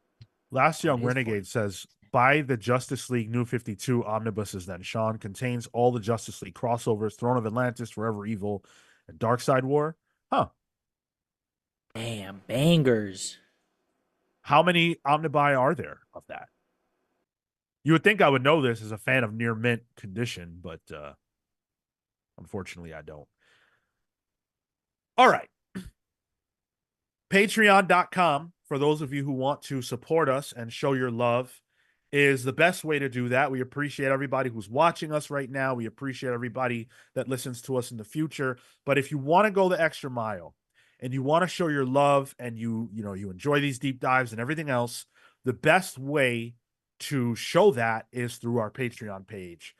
S1: Last Young
S3: It is
S1: Renegade says, buy the Justice League New 52 omnibuses then, Sean. Contains all the Justice League crossovers, Throne of Atlantis, Forever Evil, and Dark Side War. Huh.
S4: Damn, bangers.
S1: How many omnibuy are there of that? You would think I would know this as a fan of near mint condition, but unfortunately I don't. All right. Patreon.com, for those of you who want to support us and show your love, is the best way to do that. We appreciate everybody who's watching us right now. We appreciate everybody that listens to us in the future. But if you want to go the extra mile and you want to show your love and you enjoy these deep dives and everything else, the best way to show that is through our Patreon page.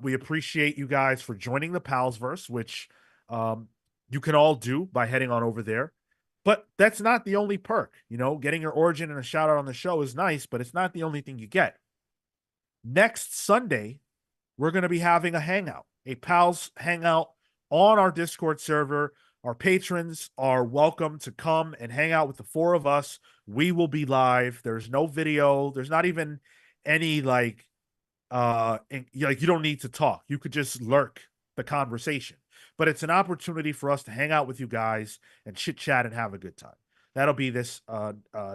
S1: We appreciate you guys for joining the Palsverse, which you can all do by heading on over there. But that's not the only perk. Getting your origin and a shout out on the show is nice, but it's not the only thing you get. Next Sunday, we're going to be having a hangout, a Pals hangout on our Discord server. Our patrons are welcome to come and hang out with the four of us. We will be live. There's no video. There's not even any you don't need to talk. You could just lurk the conversation. But it's an opportunity for us to hang out with you guys and chit chat and have a good time. That'll be this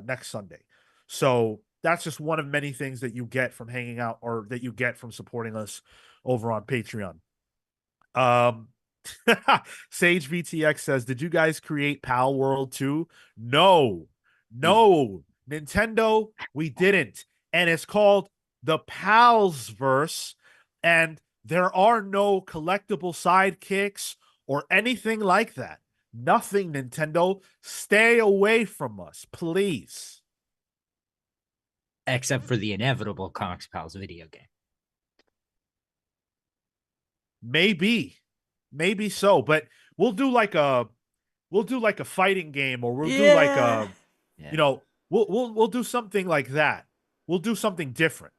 S1: next Sunday. So that's just one of many things that you get from hanging out or that you get from supporting us over on Patreon. Sage VTX says, did you guys create Pal World 2? No, Nintendo, we didn't. And it's called the Palsverse. And there are no collectible sidekicks or anything like that. Nothing, Nintendo. Stay away from us, please.
S3: Except for the inevitable Comics Pals video game.
S1: Maybe so, but we'll do like a fighting game, or we'll do like a we'll do something like that. We'll do something different.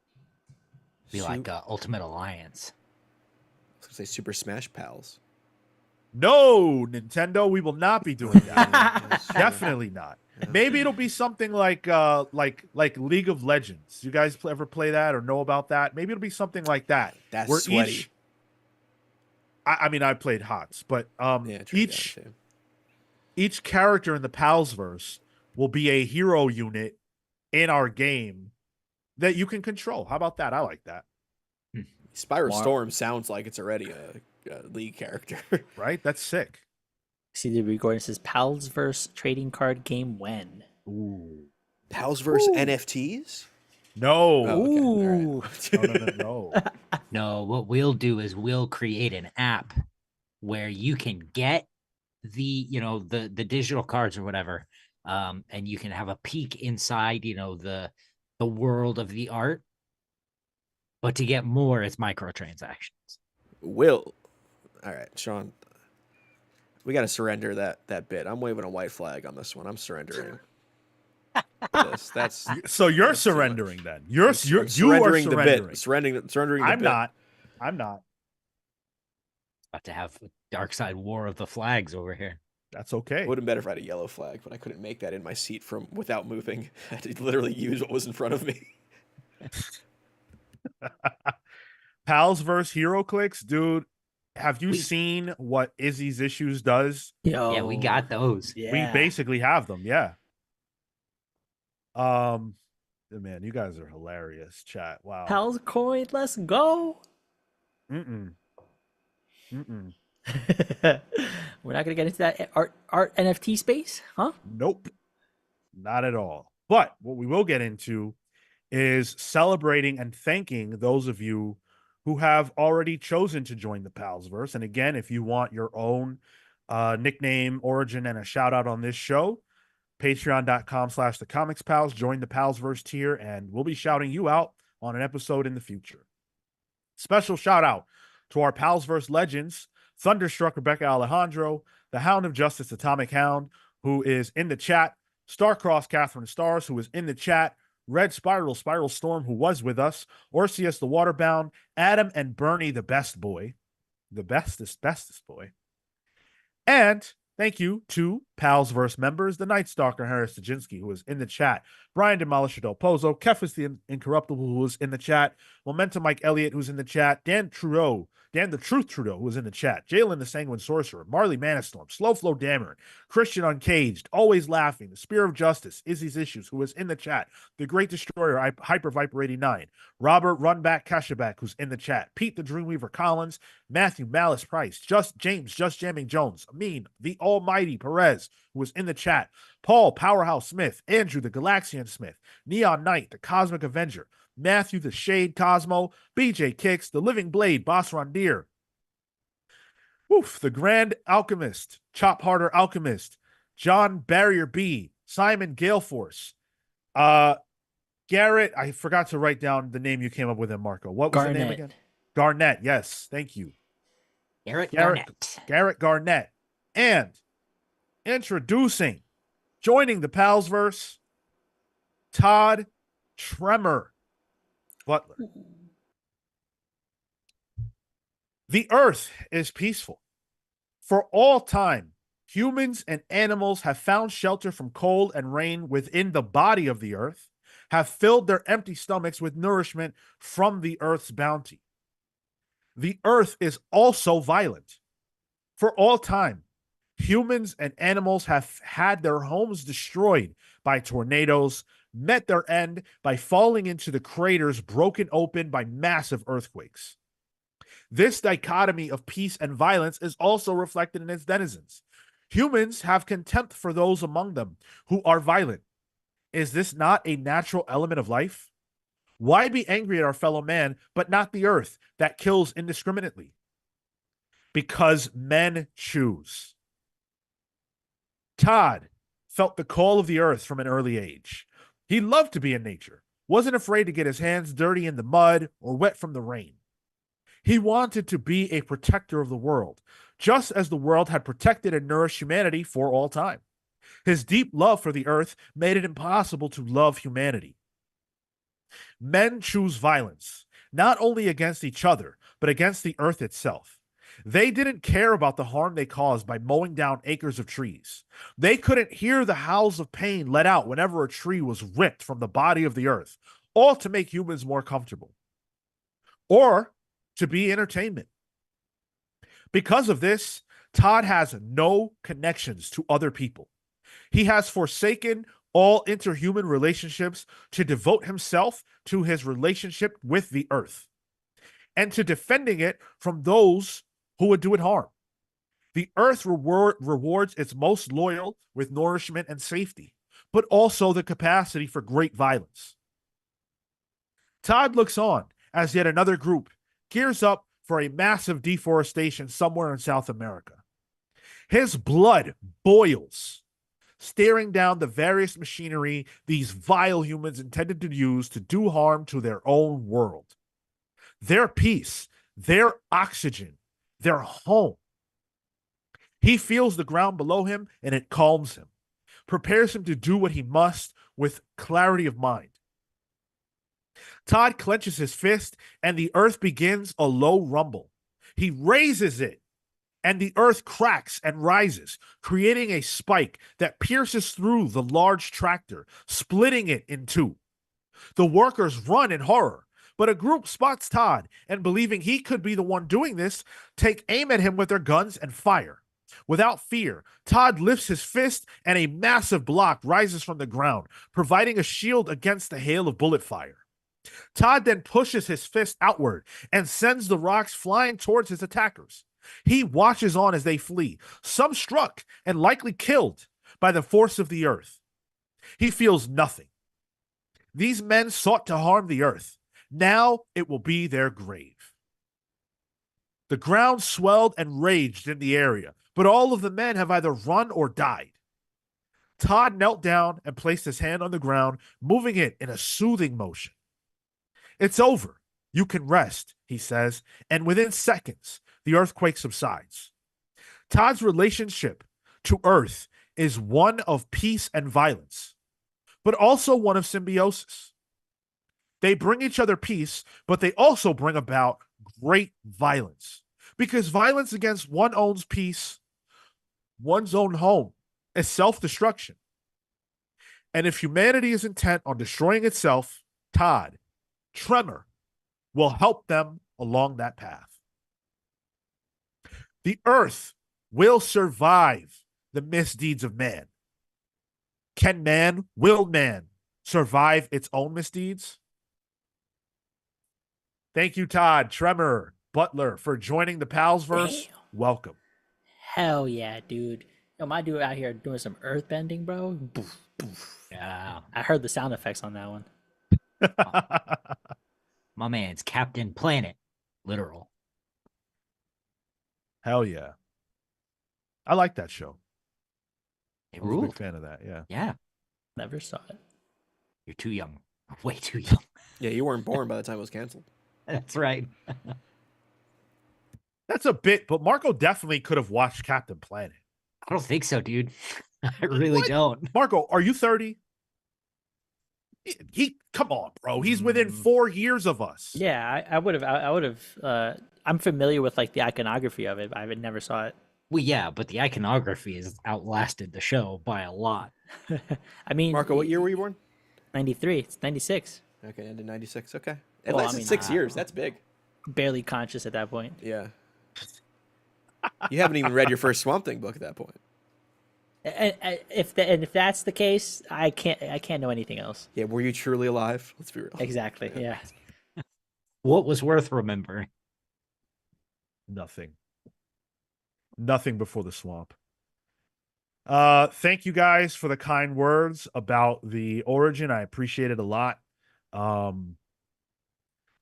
S3: Be like Ultimate Alliance.
S2: I was going to say Super Smash Pals.
S1: No, Nintendo, we will not be doing that. Definitely not.
S2: Yeah.
S1: Maybe it'll be something like League of Legends. You guys ever play that or know about that? Maybe it'll be something like that.
S2: That's
S1: where
S2: sweaty.
S1: I mean, I played HOTS, but
S2: True,
S1: each character in the Palsverse will be a hero unit in our game that you can control. How about that? I like that.
S2: Spyro Storm sounds like it's already a League character.
S1: Right? That's sick.
S4: See the recording says Palsverse trading card game when?
S1: Ooh.
S2: Palsverse NFTs?
S1: No.
S2: Oh, okay.
S4: Ooh.
S2: All right.
S1: No.
S3: No, what we'll do is we'll create an app where you can get the digital cards or whatever, and you can have a peek inside, the world of the art. But to get more, it's microtransactions.
S2: All right, Sean. We got to surrender that bit. I'm waving a white flag on this one. I'm surrendering. That's
S1: So you're
S2: that's
S1: surrendering then.
S2: I'm
S1: You are
S2: surrendering the
S1: surrendering.
S2: bit. Surrendering the
S1: I'm
S2: bit.
S1: not.
S3: About to have Dark Side War of the Flags over here.
S1: That's okay.
S2: It would have been better if I had a yellow flag, but I couldn't make that in my seat without moving. I had to literally use what was in front of me.
S1: Palsverse Hero Clicks, dude. Have you seen what Izzy's Issues does?
S4: Yo.
S3: Yeah, we got those.
S4: Yeah.
S1: We basically have them, yeah. Man, you guys are hilarious, chat. Wow.
S4: Pals coin, let's go.
S1: Mm-mm. Mm-mm.
S4: We're not gonna get into that art NFT space, huh?
S1: Nope. Not at all. But what we will get into is celebrating and thanking those of you who have already chosen to join the Palsverse. And again, if you want your own nickname, origin, and a shout out on this show, patreon.com/the comics pals, join the Palsverse tier, and we'll be shouting you out on an episode in the future. Special shout out to our Palsverse legends, Thunderstruck Rebecca Alejandro, the Hound of Justice Atomic Hound, who is in the chat, Starcross Catherine Stars, who is in the chat, Red Spiral Storm, who was with us, Orseus the Waterbound, Adam and Bernie the Best Boy, the bestest boy. And thank you to Palsverse members, the Night Stalker Harris Stajinsky, who is in the chat, Brian Demolisher Del Pozo, Kefis the Incorruptible, who was in the chat, Momentum Mike Elliott, who's in the chat, Dan the Truth Trudeau, who was in the chat, Jalen the Sanguine Sorcerer, Marley Manastorm, Slow Flow Dameron, Christian Uncaged, Always Laughing, the Spear of Justice, Izzy's Issues, who was in the chat, The Great Destroyer, Hyper Viper 89, Robert Runback Kashabak, who's in the chat, Pete the Dreamweaver Collins, Matthew Malice Price, Just Jamming Jones, Amin, the Almighty Perez, who was in the chat, Paul Powerhouse Smith, Andrew the Galaxian Smith, Neon Knight, the Cosmic Avenger, Matthew the Shade Cosmo, BJ Kicks, the Living Blade, Boss Rondier, the Grand Alchemist, Chop Harder Alchemist, John Barrier B, Simon Galeforce, Garrett, I forgot to write down the name you came up with him, Marco. What was the name again? Garnett, yes, thank you. Garrett Garnett. And introducing, joining the Palsverse, Todd Tremor Butler. The earth is peaceful. For all time, humans and animals have found shelter from cold and rain within the body of the earth, have filled their empty stomachs with nourishment from the earth's bounty. The earth is also violent. For all time, humans and animals have had their homes destroyed by tornadoes, met their end by falling into the craters broken open by massive earthquakes. This dichotomy of peace and violence is also reflected in its denizens. Humans have contempt for those among them who are violent. Is this not a natural element of life? Why be angry at our fellow man, but not the earth that kills indiscriminately? Because men choose. Todd felt the call of the earth from an early age. He loved to be in nature, wasn't afraid to get his hands dirty in the mud or wet from the rain. He wanted to be a protector of the world, just as the world had protected and nourished humanity for all time. His deep love for the earth made it impossible to love humanity. Men choose violence, not only against each other, but against the earth itself. They didn't care about the harm they caused by mowing down acres of trees. They couldn't hear the howls of pain let out whenever a tree was ripped from the body of the earth, all to make humans more comfortable. Or to be entertainment. Because of this, Todd has no connections to other people. He has forsaken all interhuman relationships to devote himself to his relationship with the earth and to defending it from those who would do it harm. The earth rewards its most loyal with nourishment and safety, but also the capacity for great violence. Todd looks on as yet another group gears up for a massive deforestation somewhere in South America. His blood boils, staring down the various machinery these vile humans intended to use to do harm to their own world. Their peace, their oxygen, their home. He feels the ground below him and it calms him, prepares him to do what he must with clarity of mind. Todd clenches his fist and the earth begins a low rumble. He raises it and the earth cracks and rises, creating a spike that pierces through the large tractor, splitting it in two. The workers run in horror, but a group spots Todd and, believing he could be the one doing this, take aim at him with their guns and fire. Without fear, Todd lifts his fist and a massive block rises from the ground, providing a shield against the hail of bullet fire. Todd then pushes his fist outward and sends the rocks flying towards his attackers. He watches on as they flee, some struck and likely killed by the force of the earth. He feels nothing. These men sought to harm the earth. Now it will be their grave. The ground swelled and raged in the area, but all of the men have either run or died. Todd knelt down and placed his hand on the ground, moving it in a soothing motion. It's over. You can rest, he says, and within seconds, the earthquake subsides. Todd's relationship to Earth is one of peace and violence, but also one of symbiosis. They bring each other peace, but they also bring about great violence, because violence against one's own peace, one's own home, is self-destruction. And if humanity is intent on destroying itself, Todd, Tremor, will help them along that path. The earth will survive the misdeeds of man. Will man survive its own misdeeds? Thank you, Todd, Tremor, Butler, for joining the Palsverse.
S4: Damn.
S1: Welcome.
S4: Hell yeah, dude. Yo, my dude out here doing some earth bending, bro. Boof, boof.
S3: Yeah.
S4: I heard the sound effects on that one.
S3: My man's Captain Planet. Literal.
S1: Hell yeah. I like that show.
S3: It
S1: I was a big
S3: ruled.
S1: fan of that, yeah.
S3: Yeah.
S4: Never saw it.
S3: You're too young. Way too young.
S2: Yeah, you weren't born by the time it was canceled.
S3: That's right.
S1: That's a bit, but Marco definitely could have watched Captain Planet.
S3: I don't think so, dude. I really
S1: What?
S3: don't.
S1: Marco, are you 30? He come on, bro. He's within 4 years of us.
S4: Yeah, I would have. I would have. I'm familiar with like the iconography of it. But I never saw it.
S3: Well, yeah, but the iconography has outlasted the show by a lot.
S4: I mean,
S2: Marco, what year were you born?
S4: 93. It's 96.
S2: Okay, ended 96. Okay. It
S4: Well, I
S2: lasted
S4: mean,
S2: 6 years. That's big.
S4: Barely conscious at that point.
S2: Yeah. You haven't even read your first Swamp Thing book at that point.
S4: And if that's the case, I can't know anything else.
S2: Yeah, were you truly alive? Let's be real.
S4: Exactly. Yeah.
S3: What was worth remembering?
S1: Nothing. Nothing before the swamp. Thank you guys for the kind words about the origin. I appreciate it a lot.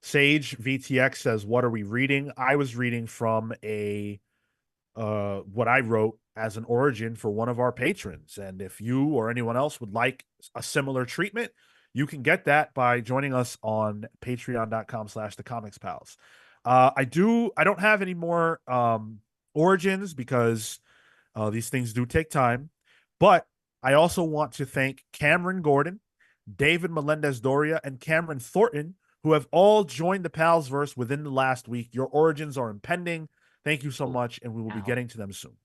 S1: Sage VTX says, "What are we reading?" I was reading from what I wrote as an origin for one of our patrons. And if you or anyone else would like a similar treatment, you can get that by joining us on patreon.com/thecomicspals. I don't have any more origins because these things do take time, but I also want to thank Cameron Gordon, David Melendez-Doria, and Cameron Thornton, who have all joined the Palsverse within the last week. Your origins are impending. Thank you so much, and we will be getting to them soon.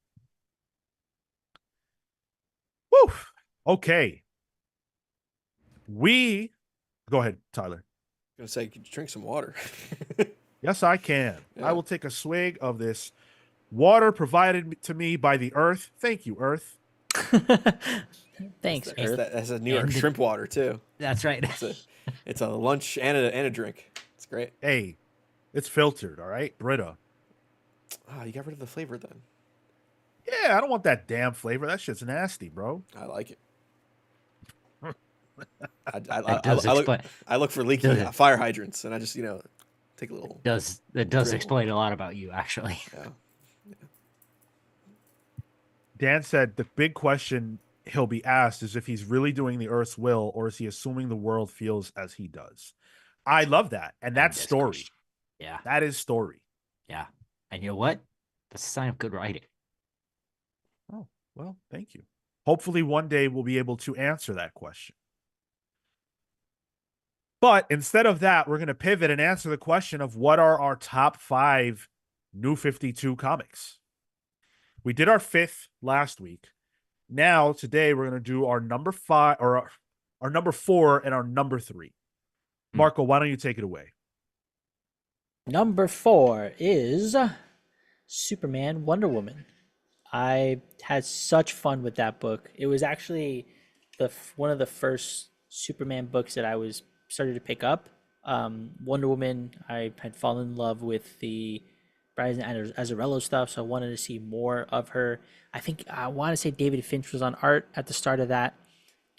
S1: Woo! Okay. Go ahead, Tyler.
S2: I'm gonna say, could you drink some water?
S1: Yes, I can.
S2: Yeah.
S1: I will take a swig of this water provided to me by the earth. Thank you, Earth.
S4: Thanks, Earth.
S2: That's a New York
S3: And the-
S2: shrimp water too.
S3: That's right.
S2: It's a lunch and a drink. It's great.
S1: Hey, it's filtered, all right? Brita.
S2: Oh, you got rid of the flavor then.
S1: Yeah, I don't want that damn flavor. That shit's nasty, bro.
S2: I like it.
S3: That does explain.
S2: I look for leaky
S3: Does it?
S2: fire hydrants, and I just take a little.
S3: That does
S2: drink.
S3: explain a lot about you, actually.
S2: Yeah.
S1: Dan said the big question he'll be asked is if he's really doing the Earth's will or is he assuming the world feels as he does. I love that. And that's
S3: That's
S1: story.
S3: question. Yeah,
S1: That is story.
S3: yeah. And you know what? That's a sign of good writing.
S1: Oh, well, thank you. Hopefully one day we'll be able to answer that question. But instead of that, we're going to pivot and answer the question of what are our top 5 New 52 comics. We did our 5th last week. Now, today, we're going to do our number 5 or our number 4 and our number 3. Marco, why don't you take it away?
S4: Number 4 is Superman, Wonder Woman. I had such fun with that book. It was actually one of the first Superman books that I was started to pick up. Wonder Woman, I had fallen in love with the Brian Azzarello stuff, so I wanted to see more of her. I think I want to say David Finch was on art at the start of that,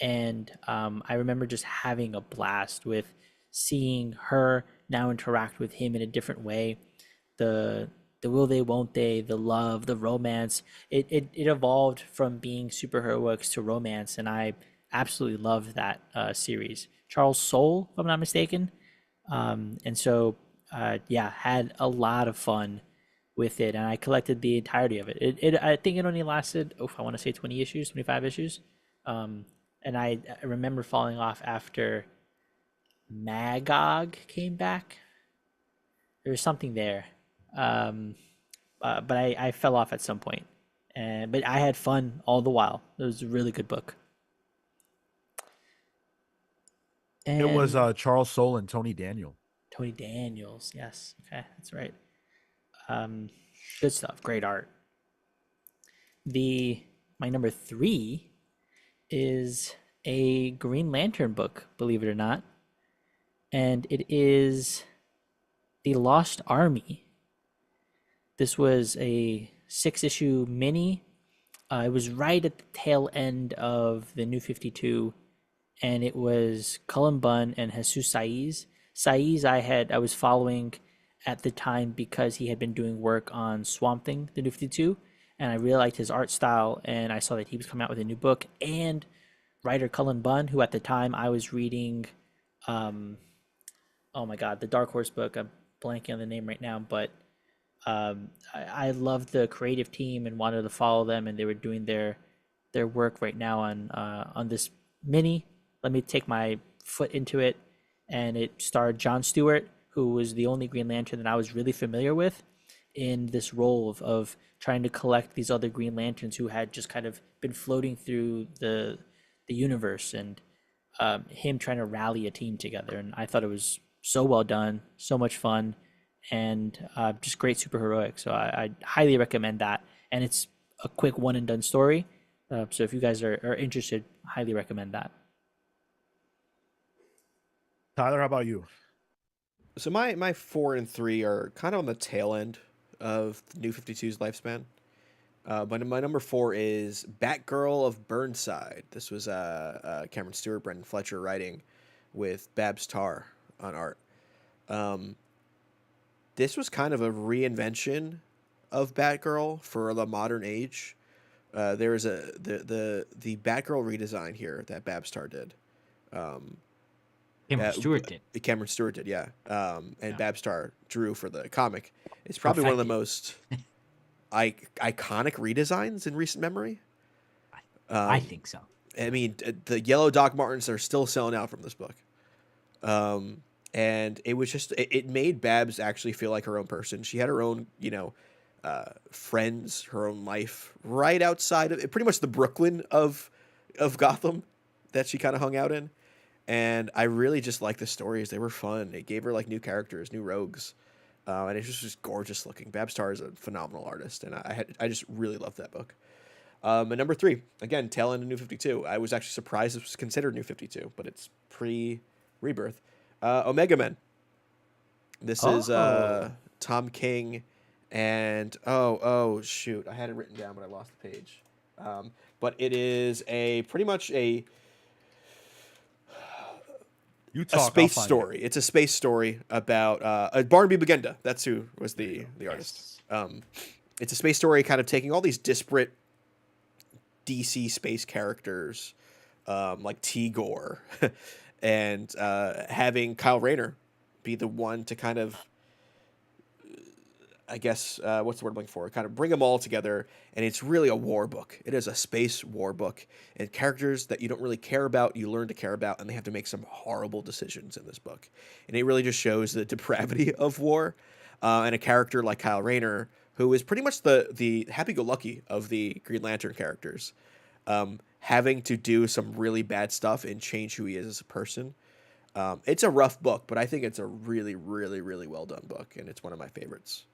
S4: and I remember just having a blast with seeing her now interact with him in a different way. The the will they won't they, the love, the romance. It evolved from being superheroics to romance, and I absolutely loved that series. Charles Soule, if I'm not mistaken. And so yeah, had a lot of fun with it, and I collected the entirety of it. I think it only lasted, oh, I want to say 20 issues, 25 issues. Um, and I remember falling off after Magog came back. There was something there. Um, but I fell off at some point. But I had fun all the while. It was a really good book.
S1: It was
S4: And
S1: Charles Soule and Tony Daniel.
S4: Tony Daniels, yes, okay, that's right. Um, Good stuff. Great art. My number 3 is a Green Lantern book, believe it or not, and it is The Lost Army. This was a 6-issue mini. It was right at the tail end of the New 52, and it was Cullen Bunn and Jesus Saiz. Saiz I was following at the time because he had been doing work on Swamp Thing, the New 52, and I really liked his art style, and I saw that he was coming out with a new book. And writer Cullen Bunn, who at the time I was reading, um, oh my God, the Dark Horse book. I'm blanking on the name right now, but I loved the creative team and wanted to follow them, and they were doing their work right now on this mini. Let me take my foot into it, and it starred John Stewart, who was the only Green Lantern that I was really familiar with, in this role of trying to collect these other Green Lanterns who had just kind of been floating through the universe, and him trying to rally a team together. And I thought it was so well done, so much fun, and just great superheroic. So I highly recommend that. And it's a quick one and done story. So if you guys are interested, highly recommend that.
S1: Tyler, how about you?
S2: So my 4 and 3 are kind of on the tail end of the New 52's lifespan. But my number 4 is Batgirl of Burnside. This was Cameron Stewart, Brendan Fletcher writing, with Babs Tarr on art. This was kind of a reinvention of Batgirl for the modern age. There was the Batgirl redesign here that Babs Tarr did.
S3: Cameron Stewart did.
S2: Cameron Stewart did, yeah. And
S3: Yeah.
S2: Babs Tarr drew for the comic. It's probably one of the most iconic redesigns in recent memory.
S3: I think so.
S2: I mean, the yellow Doc Martens are still selling out from this book. And it was just, it made Babs actually feel like her own person. She had her own, friends, her own life right outside of it, pretty much the Brooklyn of Gotham that she kind of hung out in. And I really just liked the stories. They were fun. It gave her like new characters, new rogues. And it was just gorgeous looking. Babs Tarr is a phenomenal artist, and I just really loved that book. And number 3, again, tail end of New 52. I was actually surprised it was considered New 52, but it's pre-Rebirth. Omega Men. This is Tom King, and shoot, I had it written down, but I lost the page. But it is pretty much a space story. It's a space story about Barnaby Bagenda. That's who was the artist. It's a space story kind of taking all these disparate DC space characters, like T-Gore, and having Kyle Rayner be the one to kind of, I guess, what's the word I'm looking for? Kind of bring them all together, and it's really a war book. It is a space war book, and characters that you don't really care about, you learn to care about, and they have to make some horrible decisions in this book. And it really just shows the depravity of war, and a character like Kyle Rayner, who is pretty much the happy-go-lucky of the Green Lantern characters, having to do some really bad stuff and change who he is as a person. It's a rough book, but I think it's a really, really, really well-done book, and it's one of my favorites.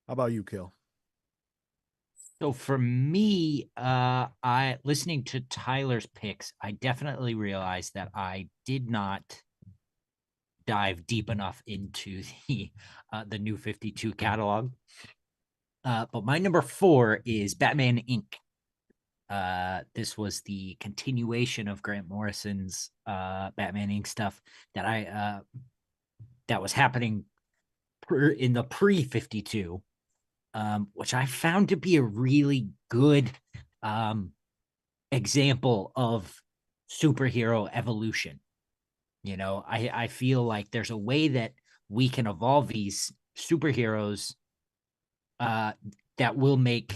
S1: How about you, Kale?
S3: So for me, I listening to Tyler's picks, I definitely realized that I did not dive deep enough into the New 52 catalog. But my number 4 is Batman Inc. This was the continuation of Grant Morrison's Batman Inc. stuff that I that was happening in the pre 52, which I found to be a really good example of superhero evolution. You know, I feel like there's a way that we can evolve these superheroes uh, that will make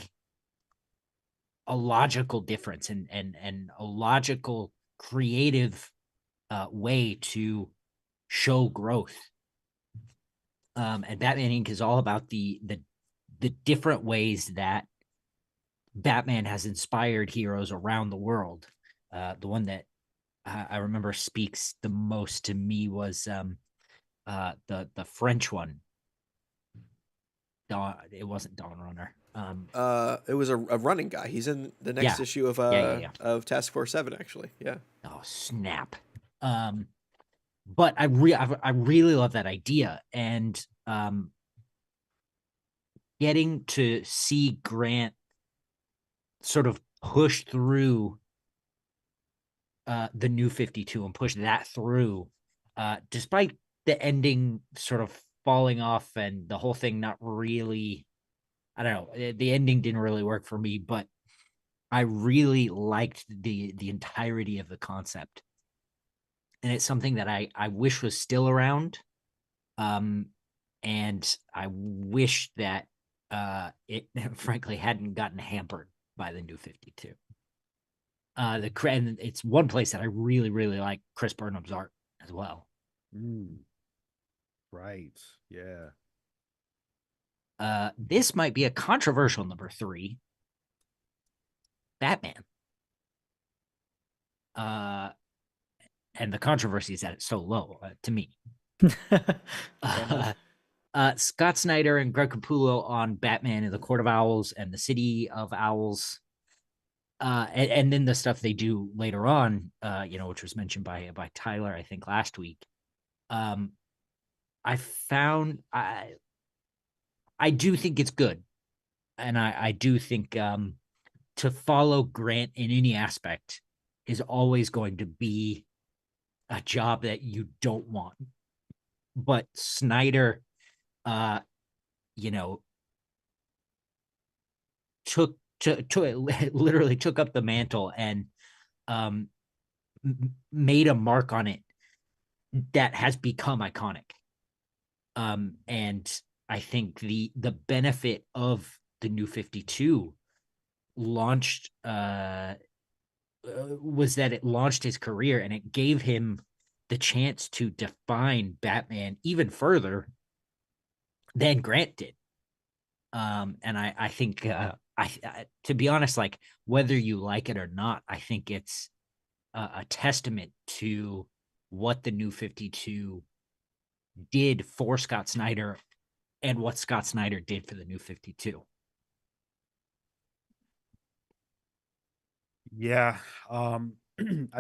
S3: a logical difference and a logical creative way to show growth. And Batman Inc. is all about the different ways that Batman has inspired heroes around the world. The one that I remember speaks the most to me was the French one. It wasn't Dawn Runner.
S2: It was a running guy. He's in the next
S3: Yeah,
S2: issue
S3: yeah.
S2: of Task Force 7, actually. Yeah.
S3: Oh snap! But I really love that idea, and getting to see Grant sort of push through the New 52 and push that through, despite the ending sort of falling off and the whole thing not really, I don't know, the ending didn't really work for me, but I really liked the entirety of the concept. And it's something that I wish was still around. And I wish that it frankly hadn't gotten hampered by the New 52. And it's one place that I really, really like Chris Burnham's art as well.
S1: Right. Yeah.
S3: This might be a controversial number 3. Batman. And the controversy is that it's so low to me. Scott Snyder and Greg Capullo on Batman and the Court of Owls and the City of Owls. And then the stuff they do later on, which was mentioned by Tyler, I think last week. I found I do think it's good, and I do think to follow Grant in any aspect is always going to be a job that you don't want. But Snyder, literally took up the mantle and made a mark on it that has become iconic. And I think the benefit of the New 52 launched was that it launched his career and it gave him the chance to define Batman even further than Grant did. And I think to be honest, like whether you like it or not, I think it's a testament to what the New 52 did for Scott Snyder and what Scott Snyder did for the New 52.
S1: Yeah. I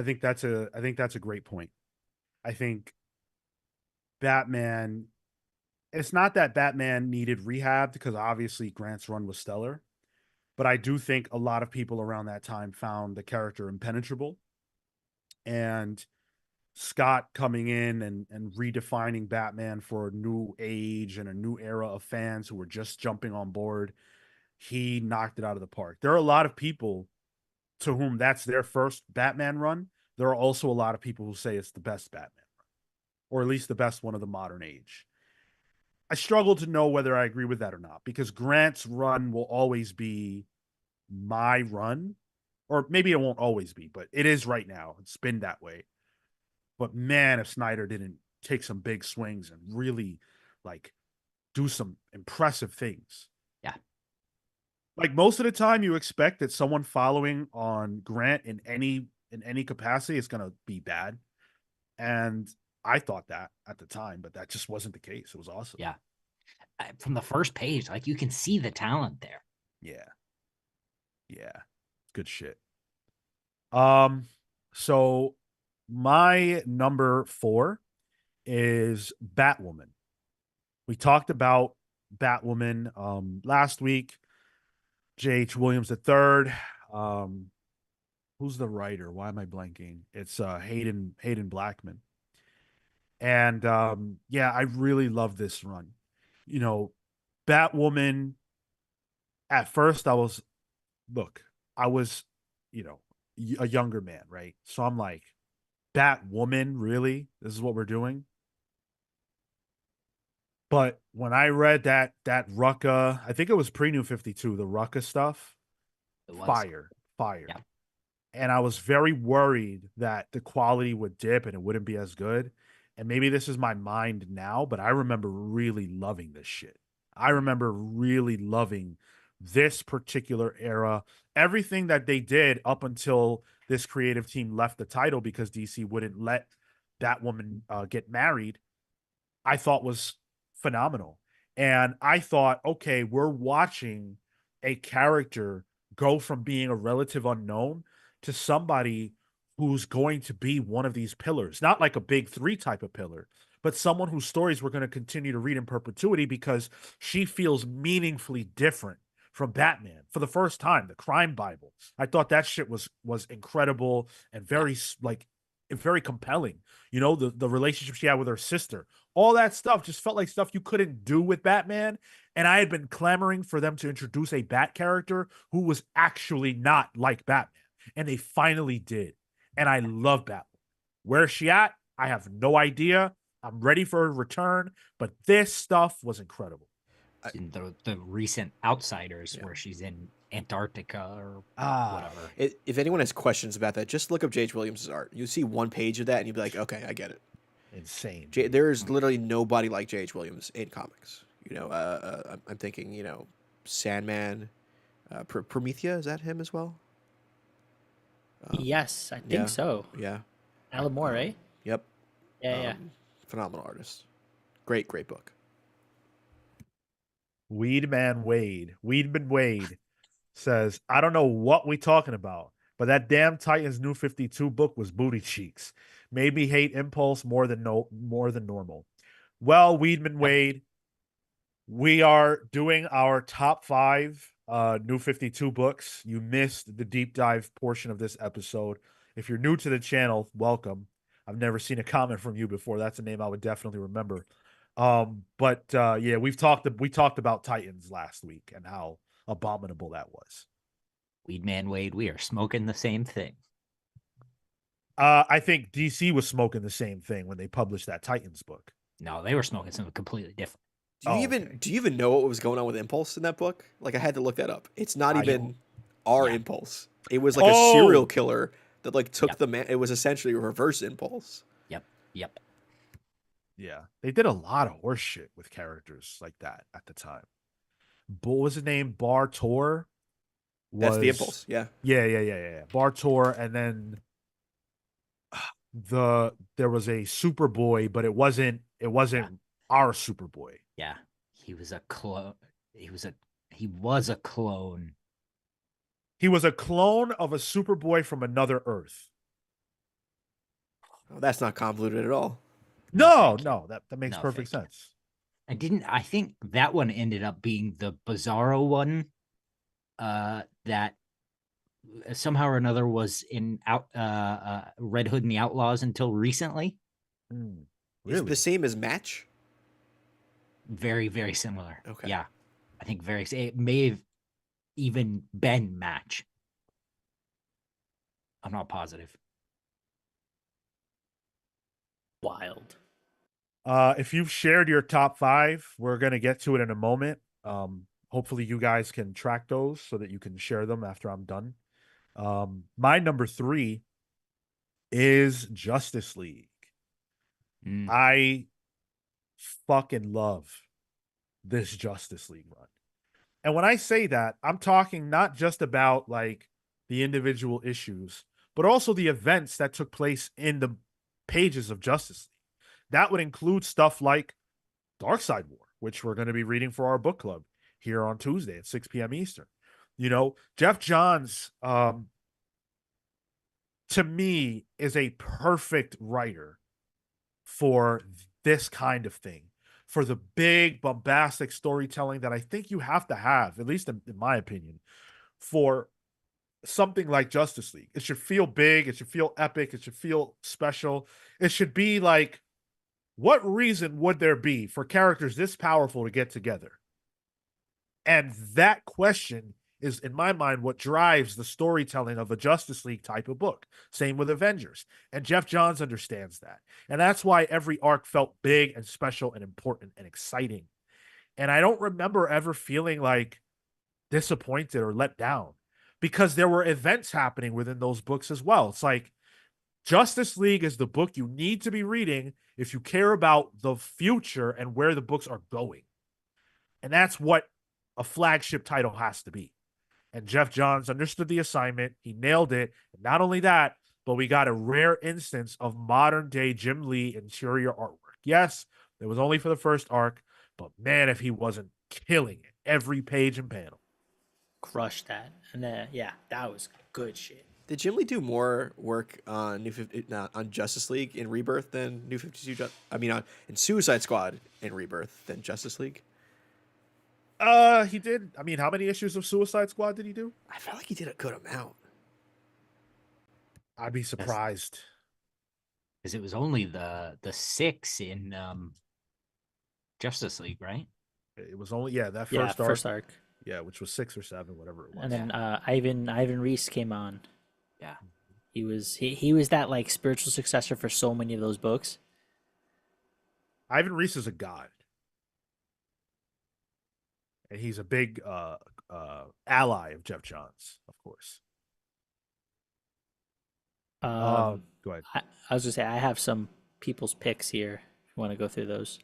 S1: think that's a great point. I think Batman, it's not that Batman needed rehab because obviously Grant's run was stellar, but I do think a lot of people around that time found the character impenetrable. And Scott coming in and redefining Batman for a new age and a new era of fans who were just jumping on board, he knocked it out of the park. There are a lot of people to whom that's their first Batman run. There are also a lot of people who say it's the best Batman run, or at least the best one of the modern age. I struggle to know whether I agree with that or not because Grant's run will always be my run, or maybe it won't always be, but it is right now. It's been that way. But man, if Snyder didn't take some big swings and really like do some impressive things.
S3: Yeah.
S1: Like most of the time you expect that someone following on Grant in any capacity is going to be bad. And I thought that at the time, but that just wasn't the case. It was awesome.
S3: Yeah. from the first page, like you can see the talent there.
S1: Yeah. Yeah. Good shit. So my number 4 is Batwoman. We talked about Batwoman last week. J.H. Williams III. Who's the writer? Why am I blanking? It's Hayden Blackman. And yeah, I really love this run. You know, Batwoman, at first I was look, I was, you know, a younger man, right? So I'm like, Batwoman, really? This is what we're doing? But when I read that Rucka, I think it was pre-New 52, the Rucka stuff,
S3: It was.
S1: fire.
S3: Yeah.
S1: And I was very worried that the quality would dip and it wouldn't be as good. And maybe this is my mind now, but I remember really loving this shit. I remember really loving this particular era. Everything that they did up until this creative team left the title because DC wouldn't let that woman get married, I thought was phenomenal. And I thought, okay, we're watching a character go from being a relative unknown to somebody who's going to be one of these pillars, not like a big 3 type of pillar, but someone whose stories we're going to continue to read in perpetuity because she feels meaningfully different from Batman for the first time. The Crime Bible. I thought that shit was incredible and very like very compelling. You know, the relationship she had with her sister, all that stuff just felt like stuff you couldn't do with Batman. And I had been clamoring for them to introduce a Bat character who was actually not like Batman. And they finally did. And I love Batman. Where's she at? I have no idea. I'm ready for a return, but this stuff was incredible.
S3: In the recent Outsiders where she's in Antarctica or whatever.
S2: If anyone has questions about that, just look up J.H. Williams' art. You see one page of that and you'll be like, okay, I get it.
S1: Insane.
S2: There's literally nobody like J.H. Williams in comics. You know, I'm thinking, you know, Sandman, Promethea, is that him as well?
S4: Yes, I think so.
S2: Yeah.
S4: Alan Moore, right?
S2: Yep.
S4: Yeah.
S2: Phenomenal artist. Great book.
S1: Weedman Wade says, I don't know what we talking about, but that damn Titans New 52 book was booty cheeks. Made me hate Impulse more than normal. Well, Weedman Wade, we are doing our top 5 New 52 books. You missed the deep dive portion of this episode. If you're new to the channel, welcome. I've never seen a comment from you before. That's a name I would definitely remember. But yeah, we talked about Titans last week and how abominable that was.
S3: Weedman Wade, we are smoking the same thing.
S1: I think DC was smoking the same thing when they published that Titans book.
S3: No, they were smoking something completely different.
S2: Do you even know what was going on with Impulse in that book? Like, I had to look that up. It's not even our Impulse. It was like a serial killer that like took the man. It was essentially a reverse Impulse.
S3: Yep.
S1: Yeah, they did a lot of horse shit with characters like that at the time. What was his name? Bartor.
S2: That's the Impulse. Yeah.
S1: Bartor, and then there was a Superboy, but it wasn't our Superboy.
S3: Yeah, he was a clone. He was a clone.
S1: He was a clone of a Superboy from another Earth.
S2: Oh, that's not convoluted at all.
S1: No, that makes perfect sense.
S3: I think that one ended up being the Bizarro one, that somehow or another was in Red Hood and the Outlaws until recently.
S1: Really?
S2: Is it the same as Match?
S3: Very, very similar.
S2: Okay.
S3: Yeah, I think it may have even been Match. I'm not positive.
S4: Wild.
S1: If you've shared your top 5, we're going to get to it in a moment. Hopefully you guys can track those so that you can share them after I'm done. My number 3 is Justice League. I fucking love this Justice League run. And when I say that, I'm talking not just about like the individual issues, but also the events that took place in the pages of Justice League. That would include stuff like Darkseid War, which we're going to be reading for our book club here on Tuesday at 6 p.m. Eastern. You know, Jeff Johns, to me, is a perfect writer for this kind of thing, for the big, bombastic storytelling that I think you have to have, at least in my opinion, for something like Justice League. It should feel big. It should feel epic. It should feel special. It should be like, what reason would there be for characters this powerful to get together? And that question is, in my mind, what drives the storytelling of a Justice League type of book. Same with Avengers. And Jeff Johns understands that. And that's why every arc felt big and special and important and exciting. And I don't remember ever feeling like disappointed or let down, because there were events happening within those books as well. It's like Justice League is the book you need to be reading if you care about the future and where the books are going. And that's what a flagship title has to be. And Jeff Johns understood the assignment. He nailed it. And not only that, but we got a rare instance of modern day Jim Lee interior artwork. Yes, it was only for the first arc, but man, if he wasn't killing it every page and panel.
S4: Crushed that. And then, yeah, that was good shit.
S2: Did Jim Lee do more work on on Justice League in Rebirth than New 52? In Suicide Squad in Rebirth than Justice League?
S1: He did. I mean, how many issues of Suicide Squad did he do?
S2: I felt like he did a good amount.
S1: I'd be surprised.
S3: Because it was only the 6 in Justice League, right?
S1: It was only that
S4: first arc.
S1: Yeah, which was 6 or 7, whatever it was.
S4: And then Ivan Reese came on.
S3: Yeah.
S4: He was that like spiritual successor for so many of those books.
S1: Ivan Reese is a god. And he's a big ally of Jeff Johns, of course. Go ahead.
S4: I was gonna say I have some people's picks here. If you want to go through those.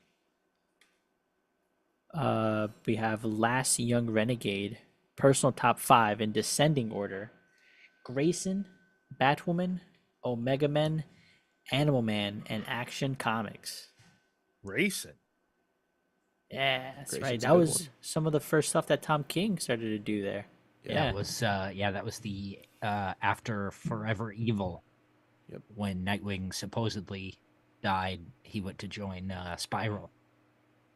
S4: We have Last Young Renegade, personal top 5 in descending order: Grayson, Batwoman, Omega Men, Animal Man, and Action Comics.
S1: Grayson.
S4: Yeah, that's
S2: Grayson's
S4: right.
S2: a
S4: That
S2: good
S4: was
S2: one.
S4: some of the first stuff that Tom King started to do there. Yeah.
S3: That was the after Forever Evil.
S2: Yep.
S3: When Nightwing supposedly died, he went to join Spiral.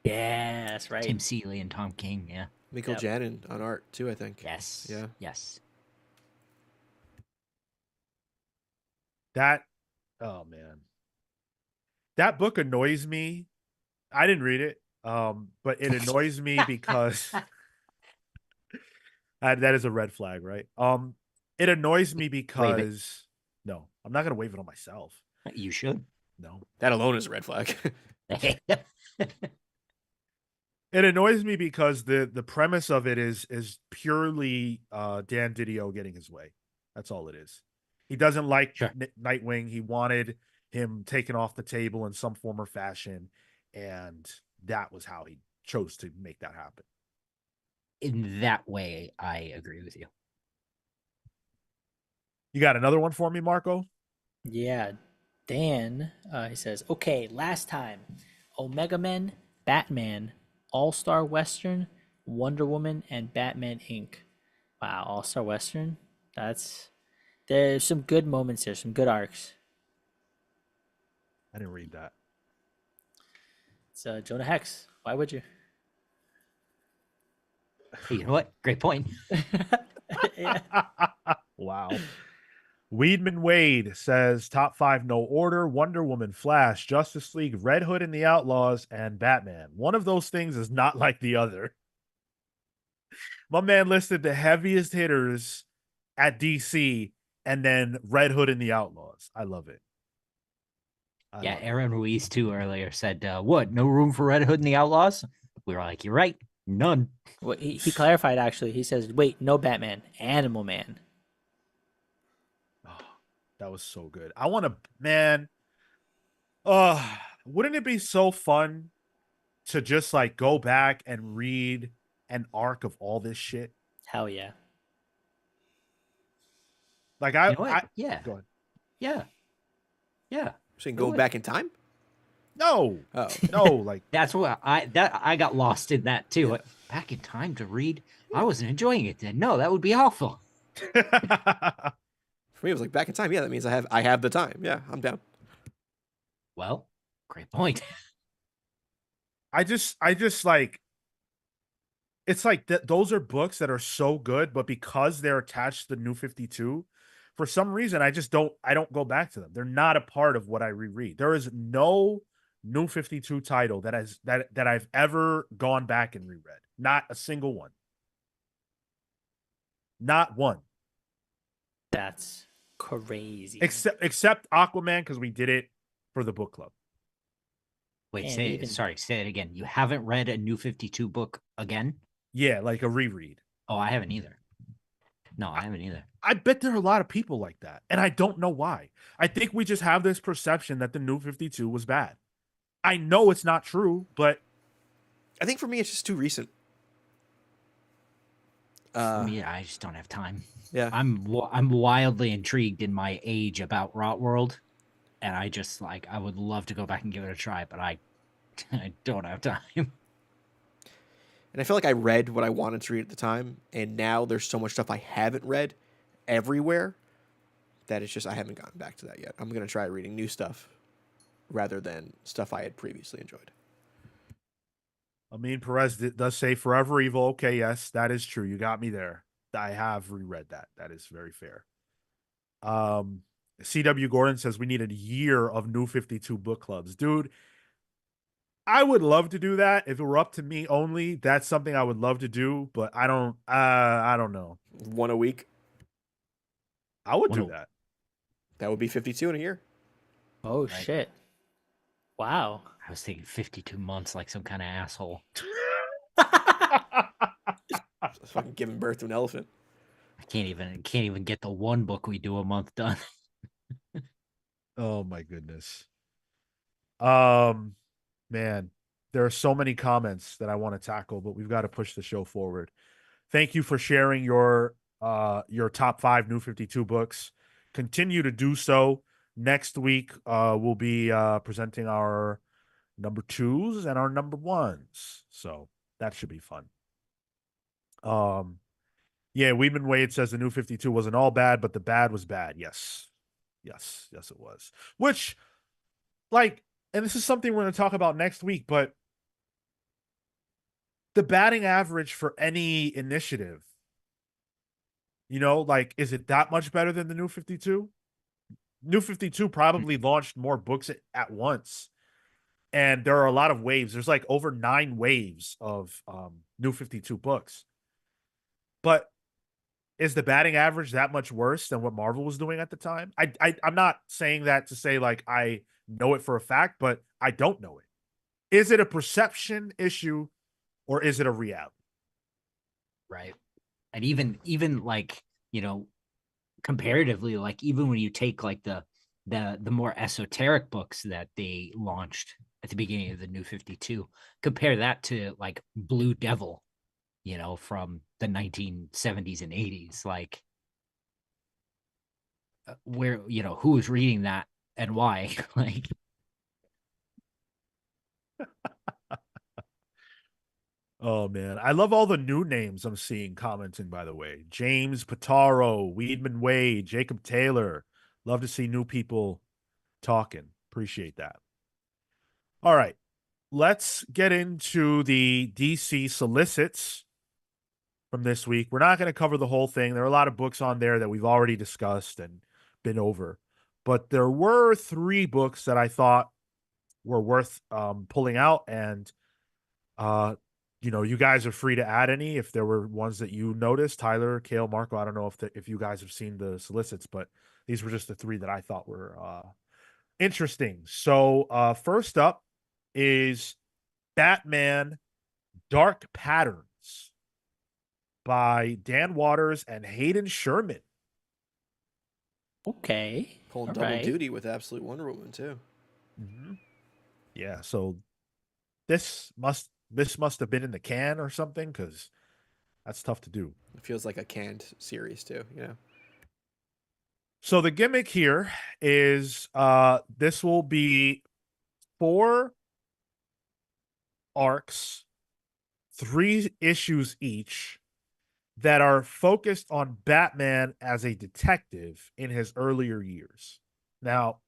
S4: Yeah, that's right.
S3: Tim Seeley and Tom King, yeah.
S2: Mikkel Janin on art too, I think.
S3: Yes.
S2: Yeah.
S3: Yes.
S1: Oh man. That book annoys me. I didn't read it. But it annoys me because that is a red flag, right? It annoys me because no, I'm not gonna wave it on myself.
S3: You should.
S1: No.
S2: That alone is a red flag.
S1: It annoys me because the premise of it is purely Dan DiDio getting his way. That's all it is. He doesn't like Nightwing. He wanted him taken off the table in some form or fashion, and that was how he chose to make that happen.
S3: In that way, I agree with you.
S1: You got another one for me, Marco?
S4: Yeah. Dan, he says, okay, last time. Omega Men, Batman, All-Star Western, Wonder Woman, and Batman Inc. Wow, All-Star Western? There's some good moments there, some good arcs.
S1: I didn't read that.
S4: It's Jonah Hex. Why would you?
S3: Hey, you know what? Great point.
S4: Yeah.
S1: Wow. Weedman Wade says top 5 no order: Wonder Woman, Flash, Justice League, Red Hood and the Outlaws, and Batman. One of those things is not like the other. My man listed the heaviest hitters at DC and then Red Hood and the Outlaws. I love it.
S3: Aaron Ruiz too earlier said, what, no room for Red Hood and the Outlaws? We were like, you're right, none.
S4: Well, he clarified, actually. He says, wait, no Batman, Animal Man.
S1: Oh, that was so good. I want to, man. Wouldn't it be so fun to just like go back and read an arc of all this shit?
S4: Hell yeah.
S1: Like
S3: You know what? Yeah.
S1: Go ahead.
S3: Yeah.
S2: So you can go back in time?
S1: No,
S2: Oh,
S1: no, like
S3: That's what I got lost in that too.
S2: Yeah.
S3: Like, back in time to read, I wasn't enjoying it then. No, that would be awful.
S2: for me, it was like back in time. Yeah, that means I have the time. Yeah, I'm down.
S3: Well, great point.
S1: I just like it's like those are books that are so good, but because they're attached to the New 52, for some reason I don't go back to them. They're not a part of what I reread. There is no New 52 title that I've ever gone back and reread. Not a single one. Not one.
S4: That's crazy.
S1: Except Aquaman, because we did it for the book club.
S3: Wait,
S4: And
S3: say
S4: even
S3: sorry, say it again. You haven't read a New 52 book again?
S1: Yeah, like a reread.
S3: Oh, I haven't either. No, I haven't either.
S1: I bet there are a lot of people like that, and I don't know why. I think we just have this perception that the New 52 was bad. I know it's not true, but
S2: I think for me, it's just too recent.
S3: For me, I just don't have time.
S2: Yeah.
S3: I'm wildly intrigued in my age about Rot World, and I just like I would love to go back and give it a try, but I I don't have time.
S2: And I feel like I read what I wanted to read at the time, and now there's so much stuff I haven't read everywhere that it's just I haven't gotten back to that yet. I'm gonna try reading new stuff rather than stuff I had previously enjoyed.
S1: Amin Perez does say Forever Evil. Okay, yes, that is true. You got me there. I have reread that. That is very fair. CW Gordon says we need a year of New 52 book clubs. Dude, I would love to do that if it were up to me only. That's something I would love to do, but I don't know.
S2: One a week.
S1: I would do
S3: Well,
S1: that.
S2: That would be 52 in a year.
S4: oh
S3: Right.
S4: shit. Wow.
S3: I was thinking 52 months like some kind of asshole.
S2: It's fucking giving birth to an elephant.
S3: I can't even get the one book we do a month done.
S1: Oh my goodness. Man, there are so many comments that I want to tackle, but we've got to push the show forward. Thank you for sharing your top 5 New 52 books. Continue to do so. Next week, we'll be presenting our number 2s and our number 1s. So that should be fun. Yeah, Weedman Wade says the New 52 wasn't all bad, but the bad was bad. Yes. Yes, it was. Which, like, and this is something we're going to talk about next week, but the batting average for any initiative, like, is it that much better than the New 52? New 52 probably launched more books at once. And there are a lot of waves. There's like over 9 waves of New 52 books. But is the batting average that much worse than what Marvel was doing at the time? I'm not saying that to say like I know it for a fact, but I don't know it. Is it a perception issue or is it a reality?
S3: Right. And even like, comparatively, like even when you take like the more esoteric books that they launched at the beginning of the New 52, compare that to like Blue Devil, from the 1970s and 80s, like where, who was reading that and why? Like,
S1: Oh man, I love all the new names I'm seeing commenting, by the way. James Pitaro, Weedman Wade, Jacob Taylor. Love to see new people talking. Appreciate that. All right. Let's get into the DC solicits from this week. We're not going to cover the whole thing. There are a lot of books on there that we've already discussed and been over. But there were 3 books that I thought were worth pulling out, and you guys are free to add any if there were ones that you noticed. Tyler, Kale, Marco, I don't know if you guys have seen the solicits, but these were just the 3 that I thought were interesting. So first up is Batman Dark Patterns by Dan Waters and Hayden Sherman.
S4: Okay.
S2: Pulling
S4: All
S2: double
S4: right.
S2: duty with Absolute Wonder Woman too.
S1: Mm-hmm. Yeah, so this must have been in the can or something, because that's tough to do.
S2: It feels like a canned series too.
S1: So the gimmick here is this will be 4 arcs, 3 issues each, that are focused on Batman as a detective in his earlier years. Now,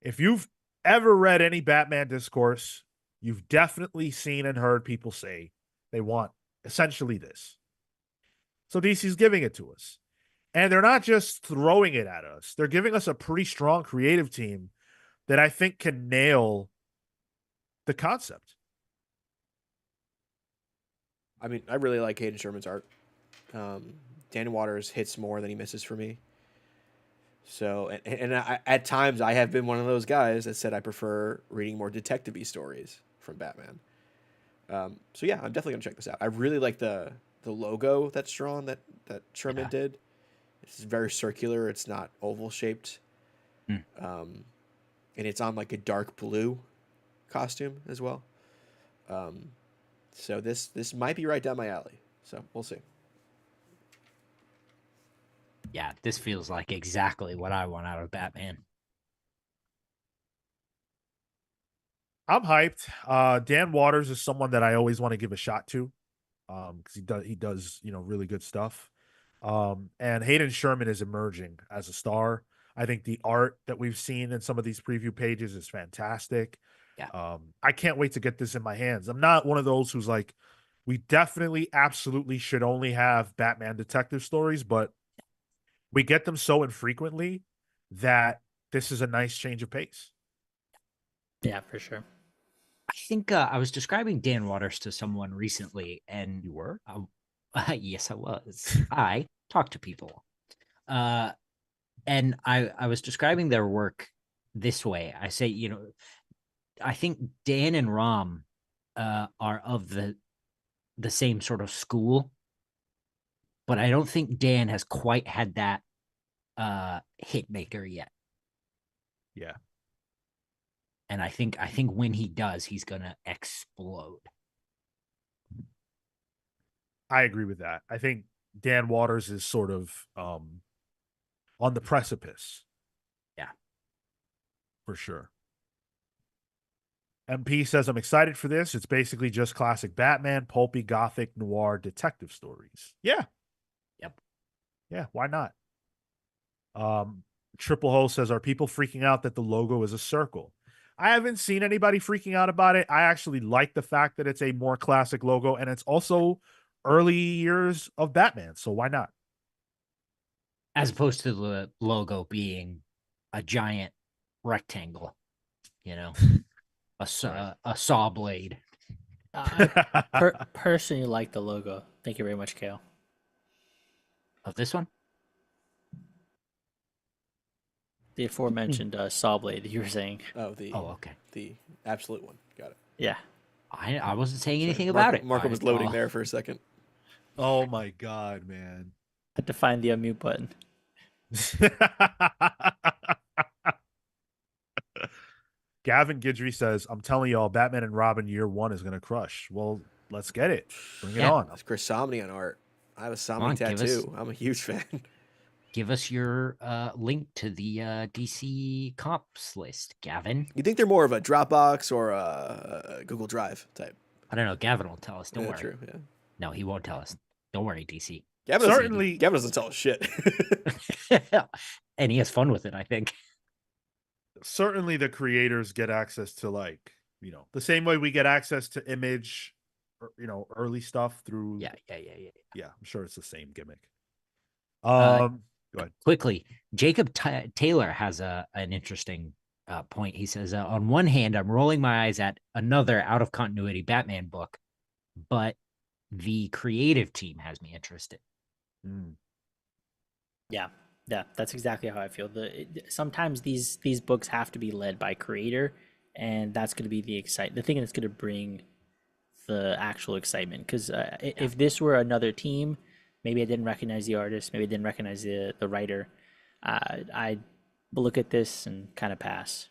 S1: if you've ever read any Batman discourse, you've definitely seen and heard people say they want essentially this. So DC's giving it to us. And they're not just throwing it at us. They're giving us a pretty strong creative team that I think can nail the concept.
S2: I mean, I really like Hayden Sherman's art. Dan Waters hits more than he misses for me. So, and at times I have been one of those guys that said I prefer reading more detective-y stories from Batman. So yeah, I'm definitely gonna check this out. I really like the logo that's drawn that Sherman did. It's very circular. It's not oval shaped, and it's on like a dark blue costume as well. So this might be right down my alley. So we'll see.
S3: Yeah, this feels like exactly what I want out of Batman.
S1: I'm hyped. Dan Waters is someone that I always want to give a shot to, because he does really good stuff. And Hayden Sherman is emerging as a star. I think the art that we've seen in some of these preview pages is fantastic.
S3: Yeah.
S1: I can't wait to get this in my hands. I'm not one of those who's like, we definitely, absolutely should only have Batman detective stories, but we get them so infrequently that this is a nice change of pace.
S4: Yeah, for sure.
S3: I think I was describing Dan Waters to someone recently, and
S1: You were?
S3: yes, I was. I talk to people, and I was describing their work this way. I say, I think Dan and Ram are of the same sort of school, but I don't think Dan has quite had that hit maker yet.
S1: Yeah.
S3: And I think when he does, he's gonna explode.
S1: I agree with that. I think Dan Waters is sort of on the precipice.
S3: Yeah.
S1: For sure. MP says, I'm excited for this. It's basically just classic Batman, pulpy, gothic, noir detective stories. Yeah.
S3: Yep.
S1: Yeah, why not? Triple Hole says, are people freaking out that the logo is a circle? I haven't seen anybody freaking out about it. I actually like the fact that it's a more classic logo, and it's also early years of Batman, so why not?
S3: As opposed to the logo being a giant rectangle, a saw blade.
S4: I personally like the logo. Thank you very much, Kale.
S3: Of this one?
S4: The aforementioned saw blade you were saying.
S2: Oh,
S3: okay.
S2: The absolute one. Got it.
S4: Yeah.
S3: I wasn't saying anything
S2: Marco,
S3: about it.
S2: Marco was loading there for a second.
S1: Oh my God, man.
S4: Had to find the unmute button.
S1: Gavin Guidry says, I'm telling y'all, Batman and Robin year 1 is going to crush. Well, let's get it. Bring it on.
S2: That's Chris Somney on art. I have a Somney tattoo. I'm a huge fan.
S3: Give us your link to the DC comps list, Gavin.
S2: You think they're more of a Dropbox or a Google Drive type?
S3: I don't know. Gavin will tell us. Don't worry.
S2: True, yeah.
S3: No, he won't tell us. Don't worry, DC.
S2: Gavin
S1: Certainly.
S2: Gavin doesn't tell us shit.
S3: And he has fun with it, I think.
S1: Certainly the creators get access to, like, the same way we get access to image, early stuff through.
S3: Yeah.
S1: Yeah, I'm sure it's the same gimmick. Go ahead.
S3: Quickly, Jacob Taylor has an interesting point. He says, on one hand, I'm rolling my eyes at another out of continuity Batman book, but the creative team has me interested.
S4: Yeah, that's exactly how I feel. Sometimes these books have to be led by creator, and that's going to be the thing that's going to bring the actual excitement. Because if this were another team, maybe I didn't recognize the artist, maybe I didn't recognize the writer, I'd look at this and kind of pass.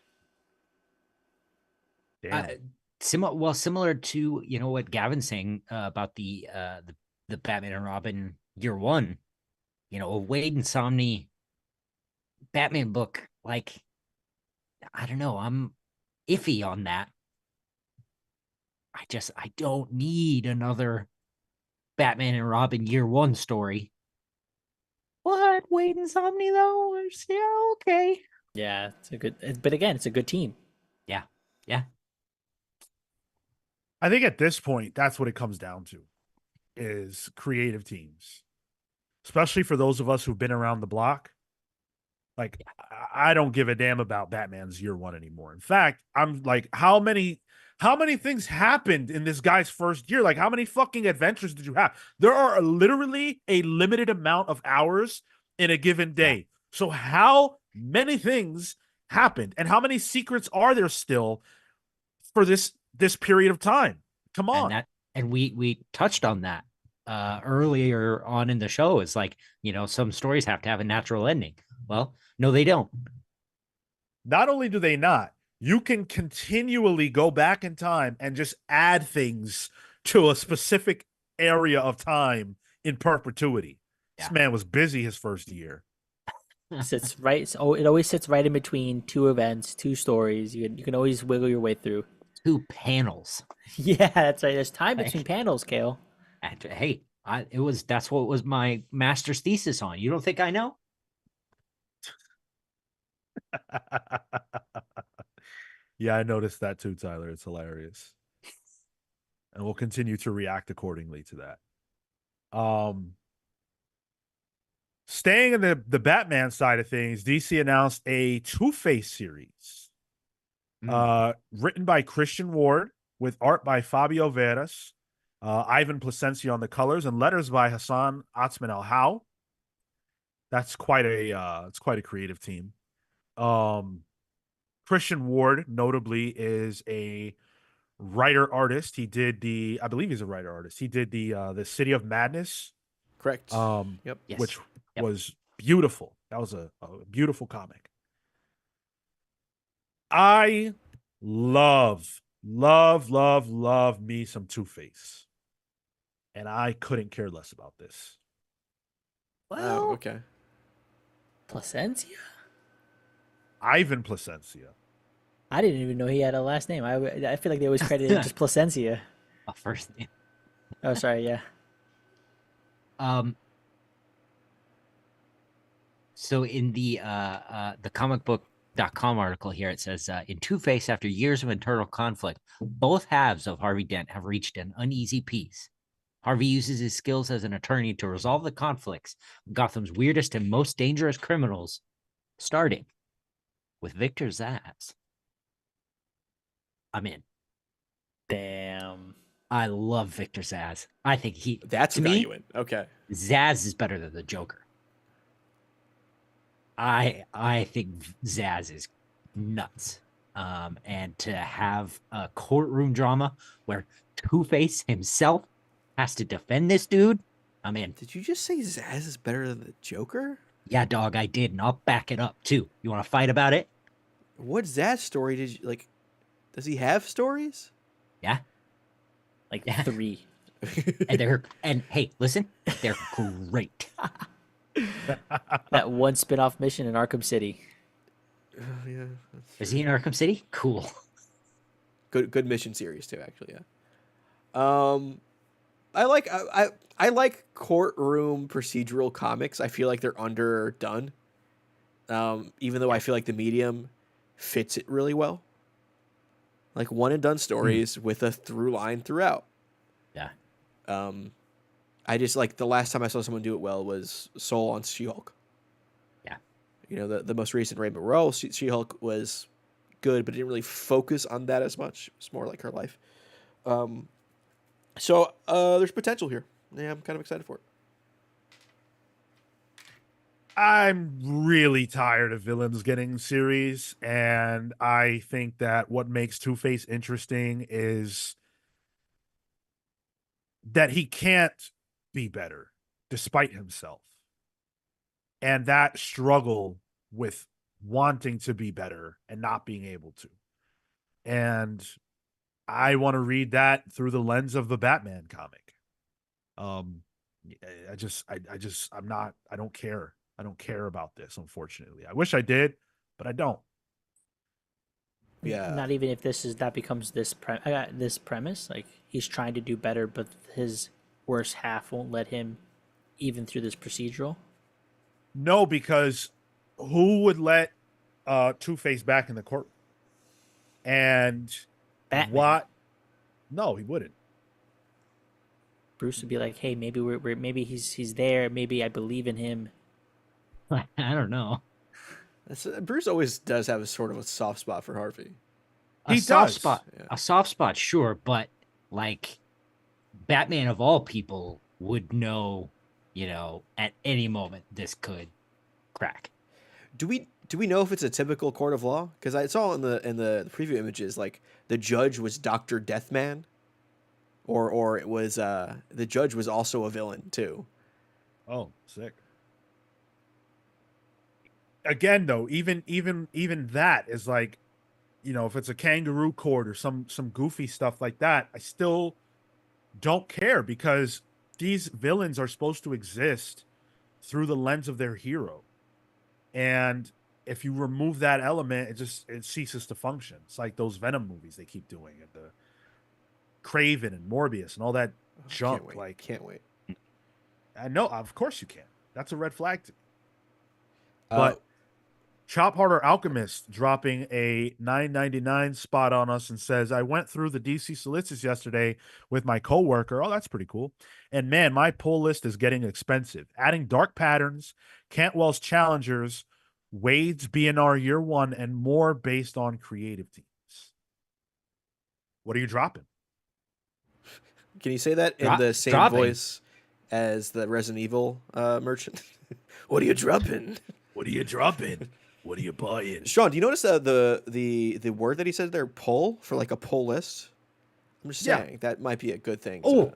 S3: Similar to what Gavin's saying about the Batman and Robin year 1, a Wade and Somney Batman book. Like, I don't know, iffy on that. I don't need another Batman and Robin year one story. What? Wade and Somni though? Yeah, okay.
S4: Yeah, it's a good. But again, it's a good team.
S3: Yeah, yeah.
S1: I think at this point, that's what it comes down to, is creative teams, especially for those of us who've been around the block. Like, I don't give a damn about Batman's year one anymore. In fact, I'm like, how many things happened in this guy's first year? Like, how many fucking adventures did you have? There are literally a limited amount of hours in a given day.
S3: Yeah.
S1: So how many things happened, and how many secrets are there still for this period of time? Come on.
S3: And we touched on that earlier on in the show. It's like, some stories have to have a natural ending. Well, no, they don't.
S1: Not only do they not, you can continually go back in time and just add things to a specific area of time in perpetuity.
S3: Yeah.
S1: This man was busy his first year.
S4: Sits right. So it always sits right in between two events, two stories. You can always wiggle your way through.
S3: 2 panels.
S4: Yeah, that's right. There's time between panels, Kale.
S3: And, hey, that's what was my master's thesis on. You don't think I know?
S1: Yeah, I noticed that too, Tyler. It's hilarious. And we'll continue to react accordingly to that. Staying in the Batman side of things, DC announced a Two-Face series. Written by Christian Ward with art by Fabio Veras, Ivan Placencia on the colors, and letters by Hassan Atzman Al How. That's quite a creative team. Christian Ward notably is a writer artist. He did I believe he's a writer artist. He did the City of Madness.
S2: Correct.
S1: Yep.
S3: Yes.
S1: Which was beautiful. That was a beautiful comic. I love me some Two-Face. And I couldn't care less about this.
S2: Oh, okay.
S4: Placencia?
S1: Ivan Placencia.
S4: I didn't even know he had a last name. I feel like they always credited him just Placencia.
S3: A first name.
S4: Oh, sorry. Yeah.
S3: So in the comicbook.com article here, it says, in Two-Face, after years of internal conflict, both halves of Harvey Dent have reached an uneasy peace. Harvey uses his skills as an attorney to resolve the conflicts of Gotham's weirdest and most dangerous criminals, starting with Victor Zsasz. I'm in.
S4: Damn.
S3: I love Victor Zsasz. I think
S2: That's
S3: to
S2: what got
S3: me,
S2: you in. Okay.
S3: Zsasz is better than the Joker. I think Zsasz is nuts. And to have a courtroom drama where Two-Face himself has to defend this dude, I'm in.
S2: Did you just say Zsasz is better than the Joker?
S3: Yeah, dog, I did, and I'll back it up too. You want to fight about it?
S2: What Zsasz story did you like? Does he have stories?
S3: Yeah.
S4: Like
S3: Yeah.
S4: 3.
S3: And hey, listen, they're great.
S4: That one spin-off mission in Arkham City.
S2: Yeah.
S3: Is he in Arkham City? Cool.
S2: Good mission series too, actually. Yeah. I like courtroom procedural comics. I feel like they're underdone. Even though I feel like the medium fits it really well. Like one and done stories with a through line throughout.
S3: Yeah.
S2: I just like the last time I saw someone do it well was Soul on She-Hulk.
S3: Yeah.
S2: The most recent Rainbow Rowell She-Hulk was good, but it didn't really focus on that as much. It's more like her life. So there's potential here. Yeah, I'm kind of excited for it.
S1: I'm really tired of villains getting series, and I think that what makes Two-Face interesting is that he can't be better despite himself. And that struggle with wanting to be better and not being able to. And I want to read that through the lens of the Batman comic. I don't care. I don't care about this, unfortunately. I wish I did, but I don't.
S2: Yeah.
S4: Not even if that becomes this this premise. Like he's trying to do better, but his worse half won't let him even through this procedural.
S1: No, because who would let Two-Face back in the court? And
S4: Batman.
S1: what? No, he wouldn't.
S4: Bruce would be like, "Hey, maybe maybe he's there. Maybe I believe in him."
S3: I don't know.
S2: Bruce always does have a sort of a soft spot for Harvey.
S1: He does.
S2: Yeah.
S3: A soft spot, sure, but like Batman of all people would know, at any moment this could crack.
S2: Do we know if it's a typical court of law? Because I saw in the preview images, like the judge was Dr. Deathman, or it was the judge was also a villain too.
S1: Oh, sick. Again, though, even that is like, if it's a kangaroo court or some goofy stuff like that, I still don't care because these villains are supposed to exist through the lens of their hero. And if you remove that element, it ceases to function. It's like those Venom movies they keep doing, and the Craven and Morbius and all that junk.
S2: Can't wait.
S1: I know, of course you can. That's a red flag to me. But Chop Harder Alchemist dropping a $9.99 spot on us and says, I went through the DC Solicits yesterday with my coworker. Oh, that's pretty cool. And man, my pull list is getting expensive. Adding Dark Patterns, Cantwell's Challengers, Wade's BNR Year One, and more based on creative teams. What are you dropping?
S2: Can you say that in the same voice as the Resident Evil merchant? What are you dropping?
S1: What are you dropping? What are you buying?
S2: Sean, do you notice the word that he said there, pull, for like a pull list? I'm just saying that might be a good thing.
S3: Look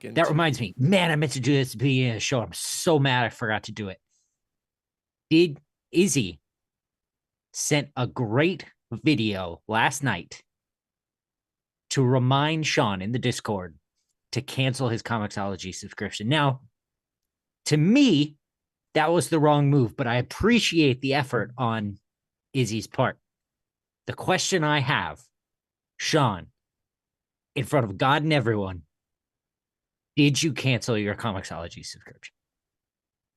S3: into. That reminds me. Man, I meant to do this at the beginning of the show. I'm so mad I forgot to do it. Izzy sent a great video last night to remind Sean in the Discord to cancel his Comixology subscription. Now, to me, that was the wrong move, but I appreciate the effort on Izzy's part. The question I have, Sean, in front of God and everyone, did you cancel your Comixology subscription?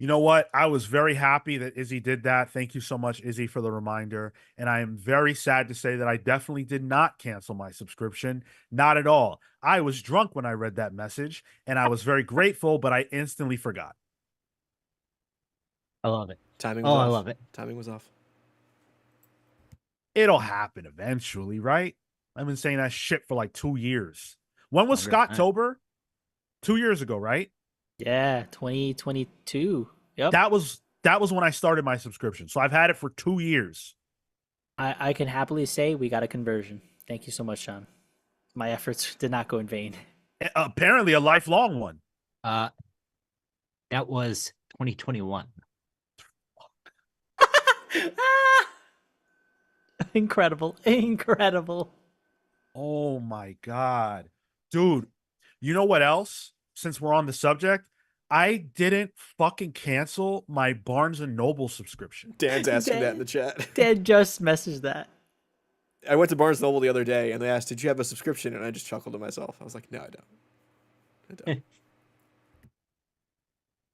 S1: You know what? I was very happy that Izzy did that. Thank you so much, Izzy, for the reminder. And I am very sad to say that I definitely did not cancel my subscription. Not at all. I was drunk when I read that message, and I was very grateful, but I instantly forgot.
S3: I love it.
S2: Timing was off.
S3: I love it.
S2: Timing was off.
S1: It'll happen eventually, right? I've been saying that shit for like 2 years. When was Scott-tober? 2 years ago, right?
S4: Yeah, 2022. Yep.
S1: That was when I started my subscription. So I've had it for 2 years.
S4: I can happily say we got a conversion. Thank you so much, Sean. My efforts did not go in vain.
S1: Apparently a lifelong one.
S3: That was 2021.
S4: Incredible.
S1: Oh my God. Dude, you know what else? Since we're on the subject, I didn't fucking cancel my Barnes & Noble subscription.
S2: Dan's asking that in the chat.
S4: Dan just messaged that.
S2: I went to Barnes & Noble the other day, and they asked, did you have a subscription? And I just chuckled to myself. I was like, no, I don't.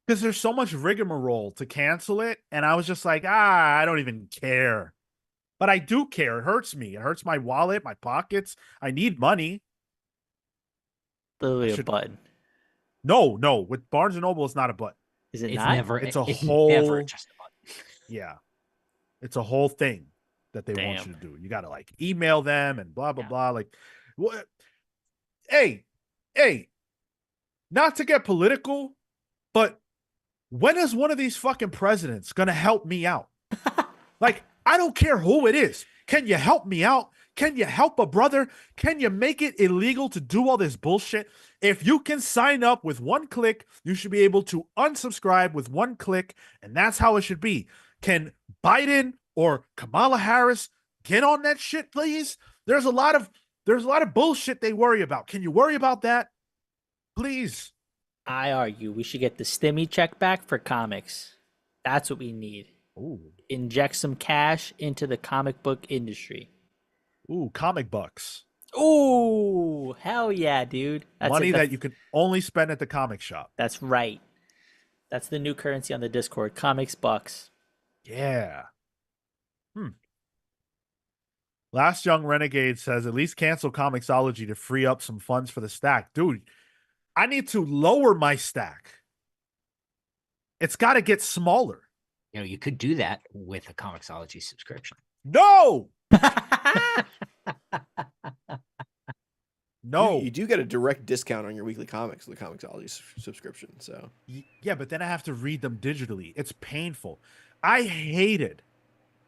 S1: Because there's so much rigmarole to cancel it, and I was just like, I don't even care. But I do care. It hurts me. It hurts my wallet, my pockets. I need money.
S4: Literally a button.
S1: No. With Barnes & Noble, it's not a button.
S4: Is it
S3: it's
S4: not?
S3: Never,
S1: it's
S3: never just a button.
S1: Yeah. It's a whole thing that they want you to do. You got to like email them and blah, blah, blah. Like, what? Hey, not to get political, but when is one of these fucking presidents going to help me out? Like, I don't care who it is. Can you help me out? Can you help a brother? Can you make it illegal to do all this bullshit? If you can sign up with one click, you should be able to unsubscribe with one click, and that's how it should be. Can Biden or Kamala Harris get on that shit, please? There's a lot of bullshit they worry about. Can you worry about that? Please.
S4: I argue we should get the stimmy check back for comics. That's what we need.
S1: Ooh.
S4: Inject some cash into the comic book industry.
S1: Ooh, comic bucks.
S4: Ooh, hell yeah, dude. That's
S1: Money
S4: it.
S1: that you can only spend at the comic shop.
S4: That's right. That's the new currency on the Discord. Comics bucks.
S1: Yeah. Last Young Renegade says, at least cancel Comixology to free up some funds for the stack. Dude, I need to lower my stack. It's got to get smaller.
S3: You know, you could do that with a Comixology subscription.
S1: No. No.
S2: You do get a direct discount on your weekly comics with the Comixology subscription. So
S1: Yeah, but then I have to read them digitally. It's painful. I hated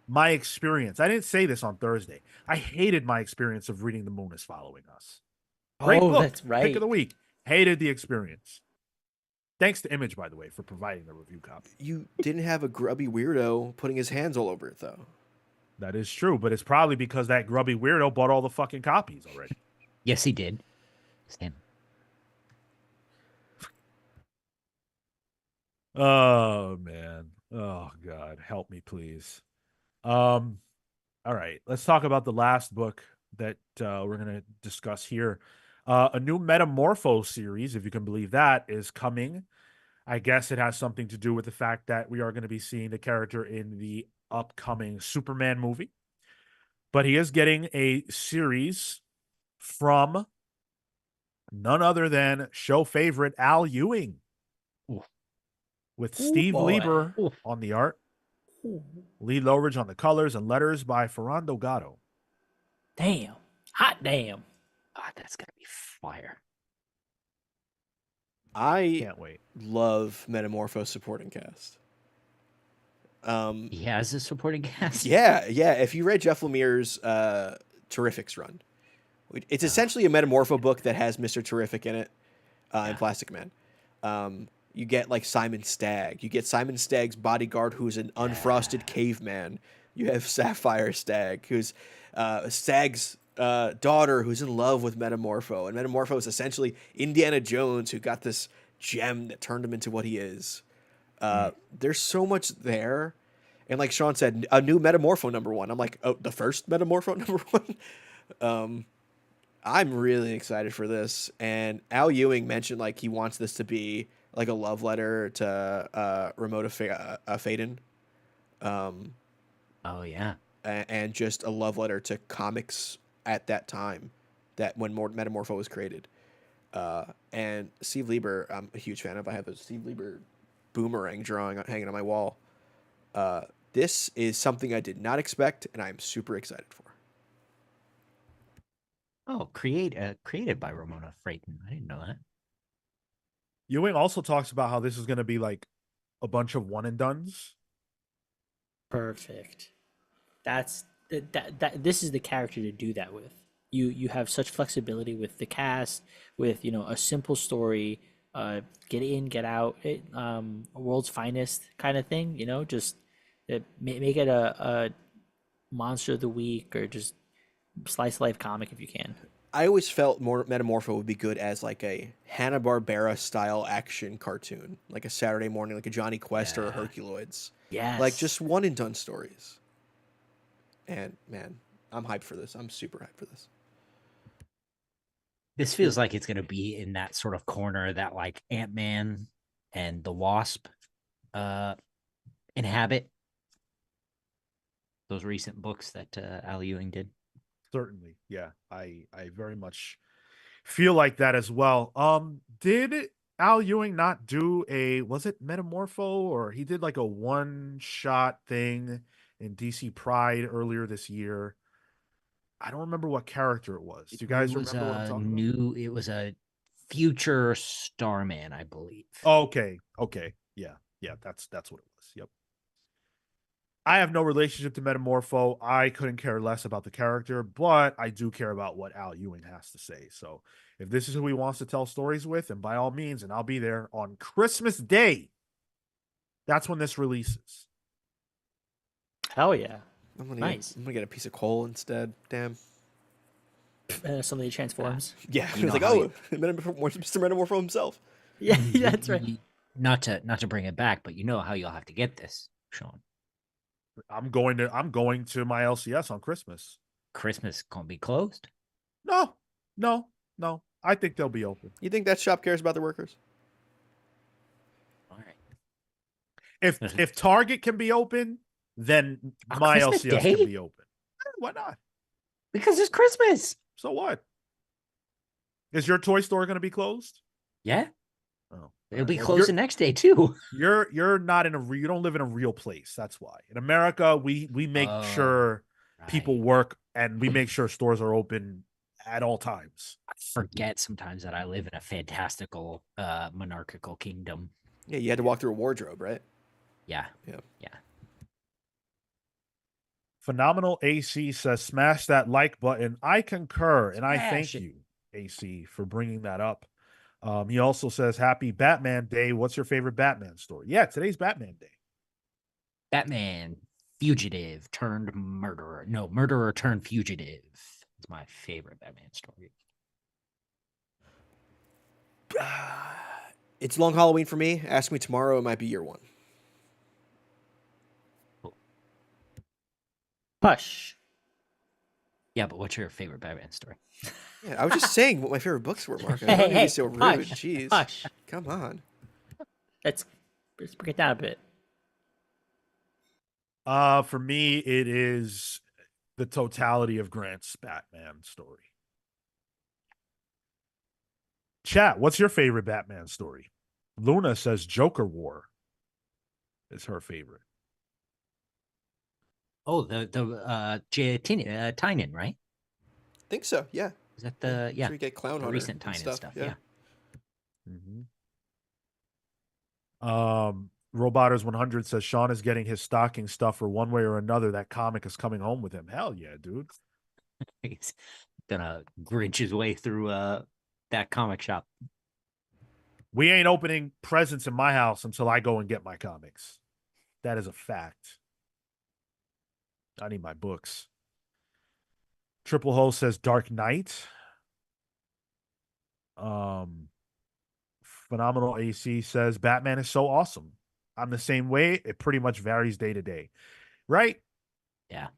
S1: my experience. I didn't say this on Thursday. I hated my experience of reading The Moon is Following Us. Great book.
S4: That's right.
S1: Pick of the week. Hated the experience. Thanks to Image, by the way, for providing the review copy.
S2: you didn't have a grubby weirdo putting his hands all over it, though.
S1: That is true, but it's probably because that grubby weirdo bought all the fucking copies already.
S3: Yes, he did. It's him.
S1: Oh man. Oh God. Help me, please. All right. Let's talk about the last book that we're gonna discuss here. A new Metamorpho series, if you can believe that, is coming. I guess it has something to do with the fact that we are going to be seeing the character in the upcoming Superman movie. But he is getting a series from none other than show favorite Al Ewing.
S3: Ooh.
S1: With
S4: Ooh,
S1: Steve
S4: boy.
S1: Lieber
S3: Ooh.
S1: on the art, Lee Lowridge on the colors, and letters by Ferrando Gatto.
S4: Damn. Hot damn.
S3: God, that's gonna be fire.
S2: I
S1: Can't wait.
S2: love Metamorpho supporting cast.
S3: He has a supporting cast.
S2: Yeah. If you read Jeff Lemire's Terrifics run, it's essentially a Metamorpho book that has Mr. Terrific in it and Plastic Man. You get like Simon Stagg. You get Simon Stagg's bodyguard, who's an unfrosted caveman. You have Sapphire Stagg, who's Stagg's daughter, who's in love with Metamorpho. And Metamorpho is essentially Indiana Jones, who got this gem that turned him into what he is. There's so much there. And like Sean said, a new Metamorpho #1. I'm like, oh, the first Metamorpho #1? I'm really excited for this. And Al Ewing mentioned like he wants this to be like a love letter to Ramona Faden.
S3: Oh yeah.
S2: And just a love letter to comics at that time, that when Metamorpho was created. And Steve Lieber, I'm a huge fan of. I have a Steve Lieber boomerang drawing hanging on my wall. This is something I did not expect, and I'm super excited for.
S3: Oh, created by Ramona Freighton. I didn't know that.
S1: Ewing also talks about how this is going to be like a bunch of one and dones.
S4: Perfect. That's that. This is the character to do that with. You have such flexibility with the cast, with a simple story, get in, get out, world's finest kind of thing. Just make it a monster of the week or just slice of life comic if you can.
S2: I always felt more Metamorpho would be good as like a Hanna-Barbera style action cartoon, like a Saturday morning, like a Johnny Quest or a Herculoids.
S4: Yes.
S2: Like just one and done stories. And man, I'm hyped for this. I'm super hyped for this.
S3: This feels like it's gonna be in that sort of corner that like Ant-Man and the Wasp inhabit. Those recent books that Al Ewing did.
S1: Certainly. Yeah. I very much feel like that as well. Did Al Ewing not do was it Metamorpho, or he did like a one-shot thing in DC Pride earlier this year? I don't remember what character it was. Do you guys remember what I'm talking about?
S3: It was a future Starman, I believe.
S1: Okay. Yeah. That's what it was. Yep. I have no relationship to Metamorpho. I couldn't care less about the character, but I do care about what Al Ewing has to say. So if this is who he wants to tell stories with, and by all means, and I'll be there on Christmas Day. That's when this releases.
S4: Hell yeah.
S2: Nice. I'm gonna get a piece of coal instead. Damn.
S4: Somebody transforms.
S2: Yeah.
S3: You
S2: It's
S3: know
S2: like,
S3: how
S2: Mr. Metamorpho himself.
S4: Yeah, that's right.
S3: Not to bring it back, but you know how you'll have to get this, Sean.
S1: I'm going to my LCS on Christmas.
S3: Christmas gonna be closed?
S1: No, no, no. I think they'll be open.
S2: You think that shop cares about the workers?
S3: All right.
S1: If Target can be open, then
S3: On
S1: my
S3: Christmas
S1: LCS
S3: Day?
S1: can be open. Why not?
S3: Because it's Christmas.
S1: So what? Is your toy store going to be closed?
S3: Yeah.
S1: Oh,
S3: It'll be
S1: well,
S3: closed the next day too.
S1: You're not in you don't live in a real place. That's why. In America, we make sure people
S3: Right.
S1: work and we make sure stores are open at all times.
S3: I forget sometimes that I live in a fantastical monarchical kingdom.
S2: Yeah, you had to walk through a wardrobe, right?
S3: Yeah.
S2: Yeah.
S3: Yeah.
S1: Phenomenal AC says, smash that like button. I concur, and I thank
S3: Smash it.
S1: you, AC, for bringing that up. He also says, happy Batman Day. What's your favorite Batman story? Yeah, today's Batman Day.
S3: Batman fugitive turned murderer. No, murderer turned fugitive. It's my favorite Batman story.
S2: It's long Halloween for me. Ask me tomorrow. It might be year one.
S4: Hush.
S3: Yeah, but what's your favorite Batman story?
S2: Yeah, I was just saying what my favorite books were, Mark. I don't need to be so rude.
S4: Hush.
S2: Jeez.
S4: Hush.
S2: Come on.
S4: Let's break it down a bit.
S1: For me, it is the totality of Grant's Batman story. Chat, what's your favorite Batman story? Luna says Joker War is her favorite.
S3: Oh, the Tynan, right?
S2: Think so, yeah.
S3: Is that the
S2: Sure you get Clown
S3: the
S2: Hunter
S3: recent
S2: and
S3: Tynan stuff? Yeah.
S1: Robotters 100 says Sean is getting his stocking stuffer one way or another. That comic is coming home with him. Hell yeah, dude.
S3: He's gonna Grinch his way through that comic shop.
S1: We ain't opening presents in my house until I go and get my comics. That is a fact. I need my books. Triple Hole says Dark Knight. Phenomenal AC says Batman is so awesome. I'm the same way. It pretty much varies day to day. Right?
S3: Yeah.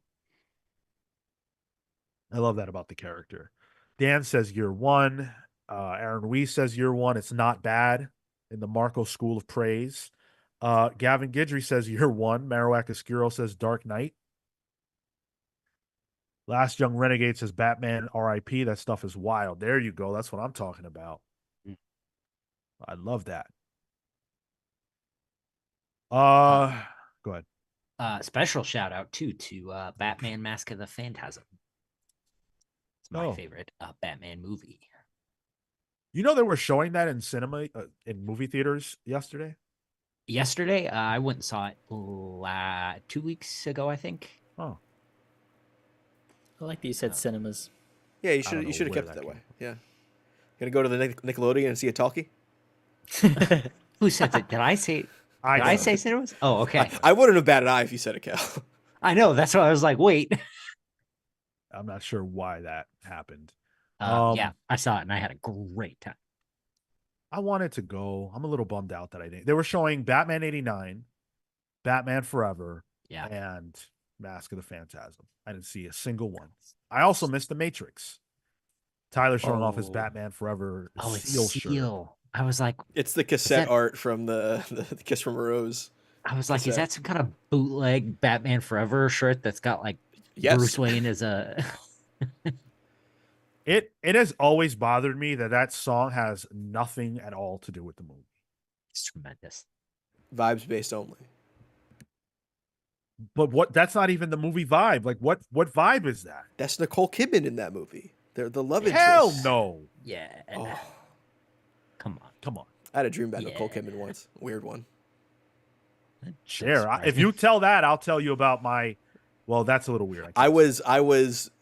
S1: I love that about the character. Dan says year one. Aaron Weiss says year one. It's not bad in the Marco School of Praise. Gavin Guidry says year one. Marowak Escuro says Dark Knight. Last Young Renegade says Batman RIP. That stuff is wild. There you go. That's what I'm talking about. I love that. Go ahead.
S3: Special shout out too to Batman Mask of the Phantasm. It's my favorite Batman movie.
S1: You know they were showing that in cinema, in movie theaters yesterday?
S3: Yesterday, I went and saw it 2 weeks ago, I think.
S1: Oh.
S4: I like that you said cinemas.
S2: Yeah, you should have kept it that way. Yeah. Gonna go to the Nickelodeon and see a talkie?
S3: Who said that? Did I say? Did I say cinemas? Oh, okay.
S2: I wouldn't have batted an eye if you said it, Cal.
S3: I know. That's why I was like, wait.
S1: I'm not sure why that happened.
S3: Yeah, I saw it and I had a great time.
S1: I wanted to go. I'm a little bummed out that I didn't. They were showing Batman 89, Batman Forever, and Mask of the Phantasm. I didn't see a single one. I also missed The Matrix. Tyler showing off his Batman Forever Seal shirt.
S3: I was like,
S2: it's the cassette art from the Kiss from a Rose.
S3: I was like, cassette. Is that some kind of bootleg Batman Forever shirt that's got like Bruce Wayne as a
S1: It has always bothered me that song has nothing at all to do with the movie.
S3: It's tremendous.
S2: Vibes based only.
S1: But that's not even the movie vibe. Like what vibe is that?
S2: That's Nicole Kidman in that movie. They're the love interest.
S1: Hell no.
S3: Yeah.
S2: Oh.
S3: Come on.
S2: I had a dream about Nicole Kidman once. Weird one.
S1: Share. If you tell that, I'll tell you about my. Well, that's a little weird.
S2: I was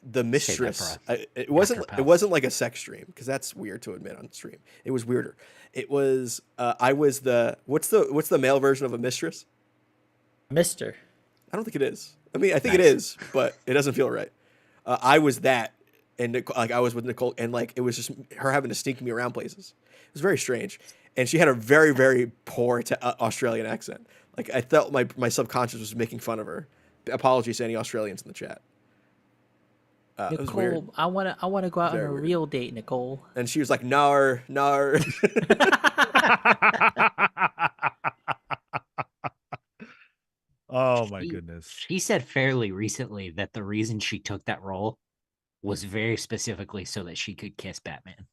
S2: the mistress. It wasn't like a sex dream because that's weird to admit on stream. It was weirder. It was I was the what's the male version of a mistress?
S4: Mister.
S2: I don't think it is. I mean, I think it is, but it doesn't feel right. I was that, and I was with Nicole, and like it was just her having to sneak me around places. It was very strange, and she had a very very poor Australian accent. Like I felt my subconscious was making fun of her. Apologies to any Australians in the chat. It was weird.
S4: Nicole, I wanna go out on
S2: Very
S4: a
S2: weird.
S4: real date, Nicole.
S2: And she was like, "Nar, nar."
S1: Oh my
S3: She,
S1: goodness.
S3: she said fairly recently that the reason she took that role was very specifically so that she could kiss Batman.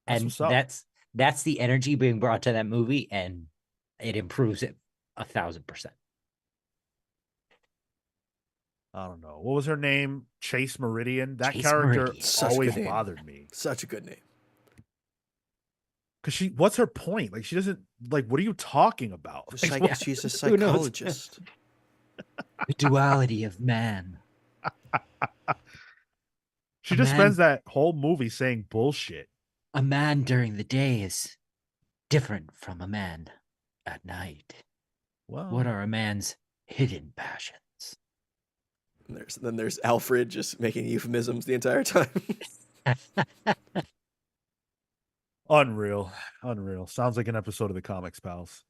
S1: That's
S3: And
S1: what's up.
S3: that's the energy being brought to that movie, and it improves it 1,000%.
S1: I don't know. What was her name? Chase Meridian. That
S3: Chase
S1: character
S3: Meridian.
S2: Such a
S1: always
S2: good name.
S1: bothered me.
S2: Such a good name.
S1: Because what's her point? Like, she doesn't, like, what are you talking about? Like, what-
S2: She's a
S3: Who knows?
S2: psychologist.
S3: The duality of man.
S1: she
S3: A
S1: just
S3: man-
S1: spends that whole movie saying bullshit.
S3: A man during the day is different from a man at night.
S1: Well,
S3: What are a man's hidden passions?
S2: And then there's Alfred just making euphemisms the entire time.
S1: unreal. Unreal. Sounds like an episode of the Comics Pals.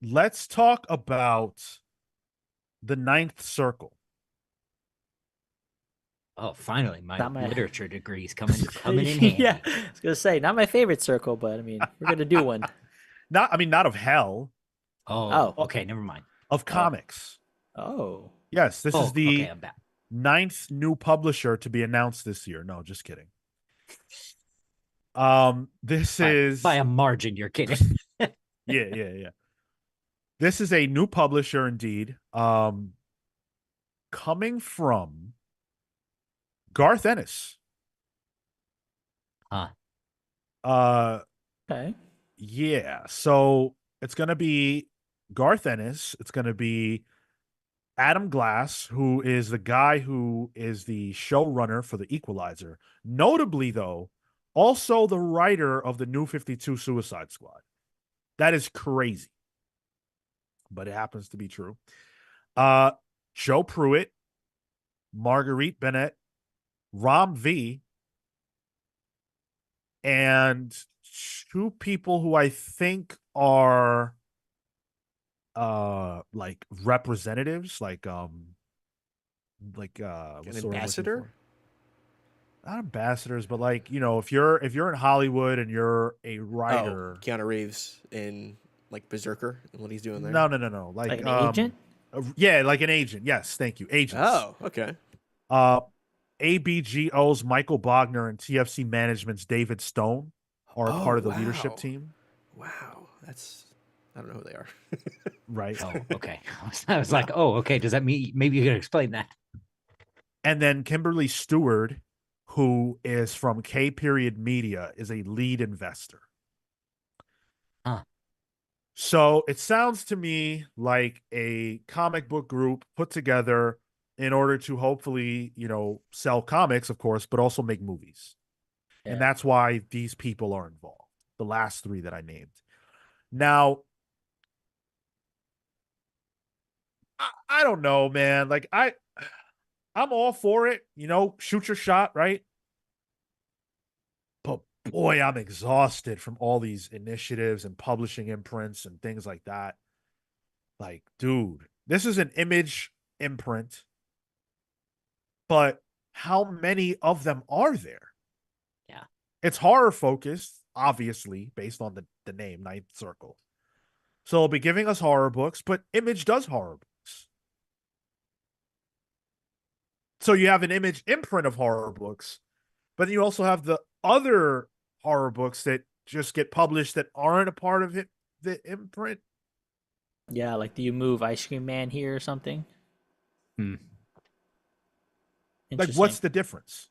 S1: Let's talk about the Ninth Circle.
S3: Oh, finally, my
S4: Not my-
S3: literature degree is coming in handy.
S4: Yeah, I was gonna say not my favorite circle, but I mean we're gonna do one.
S1: Not of hell,
S3: Oh,
S4: Oh.
S3: okay, never mind.
S1: of comics.
S4: Oh,
S1: Yes, this is the
S3: okay, I'm back.
S1: ninth new publisher to be announced this year. No, just kidding. This is
S3: By a margin, you're kidding.
S1: yeah. This is a new publisher indeed. Coming from Garth Ennis.
S3: Huh.
S4: okay.
S1: Yeah. So it's gonna be Garth Ennis. It's gonna be Adam Glass, who is the guy who is the showrunner for The Equalizer. Notably, though, also the writer of the New 52 Suicide Squad. That is crazy, but it happens to be true. Joe Pruitt, Marguerite Bennett, Ram V, and two people who I think are like representatives, like
S2: An
S1: what's the word I'm looking
S2: ambassador?
S1: for? Not ambassadors, but like, you know, if you're in Hollywood and you're a writer.
S2: Oh, Keanu Reeves in like Berserker and what he's doing there.
S1: No.
S4: Like an agent?
S1: Yeah, like an agent. Yes, thank you. Agents.
S2: Oh, okay.
S1: ABGO's Michael Bogner and TFC Management's David Stone are a part of the leadership
S2: wow.
S1: team.
S2: Wow, I don't know who they are.
S1: Right.
S3: Oh, okay. I was like, oh, okay. Does that mean maybe you can explain that?
S1: And then Kimberly Stewart, who is from K Period Media, is a lead investor.
S3: Huh.
S1: So it sounds to me like a comic book group put together in order to hopefully, you know, sell comics, of course, but also make movies. And
S4: Yeah.
S1: that's why these people are involved. The last three that I named. Now, I don't know, man. Like I'm all for it, you know, shoot your shot, right? But boy, I'm exhausted from all these initiatives and publishing imprints and things like that. Like, dude, this is an Image imprint, but how many of them are there?
S3: Yeah.
S1: It's horror focused, obviously, based on the name, Ninth Circle. So it'll be giving us horror books, but Image does horror books. So you have an Image imprint of horror books, but then you also have the other horror books that just get published that aren't a part of it, the imprint.
S4: Yeah, like do you move Ice Cream Man here or something?
S1: Like,
S4: Interesting.
S1: what's the difference?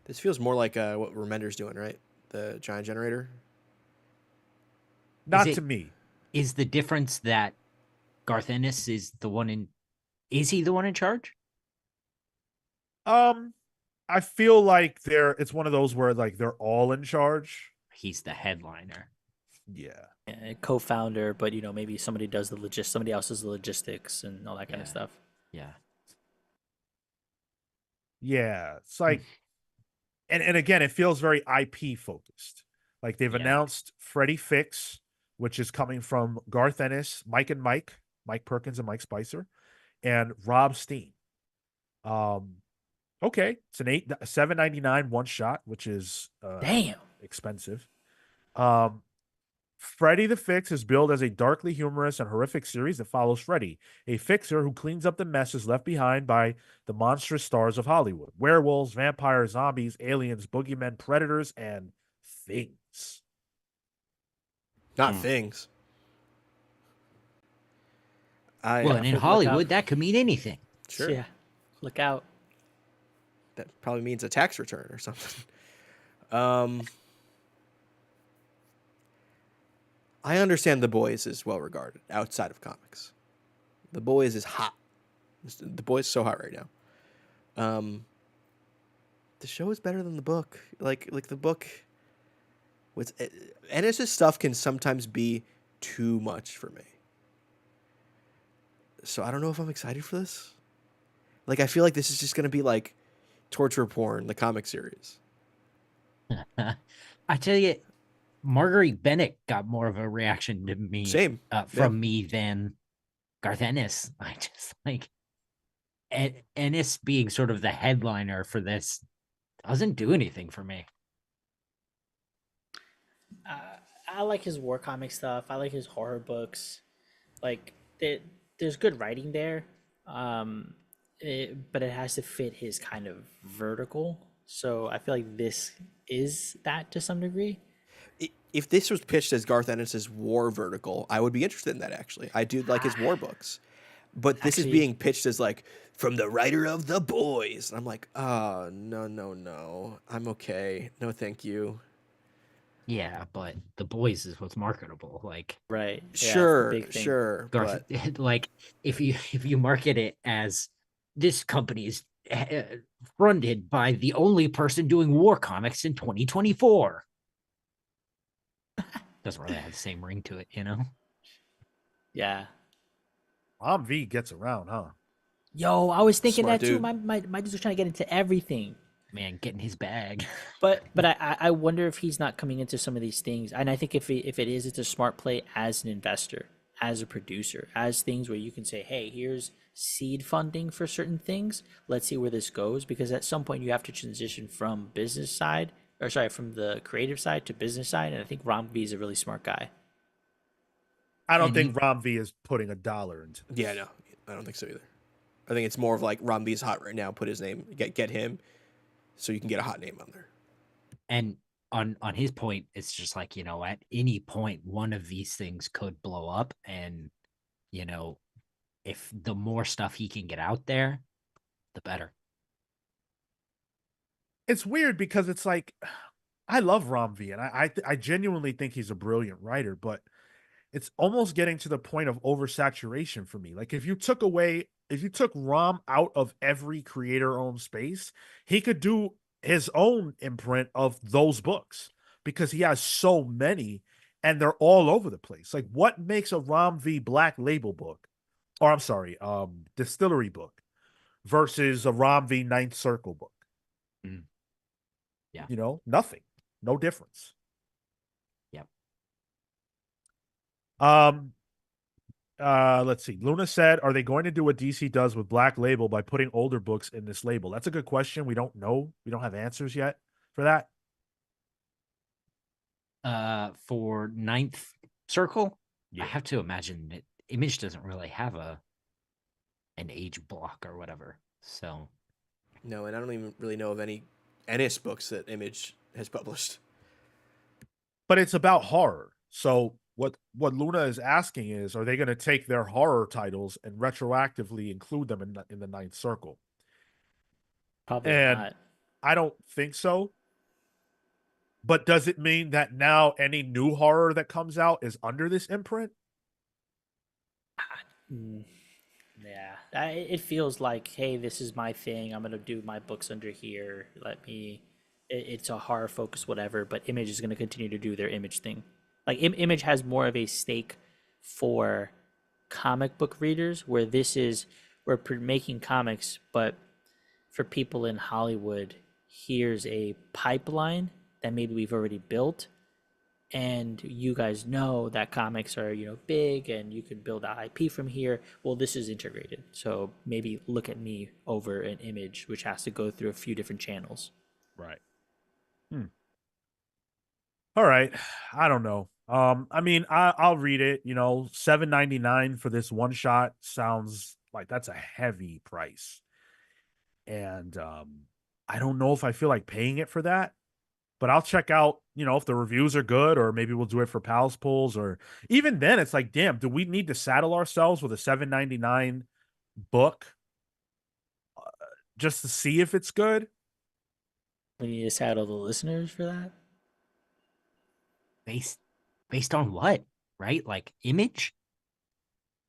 S2: This feels more like what Remender's doing, right? The giant generator.
S1: Not
S3: it-
S1: to me.
S3: Is the difference that Garth Ennis is the one in? Is he the one in charge?
S1: I feel like it's one of those where like they're all in charge.
S3: He's the headliner.
S1: Yeah.
S4: Yeah, co-founder, but you know maybe somebody does somebody else does the logistics and all that kind of
S3: Yeah.
S4: stuff.
S3: Yeah.
S1: Yeah. It's like and again, it feels very IP focused. Like they've
S3: Yeah.
S1: announced Freddie Fix, which is coming from Garth Ennis, Mike Perkins and Mike Spicer, and Rob Steen. Um, okay, it's an 7.99 one shot, which is
S4: Damn.
S1: expensive. Um, Freddy the Fix is billed as a darkly humorous and horrific series that follows Freddy, a fixer who cleans up the messes left behind by the monstrous stars of Hollywood: werewolves, vampires, zombies, aliens, boogeymen, predators, and things.
S2: Not things. I
S3: Well, and in
S4: Look out.
S3: Hollywood, that could mean anything.
S2: sure.
S4: Yeah. Look out.
S2: That probably means a tax return or something. Um, I understand The Boys is well regarded outside of comics. The Boys is hot. The Boys is so hot right now. The show is better than the book. Like the book with Ennis's stuff can sometimes be too much for me. So I don't know if I'm excited for this. Like I feel like this is just gonna be like torture porn, the comic series.
S3: I tell you, Marguerite Bennett got more of a reaction to me
S2: Same.
S3: from me than Garth Ennis. I just like Ennis being sort of the headliner for this doesn't do anything for me.
S4: I like his war comic stuff. I like his horror books. Like there's good writing there, but it has to fit his kind of vertical. So I feel like this is that to some degree.
S2: If this was pitched as Garth Ennis's war vertical, I would be interested in that actually. I do like his war books. But this is
S4: Actually-
S2: being pitched as like from the writer of The Boys. And I'm like, oh no. I'm okay. No, thank you.
S3: Yeah, but The Boys is what's marketable. Like
S4: Right. Yeah, it's the
S2: Sure,
S4: big thing.
S2: sure.
S3: Garth,
S2: But
S3: like if you market it as this company is funded by the only person doing war comics in 2024, doesn't really have the same ring to it, you know.
S4: Yeah.
S1: Rom V gets around, huh?
S4: Yo, I was thinking
S2: Smart
S4: that too.
S2: dude.
S4: My dudes are trying to get into everything.
S3: Man, getting his bag.
S4: But I wonder if he's not coming into some of these things. And I think if it is, it's a smart play as an investor, as a producer, as things where you can say, hey, here's seed funding for certain things. Let's see where this goes. Because at some point you have to transition from business side, or sorry, from the creative side to business side. And I think Rom V is a really smart guy.
S1: I don't
S3: And
S1: think Rom V is putting $1 into this.
S2: yeah, no, I don't think so either. I think it's more of like Ron B's hot right now. Put his name, get him, so you can get a hot name on there.
S3: And on his point, it's just like, you know, at any point one of these things could blow up, and you know, if the more stuff he can get out there, the better.
S1: It's weird because it's like I love Rom V, and I genuinely think he's a brilliant writer, but it's almost getting to the point of oversaturation for me. Like if you took Rom out of every creator-owned space, he could do his own imprint of those books because he has so many and they're all over the place. Like what makes a Rom V Black Label book, or I'm sorry, distillery book versus a Rom V Ninth Circle book?
S3: Mm. Yeah.
S1: You know, nothing. No difference.
S3: Yep.
S1: Let's see. Luna said, are they going to do what DC does with Black Label by putting older books in this label? That's a good question. We don't know. We don't have answers yet for that.
S3: For Ninth Circle,
S1: Yeah.
S3: I have to imagine it. Image doesn't really have an age block or whatever. So
S2: No, and I don't even really know of any Ennis books that Image has published.
S1: But it's about horror. So what Luna is asking is, are they going to take their horror titles and retroactively include them in the Ninth Circle?
S4: Probably
S1: And
S4: not.
S1: I don't think so. But does it mean that now any new horror that comes out is under this imprint?
S4: Yeah, it feels like, hey, this is my thing. I'm gonna do my books under here. It's a horror focus, whatever. But Image is gonna continue to do their Image thing. Like Image has more of a stake for comic book readers, where we're making comics, but for people in Hollywood, here's a pipeline that maybe we've already built, and you guys know that comics are, you know, big and you can build out IP from here. Well, this is integrated. So maybe look at me over an Image, which has to go through a few different channels.
S1: Right. All right. I don't know. I mean, I'll read it. You know, $7.99 for this one shot sounds like that's a heavy price. And I don't know if I feel like paying it for that, but I'll check out, you know, if the reviews are good, or maybe we'll do it for Pals Pulls, or even then it's like, damn, do we need to saddle ourselves with a $7.99 book just to see if it's good?
S4: We need to saddle the listeners for that.
S3: Based on what? Right? Like Image?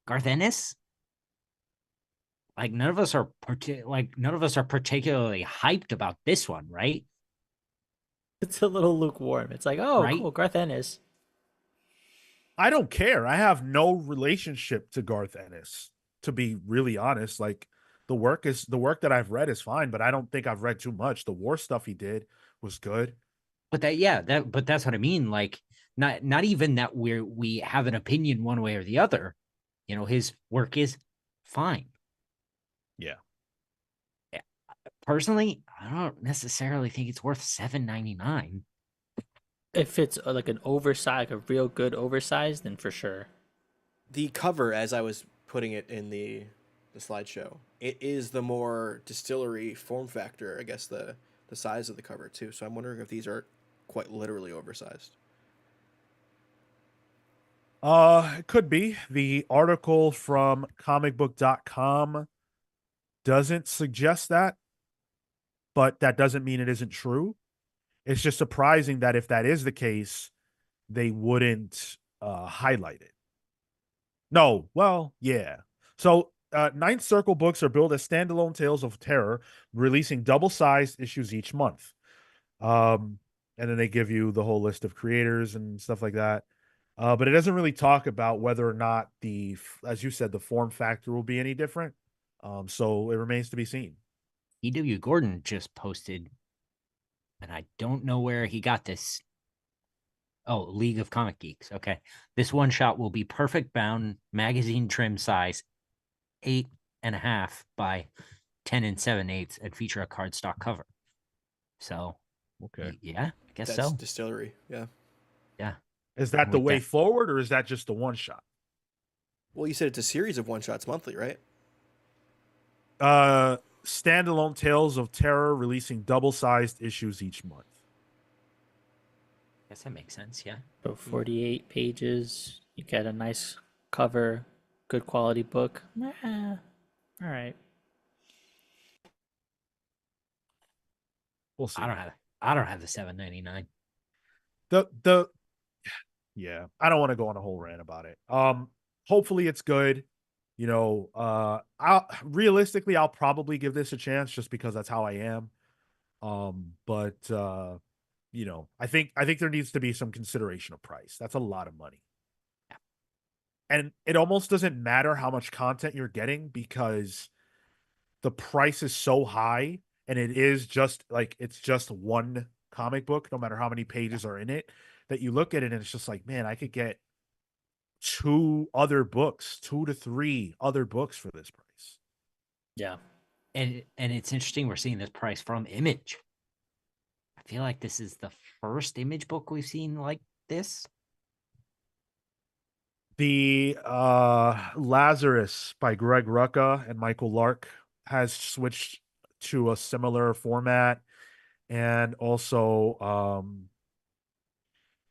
S3: Garth Ennis? Like none of us are particularly hyped about this one, right?
S4: It's a little lukewarm. It's like, oh,
S3: Right?
S4: cool, Garth Ennis.
S1: I don't care. I have no relationship to Garth Ennis, to be really honest. Like the work that I've read is fine, but I don't think I've read too much. The war stuff he did was good.
S3: But that's what I mean. Like not even that we have an opinion one way or the other. You know, his work is fine.
S1: Yeah.
S3: Personally, I don't necessarily think it's worth $7.99.
S4: If it's like an oversized, like a real good oversized, then for sure.
S2: The cover, as I was putting it in the slideshow, it is the more distillery form factor, I guess the size of the cover too. So I'm wondering if these are quite literally oversized.
S1: It could be. The article from comicbook.com doesn't suggest that, but that doesn't mean it isn't true. It's just surprising that if that is the case, they wouldn't highlight it. No, well, yeah. So, Ninth Circle books are billed as standalone tales of terror, releasing double-sized issues each month. And then they give you the whole list of creators and stuff like that. But it doesn't really talk about whether or not as you said, the form factor will be any different. So it remains to be seen.
S3: E.W. Gordon just posted, and I don't know where he got this. Oh, League of Comic Geeks. Okay. This one shot will be perfect bound magazine trim size, 8.5 by 10 7/8, and feature a cardstock cover. So,
S1: Okay.
S3: yeah, I guess
S2: That's
S3: so.
S2: distillery, yeah.
S3: Yeah.
S1: Is that the
S3: With
S1: way
S3: that-
S1: forward, or is that just the one shot?
S2: Well, you said it's a series of one shots monthly, right?
S1: Standalone tales of terror, releasing double-sized issues each month.
S3: I guess that makes sense. Yeah.
S4: So 48 pages. You get a nice cover, good quality book. All right.
S1: We'll see.
S3: I don't have the $7.99.
S1: The Yeah, I don't want to go on a whole rant about it. Hopefully it's good. You know, I'll probably give this a chance just because that's how I am. But you know, I think there needs to be some consideration of price. That's a lot of money. And it almost doesn't matter how much content you're getting, because the price is so high, and it is just like it's just one comic book, no matter how many pages are in it, that you look at it and it's just like, man, I could get 2 to 3 other books for this price.
S4: Yeah.
S3: And it's interesting we're seeing this price from Image. I feel like this is the first Image book we've seen like this.
S1: The Lazarus by Greg Rucka and Michael Lark has switched to a similar format, and also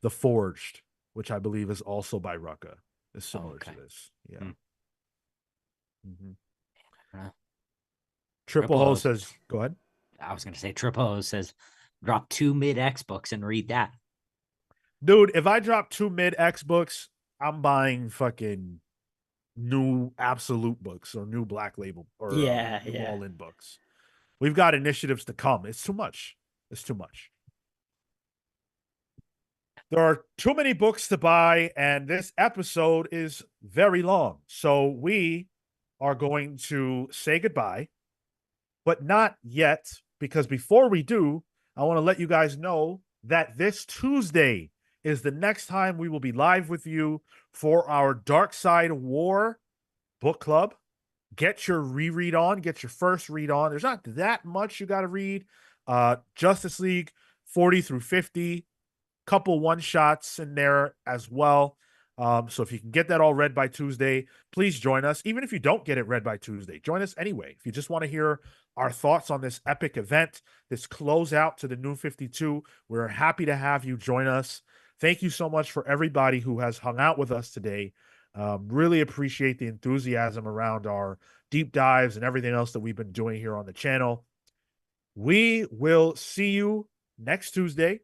S1: The Forged, which I believe is also by Rucka, is similar to this. Yeah. Triple O says, go ahead.
S3: I was going to say Triple O says, drop 2 mid-X books and read that.
S1: Dude, if I drop 2 mid-X books, I'm buying fucking new Absolute books or new Black Label or new All-In books. We've got initiatives to come. It's too much. It's too much. There are too many books to buy, and this episode is very long. So we are going to say goodbye, but not yet, because before we do, I want to let you guys know that this Tuesday, is the next time we will be live with you for our Dark Side War book club. Get your reread on, get your first read on. There's not that much you got to read. Justice League 40 through 50, couple one-shots in there as well. So if you can get that all read by Tuesday, please join us. Even if you don't get it read by Tuesday, join us anyway. If you just want to hear our thoughts on this epic event, this closeout to the New 52, we're happy to have you join us. Thank you so much for everybody who has hung out with us today. Really appreciate the enthusiasm around our deep dives and everything else that we've been doing here on the channel. We will see you next Tuesday